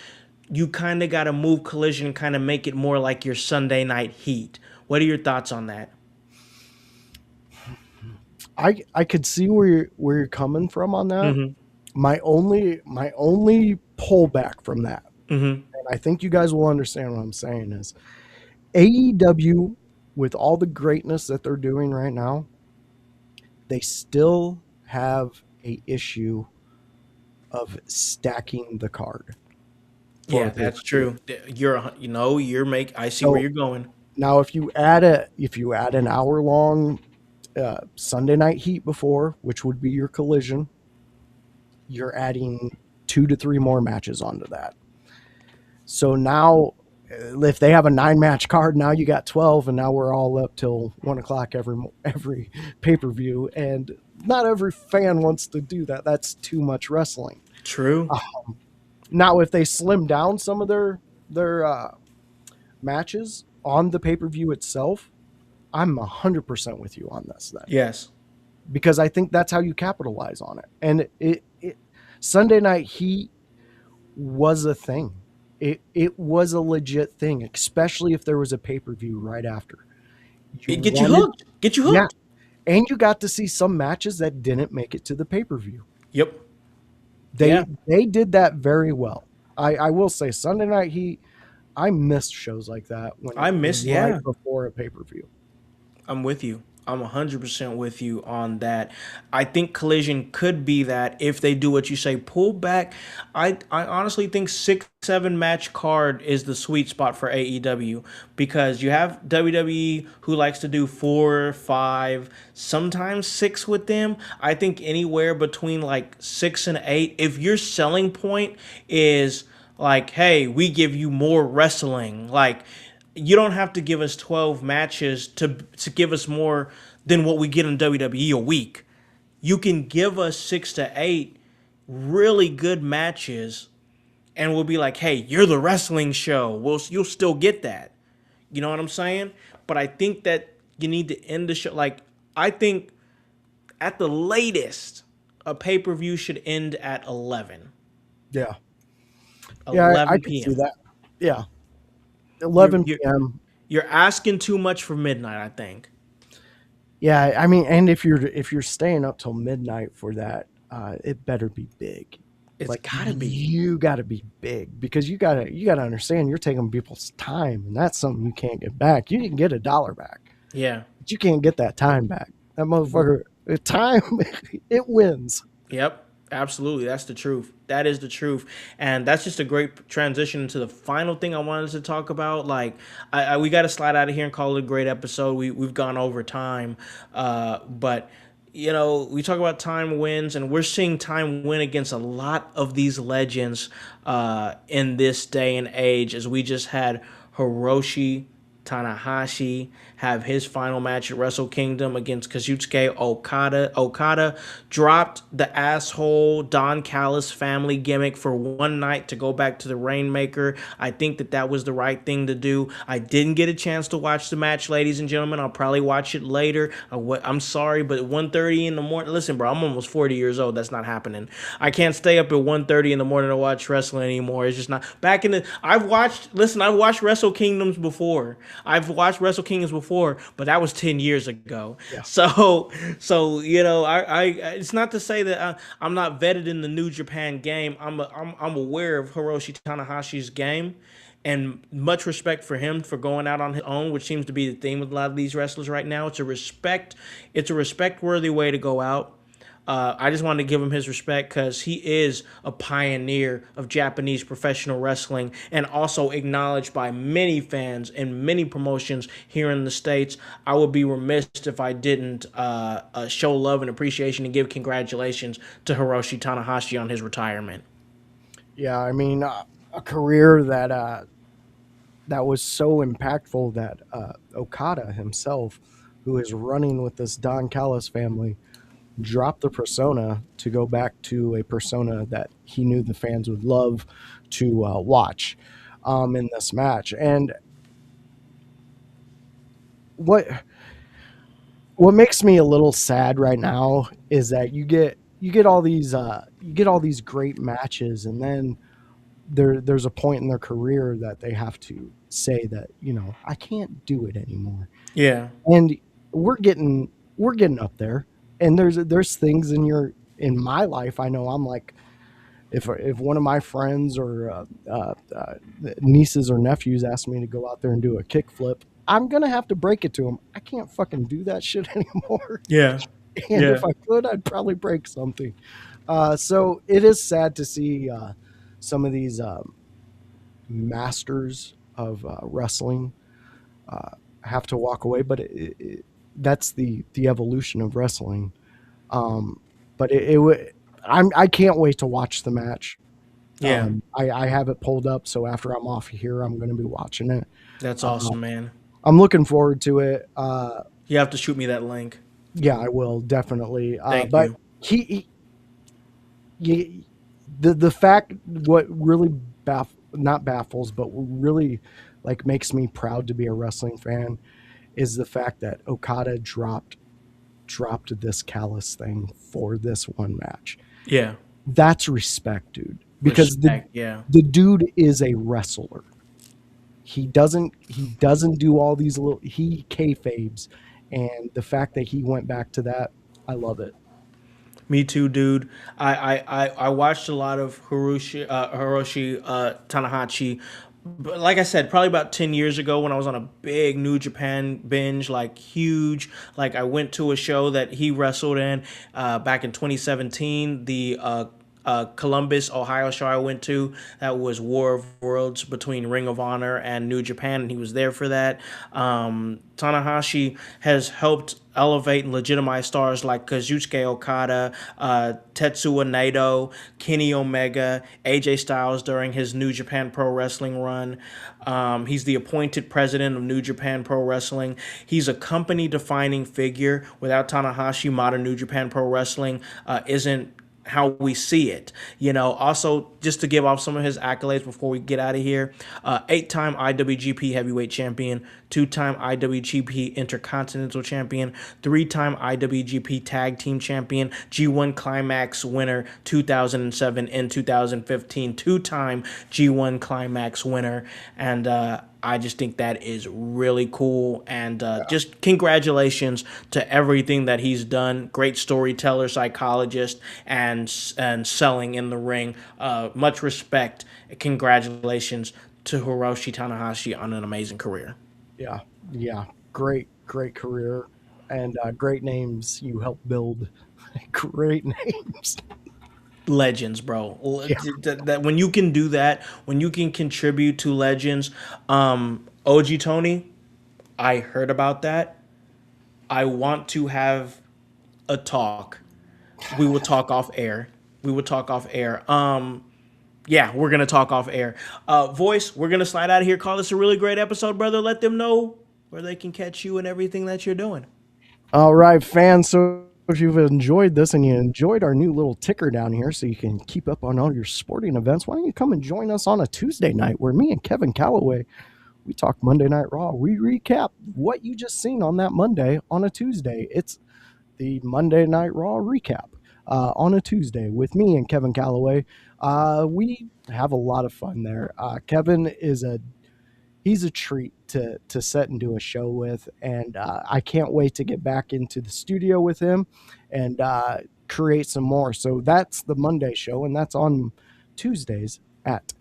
you kind of got to move Collision and kind of make it more like your Sunday Night Heat. What are your thoughts on that? I could see where you're coming from on that. Mm-hmm. My only pullback from that, and I think you guys will understand what I'm saying, is AEW, with all the greatness that they're doing right now, they still have a issue of stacking the card. Yeah, that's true. I see where you're going. Now, if you add an hour long Sunday Night Heat before, which would be your Collision, you're adding 2 to 3 more matches onto that. So now, if they have a 9-match card, now you got 12, and now we're all up till 1 o'clock every pay-per-view, and not every fan wants to do that. That's too much wrestling. True. Now, if they slim down some of their matches on the pay-per-view itself, I'm 100% with you on this then. Yes. Because I think that's how you capitalize on it. And it Sunday Night Heat was a thing. It was a legit thing, especially if there was a pay-per-view right after. Get you hooked. Yeah. And you got to see some matches that didn't make it to the pay-per-view. Yep. They did that very well. I will say Sunday Night Heat, I missed shows like that when I miss, right yeah. before a pay-per-view. I'm with you. I'm 100% with you on that. I think Collision could be that if they do what you say, pull back. I honestly think 6-7 match card is the sweet spot for AEW because you have WWE who likes to do 4, 5, sometimes 6 with them. I think anywhere between like 6 and 8. If your selling point is like, hey, we give you more wrestling, like you don't have to give us 12 matches to give us more than what we get in WWE a week. You can give us 6 to 8 really good matches and we'll be like, "Hey, you're the wrestling show." You'll still get that. You know what I'm saying? But I think that you need to end the show like I think at the latest a pay-per-view should end at 11. Yeah. 11 I can p.m. see that. Yeah. 11 You're- p.m. You're asking too much for midnight, I think. Yeah, I mean, and if you're staying up till midnight for that, it better be big. It's gotta be. You gotta be big because you gotta understand you're taking people's time, and that's something you can't get back. You can get $1 back, Yeah. but you can't get that time back. That motherfucker, time it wins. Yep. Absolutely. That's the truth. That is the truth. And that's just a great transition into the final thing I wanted to talk about. Like, we got to slide out of here and call it a great episode. We've gone over time. But, you know, we talk about time wins, and we're seeing time win against a lot of these legends in this day and age, as we just had Hiroshi Tanahashi have his final match at Wrestle Kingdom against Kazuchika Okada. Okada dropped the asshole Don Callis family gimmick for one night to go back to the Rainmaker. I think that was the right thing to do. I didn't get a chance to watch the match, ladies and gentlemen. I'll probably watch it later. I'm sorry, but 1:30 in the morning. Listen, bro, I'm almost 40 years old. That's not happening. I can't stay up at 1:30 in the morning to watch wrestling anymore. It's just not. I've watched Wrestle Kingdoms before. I've watched Wrestle Kingdoms before, but that was 10 years ago. Yeah. So you know, I it's not to say that I'm not vetted in the New Japan game. I'm aware of Hiroshi Tanahashi's game, and much respect for him for going out on his own, which seems to be the theme with a lot of these wrestlers right now. It's a respect-worthy way to go out. I just wanted to give him his respect because he is a pioneer of Japanese professional wrestling and also acknowledged by many fans and many promotions here in the States. I would be remiss if I didn't show love and appreciation and give congratulations to Hiroshi Tanahashi on his retirement. Yeah, I mean, a career that was so impactful that Okada himself, who is running with this Don Callis family, dropped the persona to go back to a persona that he knew the fans would love to watch in this match. And what makes me a little sad right now is that you get all these great matches, and then there's a point in their career that they have to say that, you know, I can't do it anymore. Yeah. And we're getting up there. And there's things in my life, I know I'm like, if one of my friends or nieces or nephews ask me to go out there and do a kickflip, I'm gonna have to break it to them. I can't fucking do that shit anymore. Yeah. And if I could, I'd probably break something. So it is sad to see some of these masters of wrestling have to walk away, but that's the evolution of wrestling. But I can't wait to watch the match. Yeah. I have it pulled up, so after I'm off here, I'm going to be watching it. That's awesome, man. I'm looking forward to it. You have to shoot me that link. Yeah, I will definitely. Thank but you. The fact what really not baffles, but really like makes me proud to be a wrestling fan is the fact that Okada dropped this Callis thing for this one match. Yeah. That's respect, dude. Because the dude is a wrestler. He doesn't do all these he kayfabes, and the fact that he went back to that, I love it. Me too, dude. I watched a lot of Hiroshi Tanahashi. But like I said, probably about 10 years ago when I was on a big New Japan binge, like huge. Like I went to a show that he wrestled in back in 2017. The Columbus, Ohio show I went to. That was War of Worlds between Ring of Honor and New Japan, and he was there for that. Tanahashi has helped elevate and legitimize stars like Kazuchika Okada, Tetsuya Naito, Kenny Omega, AJ Styles during his New Japan Pro Wrestling run. He's the appointed president of New Japan Pro Wrestling. He's a company-defining figure. Without Tanahashi, modern New Japan Pro Wrestling isn't how we see it. Also, just to give off some of his accolades before we get out of here, 8-time IWGP Heavyweight Champion, 2-time IWGP Intercontinental Champion, 3-time IWGP Tag Team Champion, G1 Climax winner 2007 and 2015, 2-time G1 Climax winner, and I just think that is really cool, and just congratulations to everything that he's done. Great storyteller, psychologist, and selling in the ring. Much respect. Congratulations to Hiroshi Tanahashi on an amazing career. Yeah, great career, and great names you helped build. Great names. Legends, bro. Yeah. That when you can do that, when you can contribute to legends, OG Tony, I heard about that. I want to have a talk. We will talk off air. Yeah, we're gonna talk off air. Voice, we're gonna slide out of here. Call this a really great episode, brother. Let them know where they can catch you and everything that you're doing. All right, fans. So if you've enjoyed this and you enjoyed our new little ticker down here so you can keep up on all your sporting events, why don't you come and join us on a Tuesday night where me and Kevin Calloway, we talk Monday Night Raw. We recap what you just seen on that Monday on a Tuesday. It's the Monday Night Raw recap on a Tuesday with me and Kevin Calloway. We have a lot of fun there. Kevin is he's a treat to set and do a show with, and I can't wait to get back into the studio with him and create some more. So that's the Monday show, and that's on Tuesdays at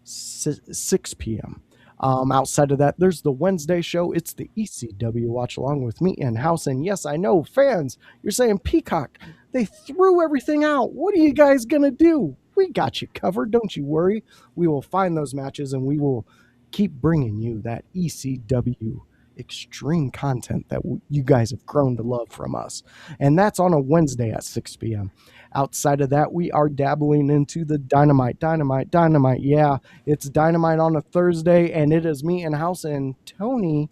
6 p.m. Outside of that, there's the Wednesday show. It's the ECW Watch Along with me and Howse. And yes, I know, fans, you're saying, Peacock, they threw everything out. What are you guys going to do? We got you covered. Don't you worry. We will find those matches, and we will keep bringing you that ECW extreme content that you guys have grown to love from us. And that's on a Wednesday at 6 p.m. Outside of that, we are dabbling into the Dynamite. Yeah, it's Dynamite on a Thursday, and it is me and Howse and Tony,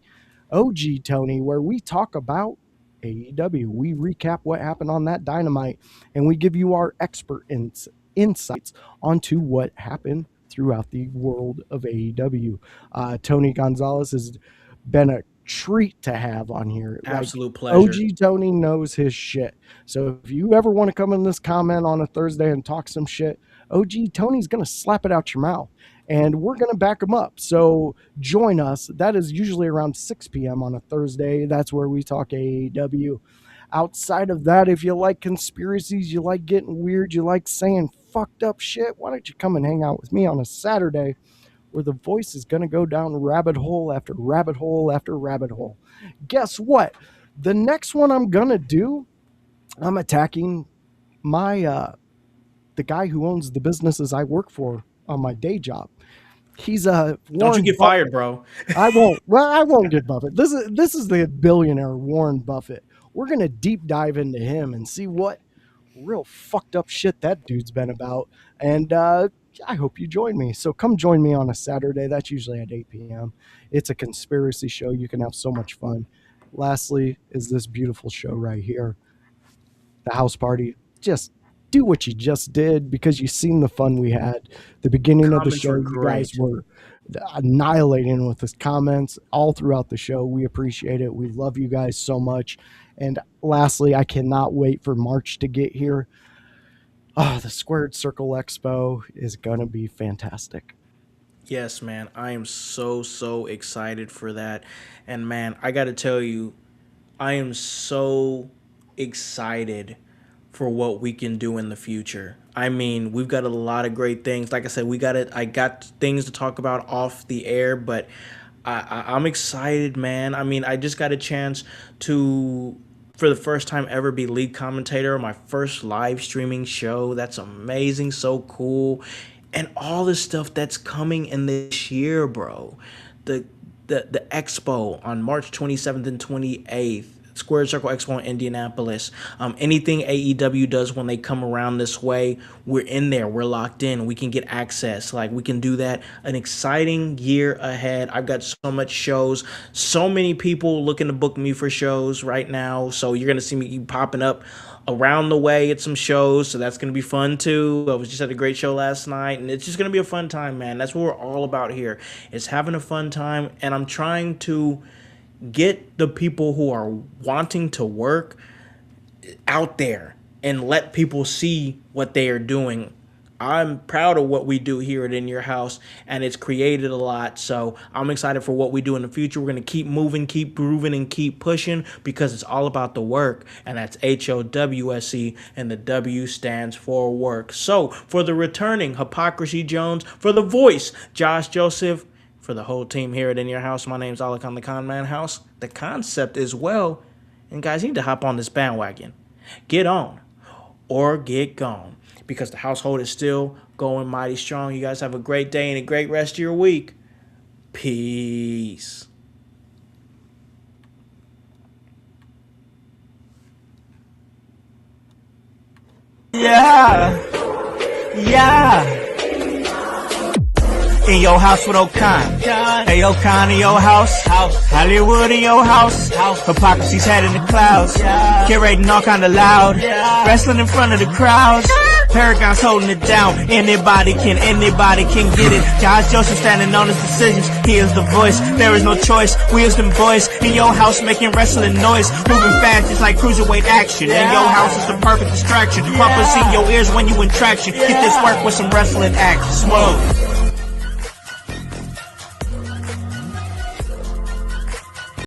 OG Tony, where we talk about AEW. We recap what happened on that Dynamite, and we give you our expert insights onto what happened throughout the world of AEW. Tony Gonzalez has been a treat to have on here. Absolute pleasure. OG Tony knows his shit. So if you ever want to come in this comment on a Thursday and talk some shit, OG Tony's going to slap it out your mouth, and we're going to back him up. So join us. That is usually around 6 p.m. on a Thursday. That's where we talk AEW. Outside of that, if you like conspiracies, you like getting weird, you like saying fucked up shit, why don't you come and hang out with me on a Saturday where the voice is going to go down rabbit hole after rabbit hole after rabbit hole. Guess what? The next one I'm going to do, I'm attacking my the guy who owns the businesses I work for on my day job. He's a Don't you get fired, bro. I won't. Well, I won't get Buffett. This is the billionaire Warren Buffett. We're going to deep dive into him and see what real fucked up shit that dude's been about. And I hope you join me. So come join me on a Saturday. That's usually at 8 p.m. It's a conspiracy show. You can have so much fun. Lastly is this beautiful show right here, the House Party. Just do what you just did because you've seen the fun we had. The beginning of the show, you guys were annihilating with the comments all throughout the show. We appreciate it. We love you guys so much. And lastly, I cannot wait for March to get here. Oh, the Squared Circle Expo is going to be fantastic. Yes, man. I am so excited for that. And man, I got to tell you, I am so excited for what we can do in the future. I mean, we've got a lot of great things. Like I said, I got things to talk about off the air, but I'm excited, man. I mean, I just got a chance to, for the first time ever, be lead commentator on my first live streaming show. That's amazing, so cool. And all the stuff that's coming in this year, bro. The expo on March 27th and 28th. Square Circle Expo in Indianapolis. Anything AEW does when they come around this way, we're in there. We're locked in. We can get access. Like, we can do that. An exciting year ahead. I've got so much shows. So many people looking to book me for shows right now. So you're going to see me popping up around the way at some shows. So that's going to be fun too. I was just at a great show last night. And it's just going to be a fun time, man. That's what we're all about here. It's having a fun time. And I'm trying to get the people who are wanting to work out there and let people see what they are doing. I'm proud of what we do here at In Your House, and it's created a lot. So I'm excited for what we do in the future. We're going to keep moving, keep grooving, and keep pushing because it's all about the work, and that's HOWSE, and the W stands for work. So for the returning Hypocrisy Jones, for the voice, Josh Joseph, for the whole team here at In Your House, my name's Alakon the Con Man House. The concept is well, and guys, you need to hop on this bandwagon. Get on or get gone because the household is still going mighty strong. You guys have a great day and a great rest of your week. Peace. Yeah. In your house with O'Con. Hey, O'Con in your house. Hollywood in your house. Hypocrisy's head in the clouds. Curating all kind of loud. Wrestling in front of the crowds. Paragon's holding it down. Anybody can get it. Josh Joseph standing on his decisions. He is the voice. There is no choice. We is them boys in your house making wrestling noise. Moving fast just like cruiserweight action. In your house is the perfect distraction. Pumpers in your ears when you in traction. Get this work with some wrestling action. Whoa.